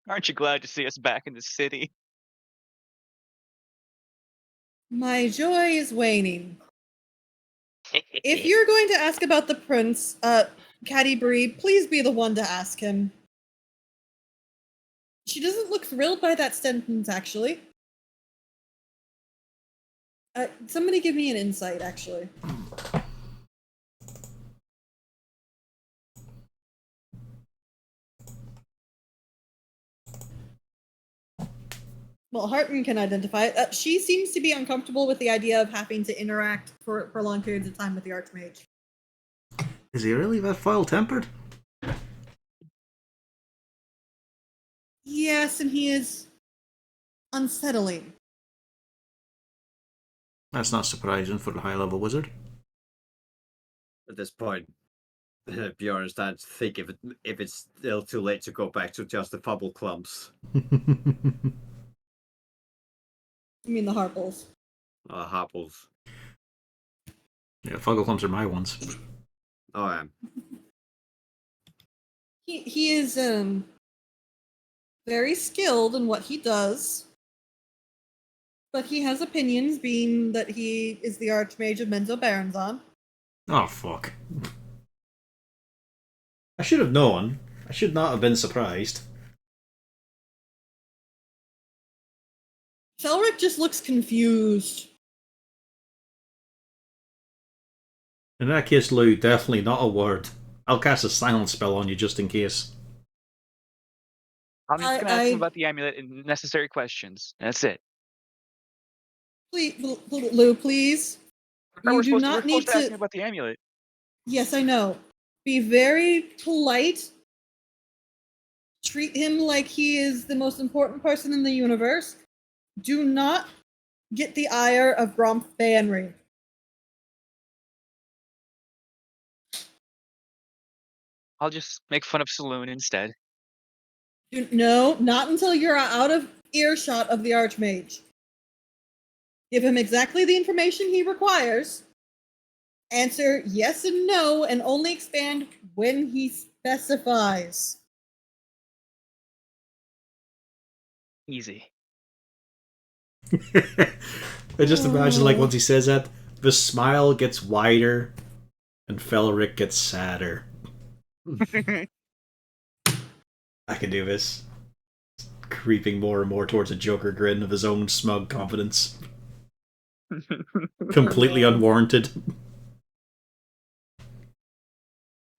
Aren't you glad to see us back in the city? My joy is waning. If you're going to ask about the prince, Caddy Bree, please be the one to ask him. She doesn't look thrilled by that sentence, actually. Somebody give me an insight, actually. Well, Harton can identify it. She seems to be uncomfortable with the idea of having to interact for prolonged periods of time with the Archmage. Is he really that foul-tempered? Yes, and he is unsettling. That's not surprising for a high-level wizard. At this point, Bjorn is starting to think if it's still too late to go back to just the fumble clumps. You mean the Harples? Harples. Yeah, Fuggle clumps are my ones. Oh, I am. He is very skilled in what he does, but he has opinions, being that he is the Archmage of Menzo Baranzan. Oh, fuck. I should have known. I should not have been surprised. Felric just looks confused. In that case, Lou, definitely not a word. I'll cast a silence spell on you just in case. I'm just going to ask him about the amulet and necessary questions. That's it. Please, Lou, please. You do not need to ask him about the amulet. Yes, I know. Be very polite. Treat him like he is the most important person in the universe. Do not get the ire of Gromp Banry. I'll just make fun of Saloon instead. No, not until you're out of earshot of the Archmage. Give him exactly the information he requires. Answer yes and no, and only expand when he specifies. Easy. I just imagine, like, once he says that, the smile gets wider and Felric gets sadder. I can do this. Creeping more and more towards a Joker grin of his own smug confidence. Completely unwarranted.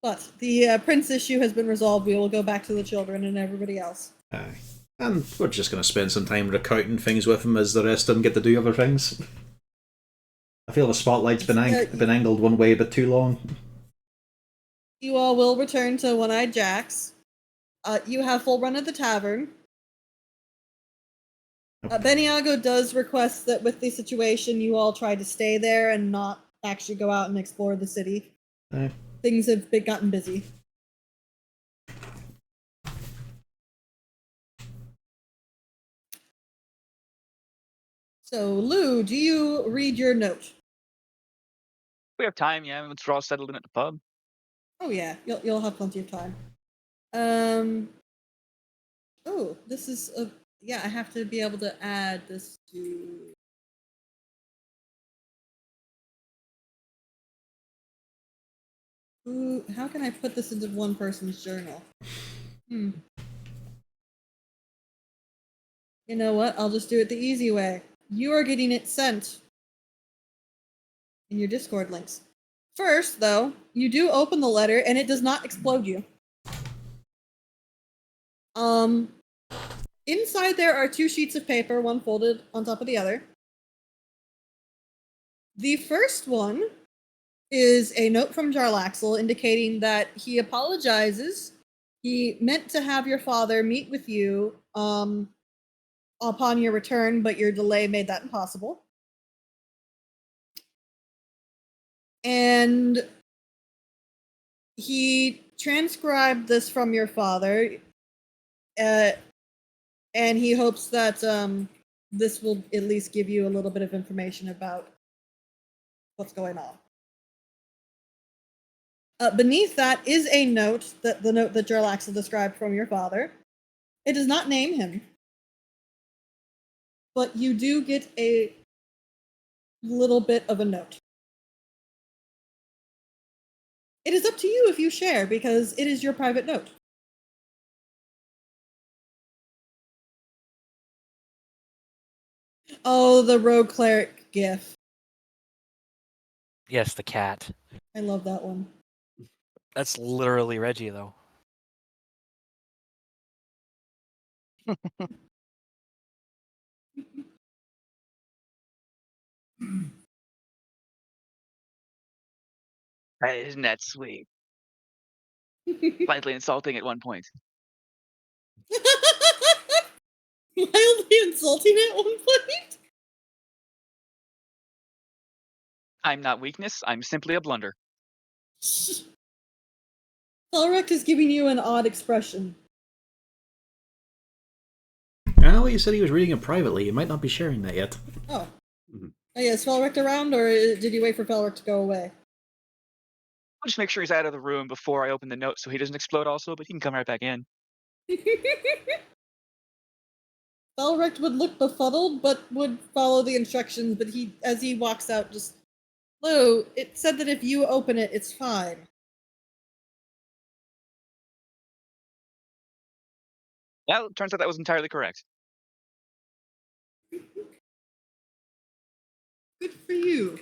But the prince issue has been resolved. We will go back to the children and everybody else. Aye. And we're just going to spend some time recounting things with him as the rest of them get to do other things. I feel the spotlight's been angled one way a bit too long. You all will return to One-Eyed Jack's. You have full run of the tavern. Beniago does request that with the situation, you all try to stay there and not actually go out and explore the city. Aye. Things have gotten busy. So, Lou, do you read your note? We have time, yeah. Once we're all settled in at the pub. Oh yeah, you'll have plenty of time. Oh, this is a yeah. I have to be able to add this to. Ooh, how can I put this into one person's journal? You know what? I'll just do it the easy way. You are getting it sent in your Discord links. First, though, you do open the letter and it does not explode you. Inside there are 2 sheets of paper, one folded on top of the other. The first one is a note from Jarlaxle indicating that he apologizes. He meant to have your father meet with you upon your return, but your delay made that impossible. And he transcribed this from your father, and he hopes that this will at least give you a little bit of information about what's going on. Beneath that is a note, the note that Jarlaxle described from your father. It does not name him, but you do get a little bit of a note. It is up to you if you share, because it is your private note. Oh, the rogue cleric gif. Yes, the cat. I love that one. That's literally Reggie, though. Isn't that sweet? Slightly insulting at one point. Mildly insulting at one point? I'm not weakness, I'm simply a blunder. Elrect is giving you an odd expression. Well, you said he was reading it privately. You might not be sharing that yet. Oh. Oh yeah, is Felric around, or did you wait for Felric to go away? I'll just make sure he's out of the room before I open the note so he doesn't explode also, but he can come right back in. Felric would look befuddled, but would follow the instructions, but as he walks out, just, Lou, it said that if you open it, it's fine. Well, it turns out that was entirely correct. Good for you.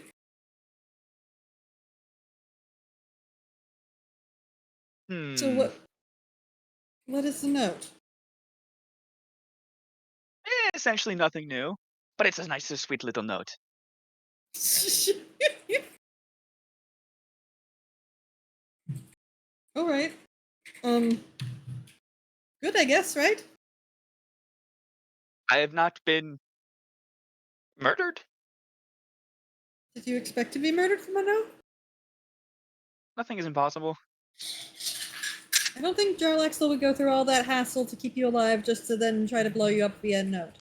So what is the note? Essentially nothing new, but it's a nice, sweet little note. All right. Good, I guess, right? I have not been murdered. Did you expect to be murdered from a note? Nothing is impossible. I don't think Jarlaxle would go through all that hassle to keep you alive just to then try to blow you up via note.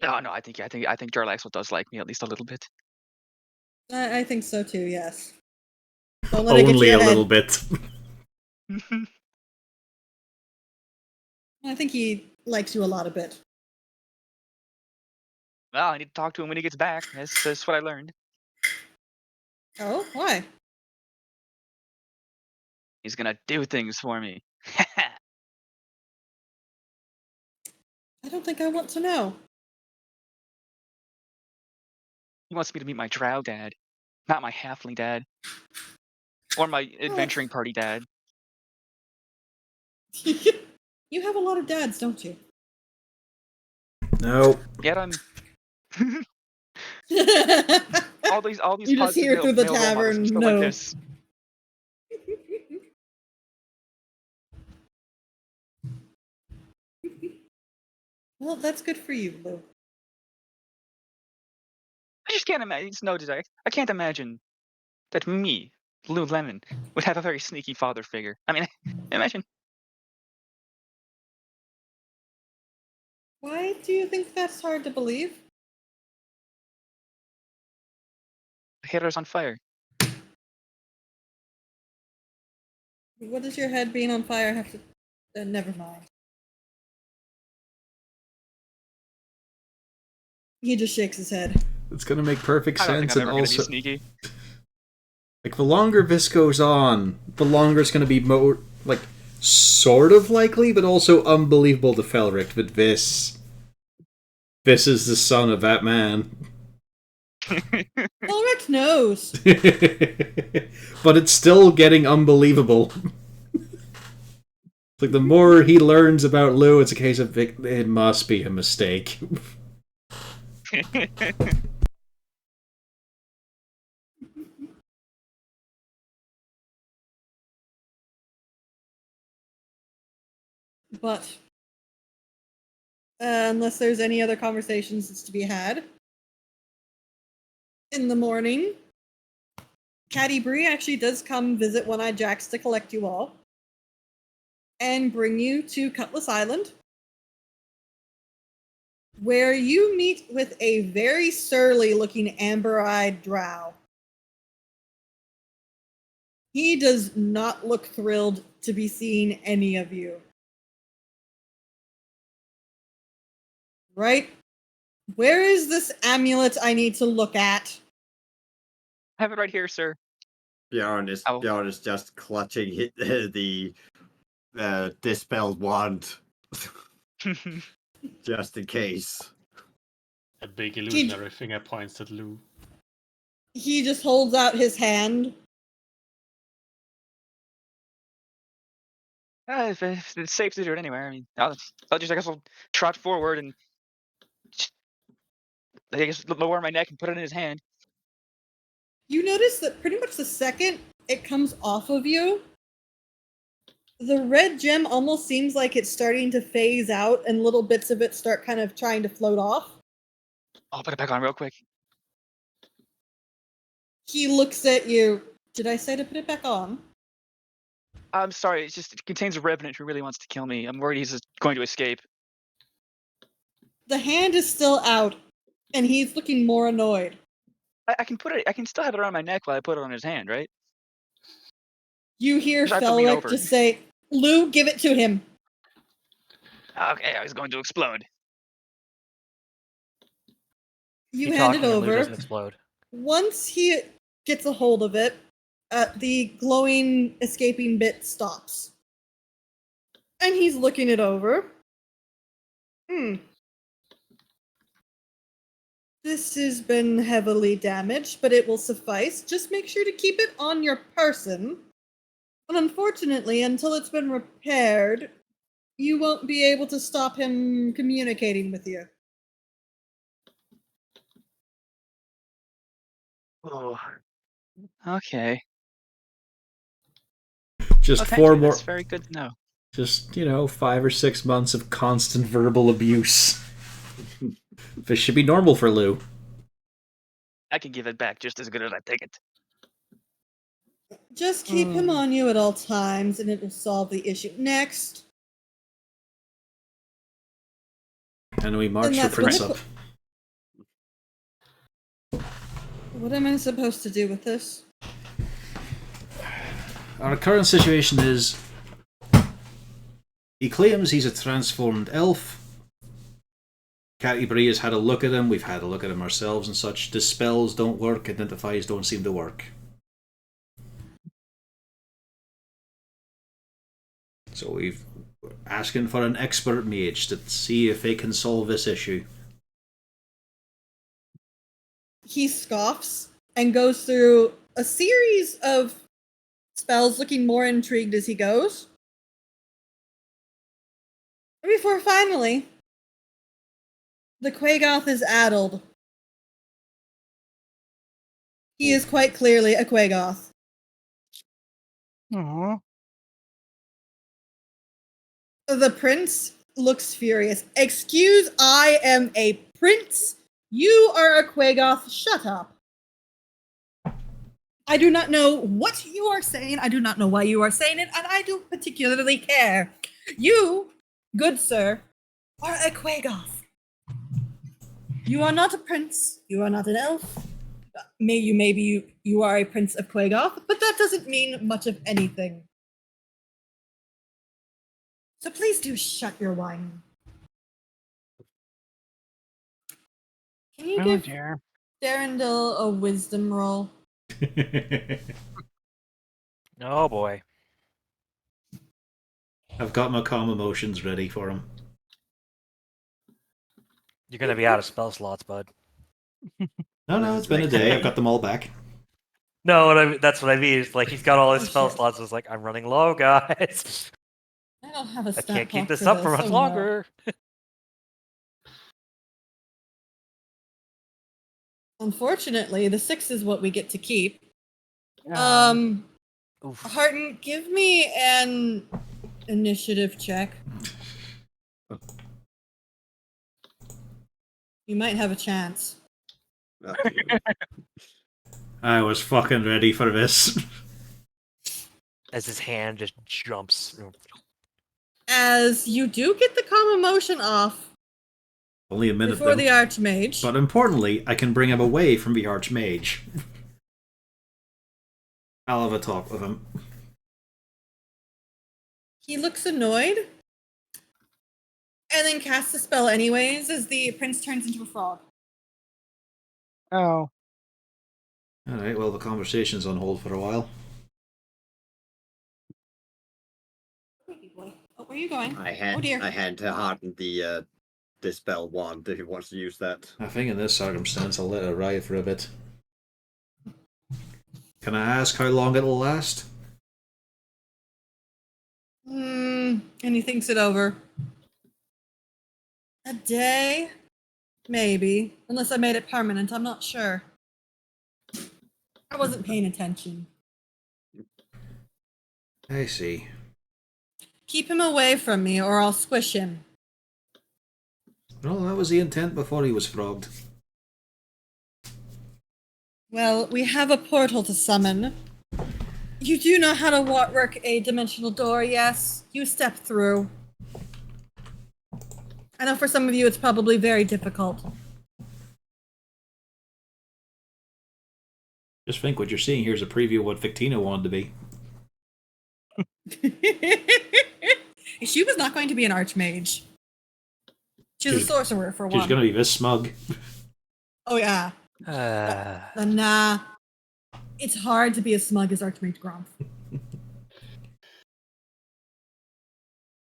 No, I think Jarlaxle does like me at least a little bit. I think so too, yes. Don't let it get to Only your a head. little bit. I think he likes you a lot a bit. Well, I need to talk to him when he gets back. That's what I learned. Oh, why? He's gonna do things for me. I don't think I want to know. He wants me to meet my drow dad, not my halfling dad. Or my adventuring party dad. You have a lot of dads, don't you? No. Yet I'm all these You just positive hear through the male role models are tavern, still no. like this. Well, that's good for you, Lou. I just can't imagine. No, I can't imagine that me, Lou Lemon, would have a very sneaky father figure. I mean, imagine. Why do you think that's hard to believe? The hair's on fire. What does your head being on fire have to... never mind. He just shakes his head. It's gonna make perfect I don't think sense, I'm and ever also, gonna be sneaky. like, the longer this goes on, the longer it's gonna be more, like, sort of likely, but also unbelievable to Felric that this is the son of that man. Ulrich knows. But it's still getting unbelievable. Like, the more he learns about Lou, it's a case of it must be a mistake. But unless there's any other conversations that's to be had, in the morning, Caddy Bree actually does come visit One-Eyed Jax to collect you all and bring you to Cutlass Island, where you meet with a very surly-looking amber-eyed drow. He does not look thrilled to be seeing any of you. Right? Where is this amulet I need to look at? I have it right here, sir. Bjorn is just clutching the dispelled wand just in case. A big illusionary finger points at Lou. He just holds out his hand. If it's safe to do it anywhere, I mean, I guess I'll trot forward and I guess lower my neck and put it in his hand. You notice that pretty much the second it comes off of you, the red gem almost seems like it's starting to phase out and little bits of it start kind of trying to float off. I'll put it back on real quick. He looks at you. Did I say to put it back on? I'm sorry, it contains a revenant who really wants to kill me. I'm worried he's just going to escape. The hand is still out, and he's looking more annoyed. I can still have it around my neck while I put it on his hand, right? You hear Just have to lean Felric over. just say, Lou, give it to him. Okay, I was going to explode. You Keep hand talking it and Lou over. doesn't explode. Once he gets a hold of it, the glowing escaping bit stops. And he's looking it over. This has been heavily damaged, but it will suffice. Just make sure to keep it on your person. But unfortunately, until it's been repaired, you won't be able to stop him communicating with you. Oh. Okay. Just Thank four you. more. That's very good to know. Just, 5 or 6 months of constant verbal abuse. This should be normal for Lou. I can give it back just as good as I take it. Just keep him on you at all times, and it will solve the issue. Next. And we march the that's prince what up. What am I supposed to do with this? Our current situation is he claims he's a transformed elf. Catty has had a look at him, we've had a look at him ourselves and such. Dispels don't work, identifies don't seem to work. So we're asking for an expert mage to see if they can solve this issue. He scoffs and goes through a series of spells, looking more intrigued as he goes. Before finally, the Quagoth is addled. He is quite clearly a Quagoth. Aww. The prince looks furious. Excuse, I am a prince. You are a Quagoth. Shut up. I do not know what you are saying. I do not know why you are saying it, and I don't particularly care. You, good sir, are a Quagoth. You are not a prince. You are not an elf. Maybe you are a prince of Quagoth, but that doesn't mean much of anything. So please do shut your whining. Can you give Dear. Darendil a wisdom roll? Oh boy. I've got my calm emotions ready for him. You're gonna be out of spell slots, bud. No, it's been a day. I've got them all back. No, that's what I mean. It's like he's got all his Oh, spell shit. slots. It's like, I'm running low, guys. I don't have a I stat can't keep block this for up for much Oh, no. longer. Unfortunately, the 6 is what we get to keep. Oof. Harton, give me an initiative check. You might have a chance. I was fucking ready for this. As his hand just jumps. As you do get the calm emotion off Only a minute before though. the Archmage. But importantly, I can bring him away from the Archmage. I'll have a talk with him. He looks annoyed. And then casts a spell anyways as the prince turns into a frog. Oh. Alright, well, the conversation's on hold for a while. Oh, where are you going? I hand Oh dear. I hand to Harden the dispel wand if he wants to use that. I think in this circumstance, I'll let it ride for a bit. Can I ask how long it'll last? And he thinks it over. A day? Maybe. Unless I made it permanent, I'm not sure. I wasn't paying attention. I see. Keep him away from me or I'll squish him. Well, that was the intent before he was frogged. Well, we have a portal to summon. You do know how to work a dimensional door, yes? You step through. I know for some of you it's probably very difficult. Just think what you're seeing here is a preview of what Victina wanted to be. She was not going to be an archmage. She's a sorcerer, for She's one. going to be this smug. Oh, yeah. Nah. It's hard to be as smug as Archmage Gromp.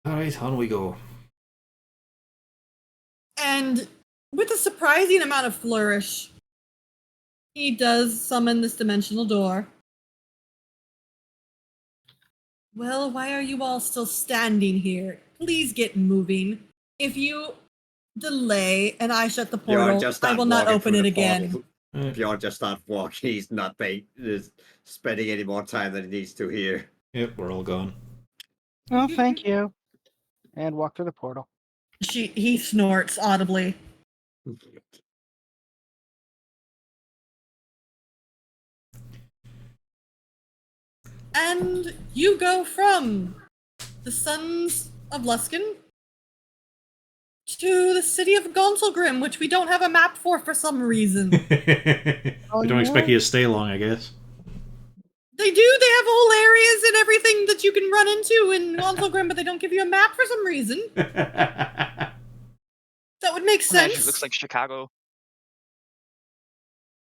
Alright, on we go. And with a surprising amount of flourish, he does summon this dimensional door. Well, why are you all still standing here? Please get moving. If you delay and I shut the portal, I will not open it again. Bjorn just start walking. He's not spending any more time than he needs to here. Yep, we're all gone. Oh, thank you. And walk through the portal. He snorts audibly. And you go from the Sons of Luskan to the city of Gonsalgrim, which we don't have a map for some reason. We don't expect you to stay long, I guess. They do. They have whole areas and everything that you can run into in Gonsalgrim, but they don't give you a map for some reason. That would make Imagine sense. it looks like Chicago.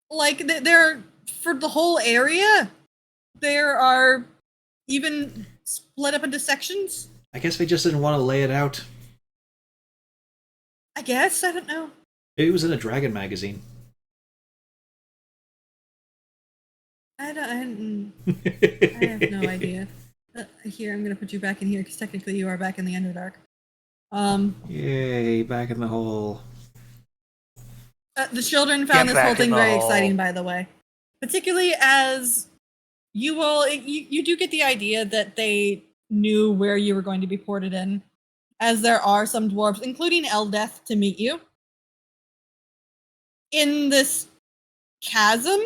Like there, for the whole area, there are even split up into sections. I guess we just didn't want to lay it out. I guess, I don't know. Maybe it was in a Dragon magazine. I have no idea. Here, I'm gonna put you back in here because technically you are back in the Underdark. Yay, back in the hole. The children found Get this whole back in thing the very hole. exciting, by the way. Particularly as you do get the idea that they knew where you were going to be ported in, as there are some dwarves, including Eldeth, to meet you. In this chasm,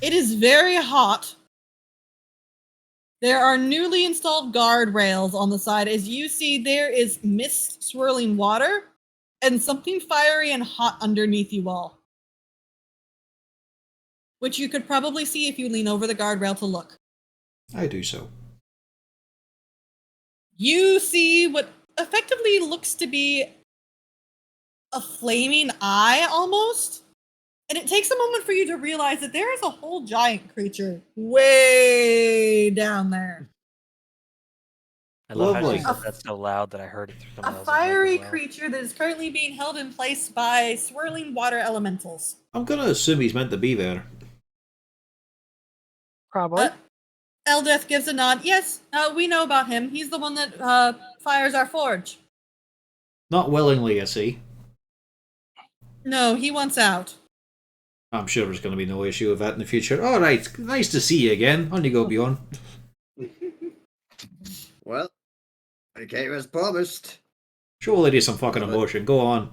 it is very hot. There are newly installed guardrails on the side. As you see, there is mist swirling water and something fiery and hot underneath you all, which you could probably see if you lean over the guardrail to look. I do so. You see what effectively looks to be a flaming eye almost. And it takes a moment for you to realize that there is a whole giant creature way down there. I love how Lovely. she said that so loud that I heard it through A someone else's fiery mic as well. creature that is currently being held in place by swirling water elementals. I'm gonna assume he's meant to be there. Probably. Eldeth gives a nod. Yes, we know about him. He's the one that fires our forge. Not willingly, I see. No, he wants out. I'm sure there's going to be no issue with that in the future. Alright, nice to see you again. On you go, Bjorn. Well, I came as promised. Show a lady some fucking emotion. Go on.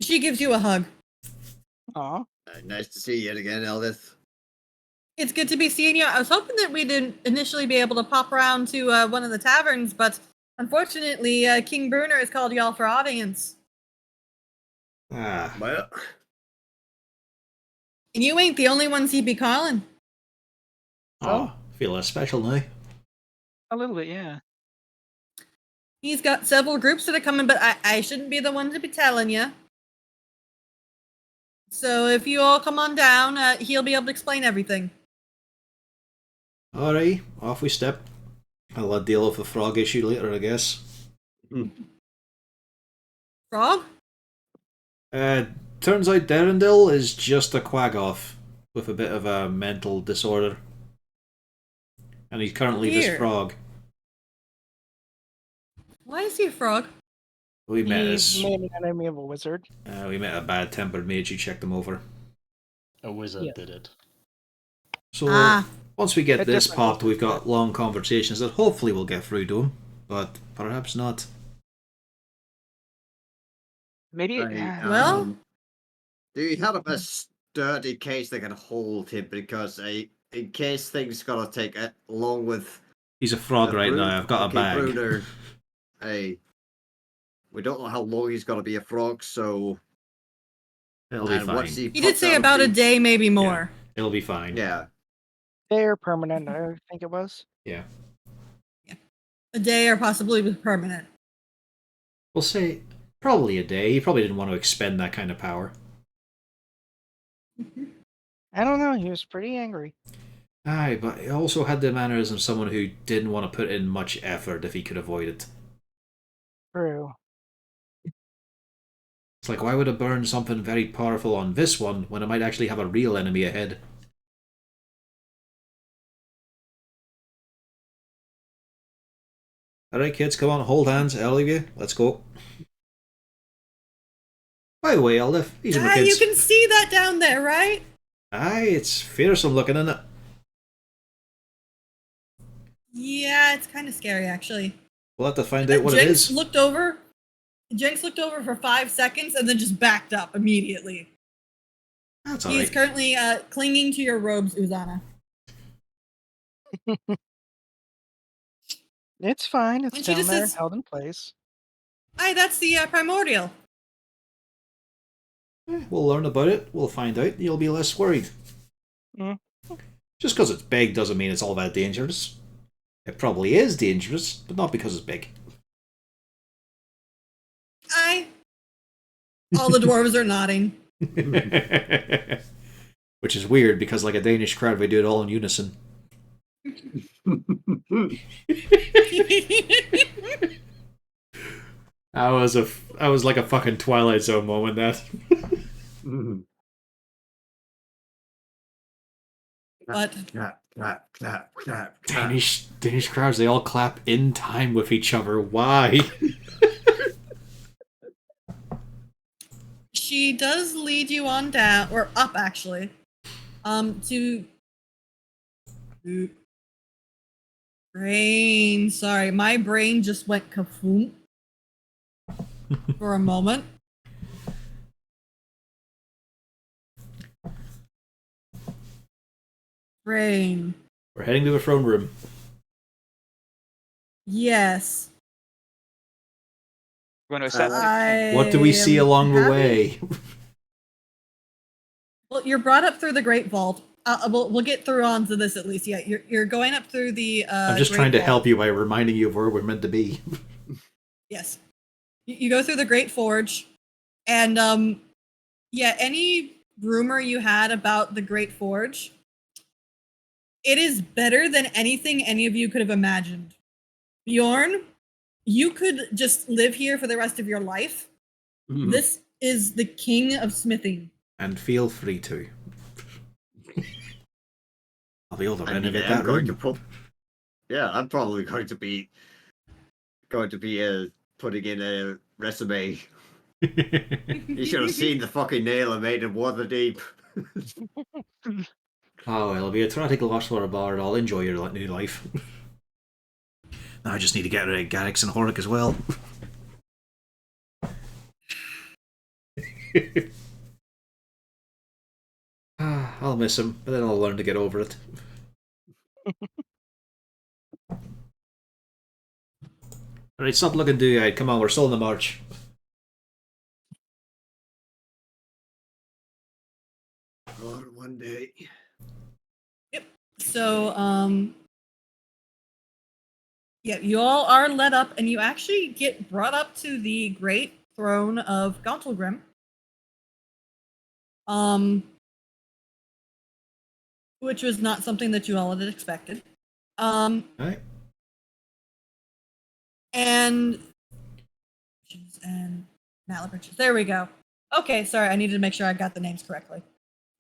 She gives you a hug. Aw. Nice to see you again, Eldith. It's good to be seeing you. I was hoping that we didn't initially be able to pop around to one of the taverns, but unfortunately, King Bruner has called y'all for audience. Ah, Well, And you ain't the only ones he'd be calling. oh, feel less special now. A little bit, yeah. He's got several groups that are coming, but I shouldn't be the one to be telling you. So if you all come on down, he'll be able to explain everything. Alright, off we step. I'll deal with the frog issue later, I guess. Frog? Turns out Derendil is just a quaggoth with a bit of a mental disorder. And he's currently this Weird. frog. Why is he a frog? We met He's as, made an enemy of a wizard. we met a bad-tempered mage who checked him over. A wizard Yeah. did it. So Ah. once we get A this different popped, wizard, we've got long conversations that hopefully will get through to him, but perhaps not. Maybe. right, Well- do you have a sturdy case that can hold him? Because in case things gotta take it, along with He's a frog the right brood- now. I've got a okay, bag. Bruder, we don't know how long he's gonna be a frog, so It'll be and fine. once he He did pops say out of about a the- day, maybe more. It'll be fine. Yeah, They're permanent, I think it was. Yeah. A day or possibly permanent. We'll say probably a day. He probably didn't want to expend that kind of power. I don't know, he was pretty angry. Aye, but he also had the manners of someone who didn't want to put in much effort if he could avoid it. True. It's like, why would I burn something very powerful on this one when I might actually have a real enemy ahead? Alright, kids, come on, hold hands, all of you. Let's go. By the way, Eldith, these are my You kids. can see that down there, right? Aye, it's fearsome looking, isn't it? Yeah, it's kind of scary, actually. We'll have to find out what it Jenks is. looked over. Jenks looked over for 5 seconds and then just backed up immediately. That's He's alright. currently clinging to your robes, Uzana. It's fine, it's And she down just there, says- held in place. Aye, that's the primordial. We'll learn about it, we'll find out, you'll be less worried. Mm. Just because it's big doesn't mean it's all that dangerous. It probably is dangerous, but not because it's big. Aye. All the dwarves are nodding. Which is weird because, like a Danish crowd, we do it all in unison. That was like a fucking Twilight Zone moment. That. But Clap, clap, clap, clap, clap. Danish crowds, they all clap in time with each other. Why? she does lead you on down, or up actually, to brain. Sorry, my brain just went kafoom for a moment. Brain. We're heading to the throne room. Yes. We're going to assassinate. What do we see along the way? Well, you're brought up through the Great Vault. We'll get through onto this at least. Yeah, you're going up through the. I'm just Great trying to Vault. help you by reminding you of where we're meant to be. Yes. You go through the Great Forge, and yeah, any rumor you had about the Great Forge, it is better than anything any of you could have imagined. Bjorn, you could just live here for the rest of your life. This is the king of smithing. And feel free to. I'll be able to I mean, renovate I'm that going room. to yeah, I'm probably going to be putting in a resume. You should have seen the fucking nail I made in Waterdeep. Oh, it'll be a tragic loss for a bar. I'll enjoy your new life. Now I just need to get rid of Garrix and Horic as well. I'll miss him, but then I'll learn to get over it. Alright, stop looking dewy-eyed. Come on, we're still in the march. Oh, one day. Yep. So, yeah, you all are led up, and you actually get brought up to the great throne of Gauntlgrim. Which was not something that you all had expected. Alright. And Malabridges. There we go. Okay, sorry, I needed to make sure I got the names correctly.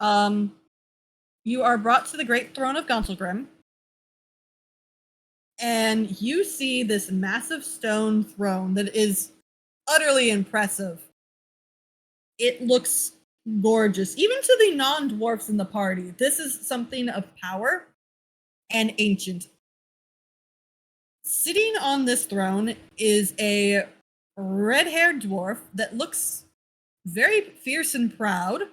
You are brought to the great throne of Gauntlgrim, and you see this massive stone throne that is utterly impressive. It looks gorgeous, even to the non-dwarfs in the party. This is something of power and ancient. Sitting on this throne is a red-haired dwarf that looks very fierce and proud.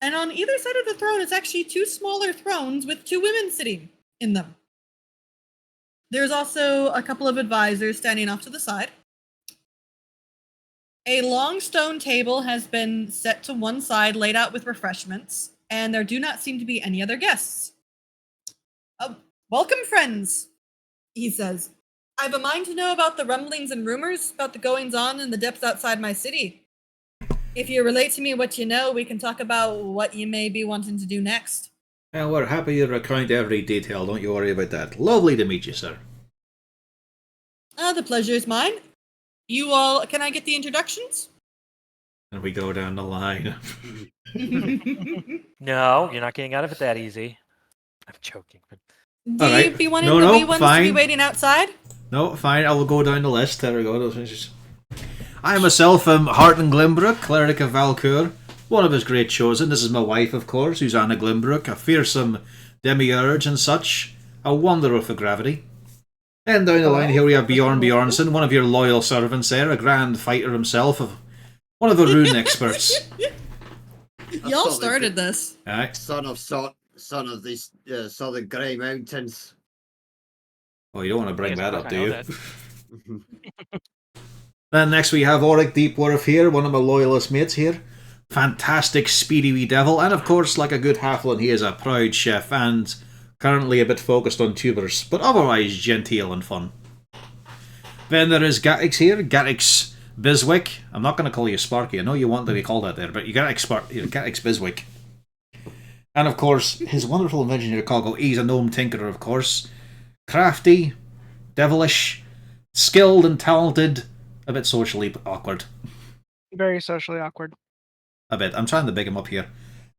And on either side of the throne is actually two smaller thrones with two women sitting in them. There's also a couple of advisors standing off to the side. A long stone table has been set to one side, laid out with refreshments, and there do not seem to be any other guests. Welcome, friends, he says. I've a mind to know about the rumblings and rumors about the goings-on in the depths outside my city. If you relate to me what you know, we can talk about what you may be wanting to do next. Well, we're happy to recount every detail, don't you worry about that. Lovely to meet you, sir. The pleasure is mine. You all, can I get the introductions? And we go down the line. No, you're not getting out of it that easy. I'm joking. But Do Alright. you be wanting No, the no, wee ones to be fine. waiting outside? No, fine, I will go down the list. There we go. I myself am Harton Glimbrook, cleric of Valcour, one of his great chosen. This is my wife, of course, who's Anna Glimbrook, a fearsome demiurge and such, a wanderer for gravity. Then down the line here we have Bjorn Bjornsson, one of your loyal servants there, a grand fighter himself, one of the rune experts. Y'all started this. Aye. Son of these southern grey mountains. Oh, you don't want to bring Yes, that I up, do know you? that. Then next we have Auric Deepworth here, one of my loyalist mates here. Fantastic, speedy wee devil, and of course, like a good halfling, he is a proud chef and currently a bit focused on tubers, but otherwise genteel and fun. Then there is Gatix here, Gatix Biswick. I'm not going to call you Sparky. I know you want to be called that there, but you Gatix Biswick. And of course, his wonderful invention here, Coggle. He's a gnome tinkerer, of course. Crafty, devilish, skilled and talented, a bit socially awkward. Very socially awkward. A bit. I'm trying to big him up here.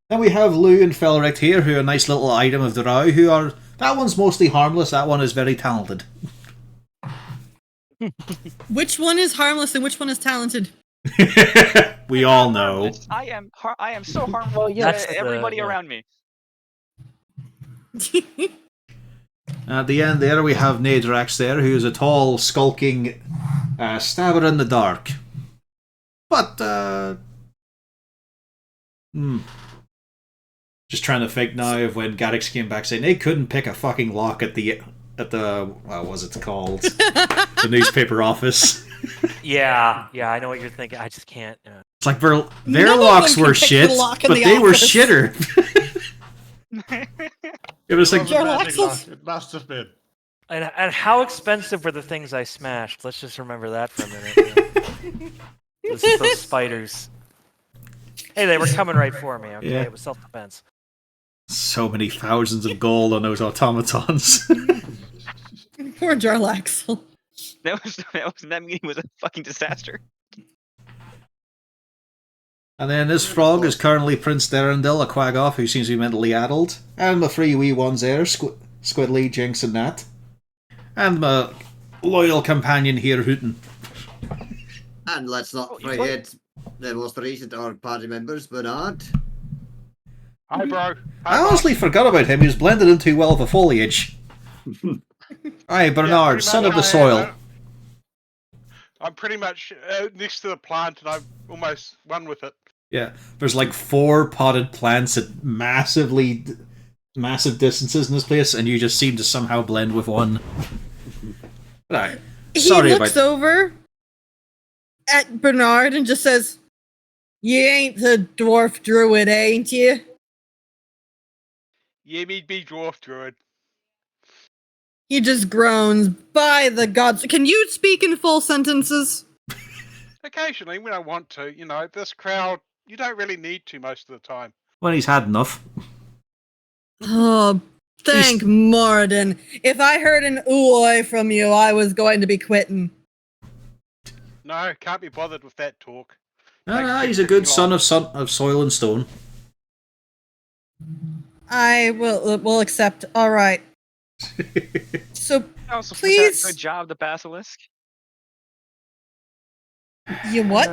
Then we have Lou and Felric here, who are a nice little item of the row, who are... That one's mostly harmless, that one is very talented. Which one is harmless and which one is talented? We all know. I am so harmful Well, yeah, to everybody around me. At the end there we have Nadrax there, who is a tall, skulking stabber in the dark. But, just trying to think now of when Garrix came back saying they couldn't pick a fucking lock at the what was it called? The newspaper office. Yeah, I know what you're thinking. I just can't. It's like their No one locks can were pick the shit, lock in but the they were office. shitter. It was like, It was a magic Axels. lock. It must have been. And how expensive were the things I smashed? Let's just remember that for a minute. Those spiders. Hey, they were coming right for me. Okay, Yeah. it was self-defense. so many thousands of gold on those automatons. Poor Jarlaxle. That meeting was a fucking disaster. And then this frog is currently Prince Derendil, a Quagoff who seems to be mentally addled. And my three wee ones there, Squidly, Jinx and Nat. And my loyal companion here, Hooten. And let's not forget the most recent Org party members, Bernard. Hi, bro. I honestly forgot about him, he was blended in too well with the foliage. Aye, Bernard, pretty son much of the I am, soil. I'm pretty much next to the plant, and I'm almost one with it. Yeah, there's like 4 potted plants at massive distances in this place, and you just seem to somehow blend with one. Right. Sorry he about looks over at Bernard and just says, "You ain't the dwarf druid, ain't you?" Yeah, me be dwarf druid. He just groans, "By the gods, can you speak in full sentences?" Occasionally, when I want to, this crowd, you don't really need to most of the time. when he's had enough. Oh, thank Moradin. If I heard an ooh from you, I was going to be quitting. No, can't be bothered with that talk. No, he's a good son of soil and stone. I will accept. All right. So Also, Please. good job, the basilisk. you what?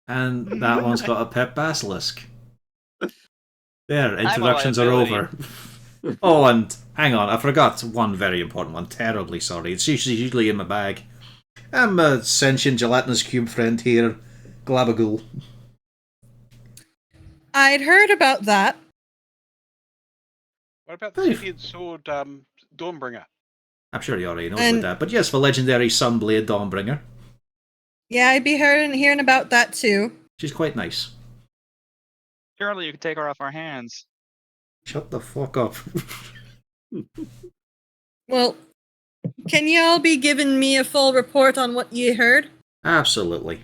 And that one's got a pet basilisk. There, I'm a introductions are liability. over. Oh, and hang on, I forgot one very important one. Terribly sorry. It's usually in my bag. I'm a sentient gelatinous cube friend here, Glabagool. I'd heard about that. What about the Scythian sword, Dawnbringer? I'm sure you already know And- about that, but yes, the legendary Sunblade Dawnbringer. Yeah, I'd be hearing about that too. She's quite nice. Surely you could take her off our hands. Shut the fuck up. Well, can you all be giving me a full report on what you heard? Absolutely.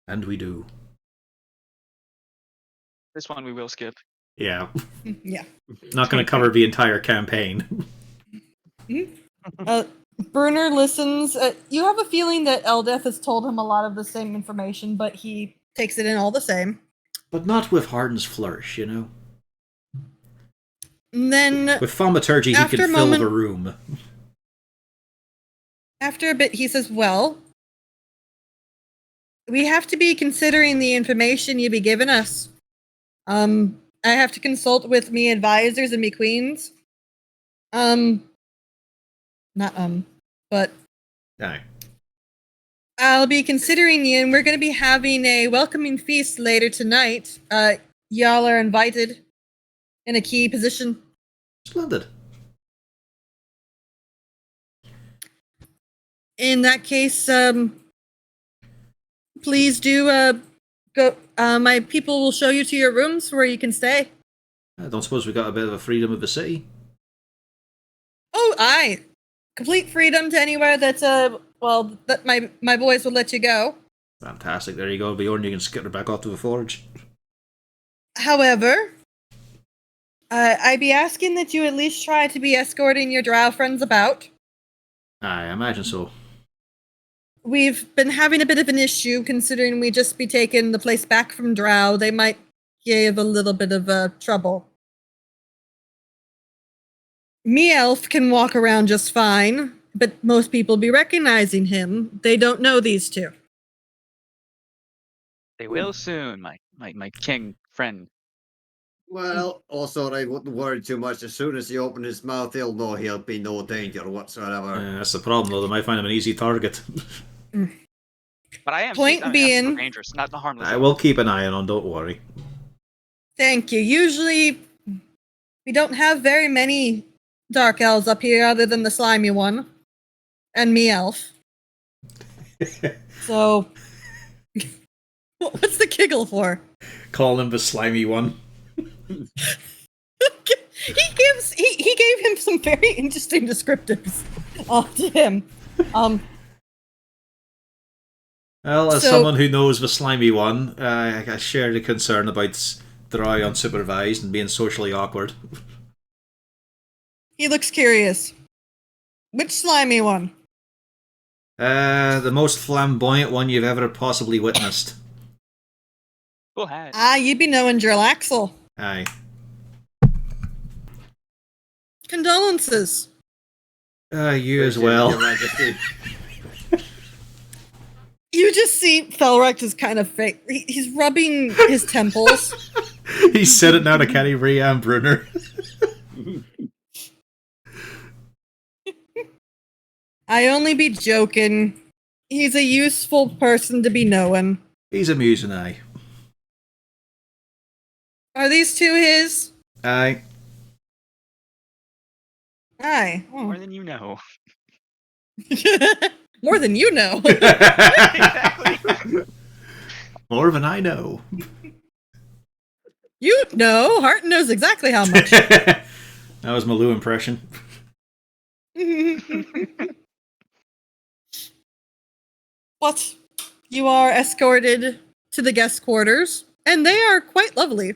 And we do. This one we will skip. Yeah. Yeah. Not going to cover the entire campaign. Burner listens. You have a feeling that Eldeth has told him a lot of the same information, but he takes it in all the same. But not with Harden's Flourish, you know? And then With Thaumaturgy, he After can a fill moment- the room. after a bit, he says, "Well, we have to be considering the information you be giving us. I have to consult with me advisors and me queens. But Aye. I'll be considering you, and we're going to be having a welcoming feast later tonight. Y'all are invited in a key position. Splendid. In that case, please do go. My people will show you to your rooms where you can stay. I don't suppose we got a bit of a freedom of the city. Oh, aye. Complete freedom to anywhere that's Well, that my boys will let you go. Fantastic. There you go, Bjorn. You can skitter back off to the forge. However, I'd be asking that you at least try to be escorting your drow friends about. I imagine so. We've been having a bit of an issue considering we just be taking the place back from drow. They might give a little bit of trouble. Me elf can walk around just fine, but most people be recognizing him. They don't know these two. They will soon, my king friend. Well, also, I wouldn't worry too much. As soon as he opens his mouth, he'll know he'll be no danger whatsoever. That's the problem, though. They might find him an easy target. But I am Point I mean, I'm being- super dangerous, not the harmless. I will keep an eye on, don't worry. Thank you. Usually, we don't have very many dark elves up here other than the slimy one and me elf. So, what's the giggle for? Call him the slimy one. He gave him some very interesting descriptives to him. Well, as So- someone who knows the slimy one, I share the concern about Drow unsupervised and being socially awkward. He looks curious. Which slimy one? The most flamboyant one you've ever possibly witnessed. Cool hat. Ah, you be knowing Drillaxel. Aye. Condolences. You as well. Your Majesty. You just see Felrex is kind of fake. He's rubbing his temples. He said it now to Kenny Brian Brunner. I only be joking. He's a useful person to be knowing. He's amusing, aye. Are these two his? Aye. Aye. Oh. More than you know. More than you know. Exactly. More than I know. You know. Hart knows exactly how much. That was my Lou impression. But you are escorted to the guest quarters, and they are quite lovely.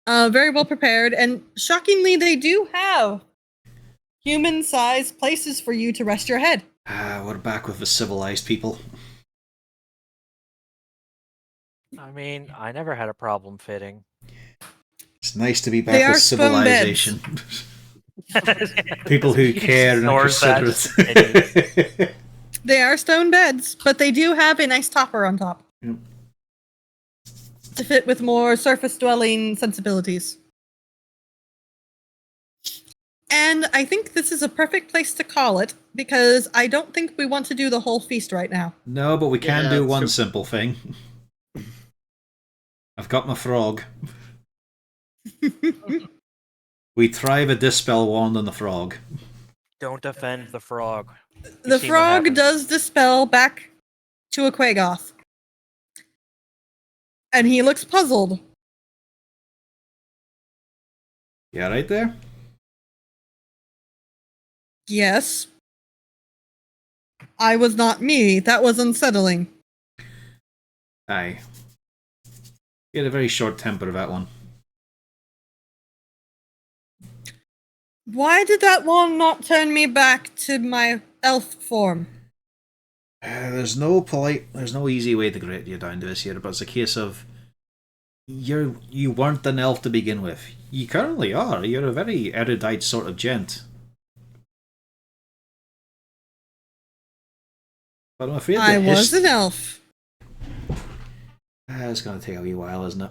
Very well prepared, and shockingly, they do have human-sized places for you to rest your head. We're back with the civilized people. I mean, I never had a problem fitting. It's nice to be They back are with stone beds. civilization. People who care and are Ignores that. considerate. They are stone beds, but they do have a nice topper on top. Yep. To fit with more surface-dwelling sensibilities. And I think this is a perfect place to call it, because I don't think we want to do the whole feast right now. No, but we can Yeah, do one so- simple thing. I've got my frog. We try the dispel wand on the frog. Don't offend the frog. The seen what frog happens. does dispel back to a Quagoth. And he looks puzzled. Yeah, right there? Yes. I was not me. That was unsettling. Aye. He had a very short temper, that one. Why did that one not turn me back to my elf form? There's no easy way to get you down to this here, but it's a case of you weren't an elf to begin with. You currently are. You're a very erudite sort of gent. But I'm afraid I the was an elf. It's going to take a wee while, isn't it?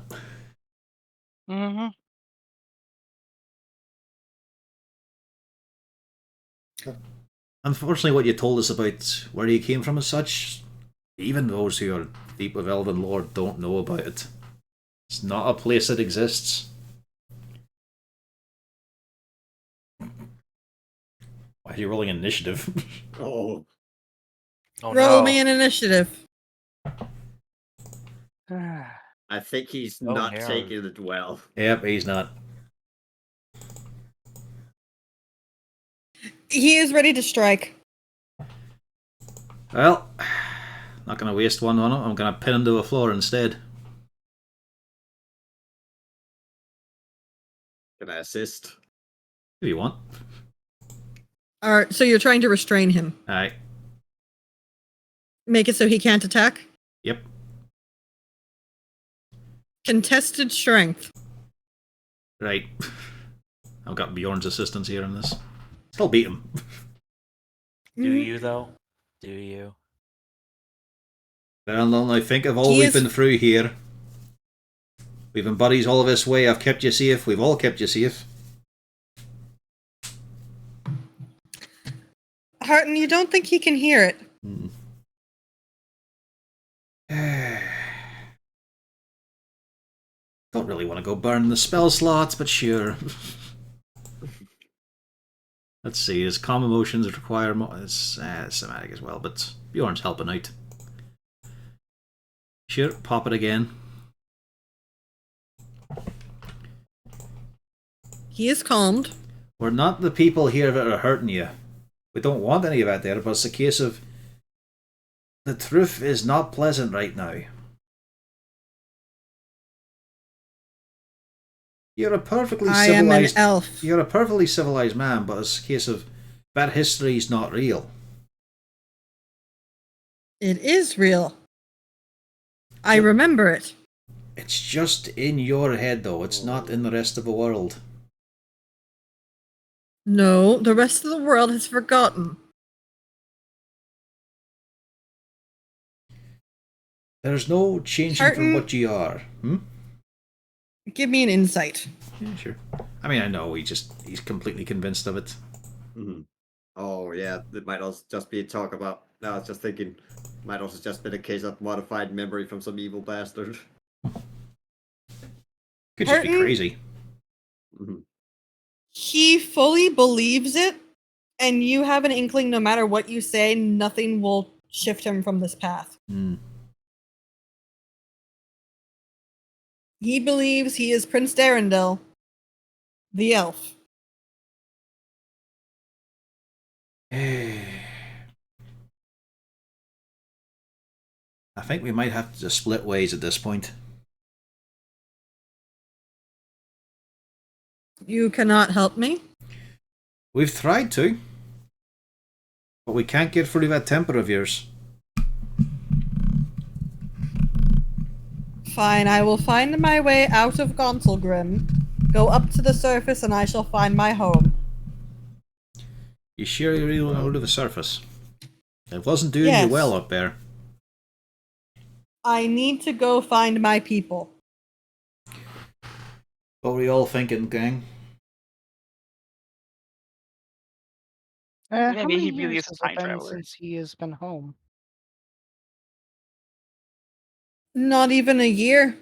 Mm-hmm. Unfortunately, what you told us about where you came from and such, even those who are deep with Elven lore don't know about it. It's not a place that exists. Why are you rolling initiative? Oh, Oh Roll no. me an initiative. I think he's Oh, not no. taking it well. Yep, he's not. He is ready to strike. Well, not going to waste one on him. I'm going to pin him to the floor instead. Can I assist? If you want. All right, so you're trying to restrain him. Aye. Make it so he can't attack? Yep. Contested strength. Right. I've got Bjorn's assistance here in this. Still beat him. Do you though? Do you? Well, I think of all He we've is- been through here. We've been buddies all this way. I've kept you safe. We've all kept you safe. Harton, you don't think he can hear it? Don't really want to go burn the spell slots, but sure. Let's see. His calm emotions require it's somatic as well, but Bjorn's helping out. Sure, pop it again. He is calmed. We're not the people here that are hurting you. We don't want any of that there, but it's a case of the truth is not pleasant right now. You're a perfectly I am an civilized elf. You're a perfectly civilized man, but it's a case of that history's not real. It is real. I remember it. It's just in your head though, it's not in the rest of the world. No, the rest of the world has forgotten. There's no changing from Certain- what you are. Give me an insight. Yeah, sure. I mean, I know he's completely convinced of it. Mm-hmm. Oh yeah, it might also just be talk about. No, I was just thinking, might also just been a case of modified memory from some evil bastard. Could just be Curtain? crazy. Mm-hmm. He fully believes it, and you have an inkling no matter what you say, nothing will shift him from this path. He believes he is Prince Darendel, the elf. I think we might have to just split ways at this point. You cannot help me? We've tried to, but we can't get through that temper of yours. Fine, I will find my way out of Gonselgrim, go up to the surface, and I shall find my home. You sure you really want to go to the surface? It wasn't doing Yes. you well up there. I need to go find my people. What were you all thinking, gang? How Maybe many he really years is a has time it been traveler. since he has been home? Not even a year.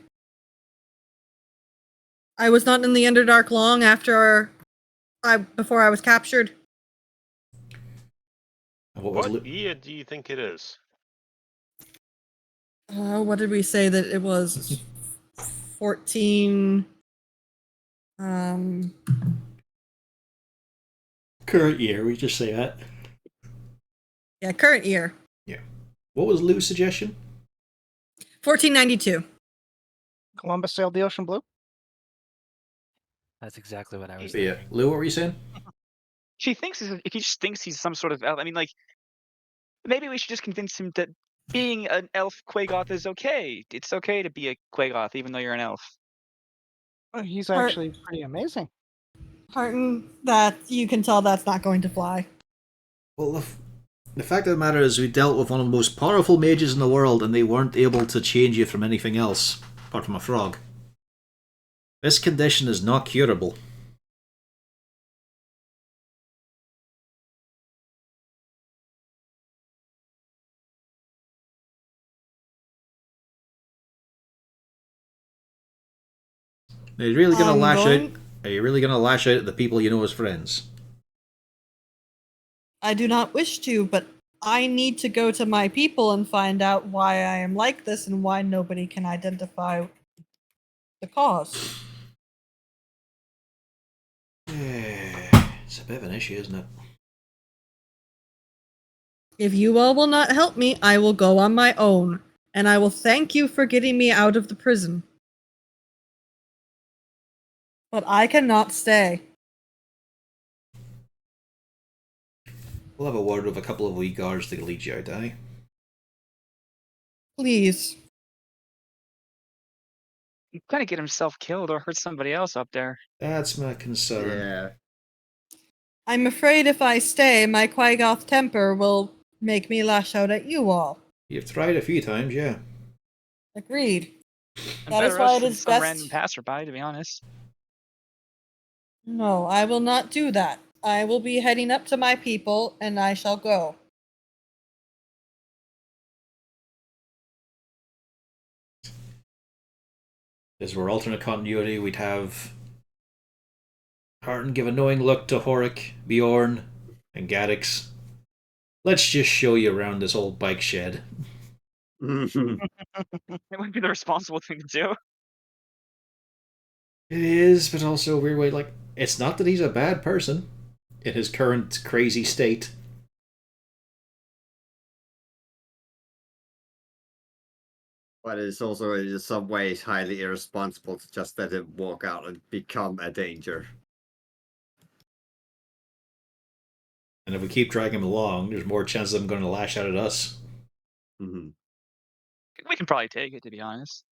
I was not in the Underdark long before I was captured. What was What year do you think it is? What did we say that it was? 14. current year? We just say that. Yeah, current year. Yeah. What was Lou's suggestion? 1492. Columbus sailed the ocean blue? That's exactly what I was Yeah. thinking. Lou, what were you saying? If he just thinks he's some sort of elf, I mean, like, maybe we should just convince him that being an elf Quagoth is okay. It's okay to be a Quagoth, even though you're an elf. He's Heart- actually pretty amazing. Harton, that you can tell that's not going to fly. Well, the fact of the matter is we dealt with one of the most powerful mages in the world and they weren't able to change you from anything else, apart from a frog. This condition is not curable. Are you really gonna I'm lash going- out? Are you really gonna lash out at the people you know as friends? I do not wish to, but I need to go to my people and find out why I am like this and why nobody can identify the cause. It's a bit of an issue, isn't it? If you all will not help me, I will go on my own, and I will thank you for getting me out of the prison. But I cannot stay. We'll have a word with a couple of wee guards to lead you out, eh? Please. He's gonna get himself killed or hurt somebody else up there. That's my concern. Yeah. I'm afraid if I stay, my Quagoth temper will make me lash out at you all. You've tried a few times, yeah. Agreed. And That is better why us it than is some best. random passerby, to be honest. No, I will not do that. I will be heading up to my people, and I shall go. As we're alternate continuity, we'd have Harton give a knowing look to Horik, Bjorn, and Gaddix. Let's just show you around this old bike shed. Mhm. It would be the responsible thing to do. It is, but also a weird way, like, it's not that he's a bad person in his current crazy state. But it's also in some ways highly irresponsible to just let him walk out and become a danger. And if we keep dragging him along, there's more chance of him going to lash out at us. Mhm. We can probably take it, to be honest.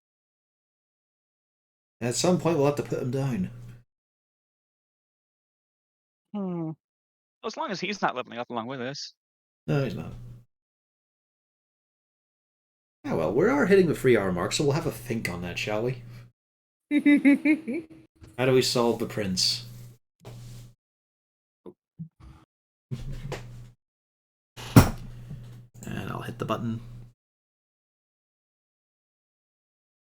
At some point, we'll have to put him down. As long as he's not leveling up along with us. No, he's not. Ah, well, we are hitting the 3-hour mark, so we'll have a think on that, shall we? How do we solve the prince? And I'll hit the button.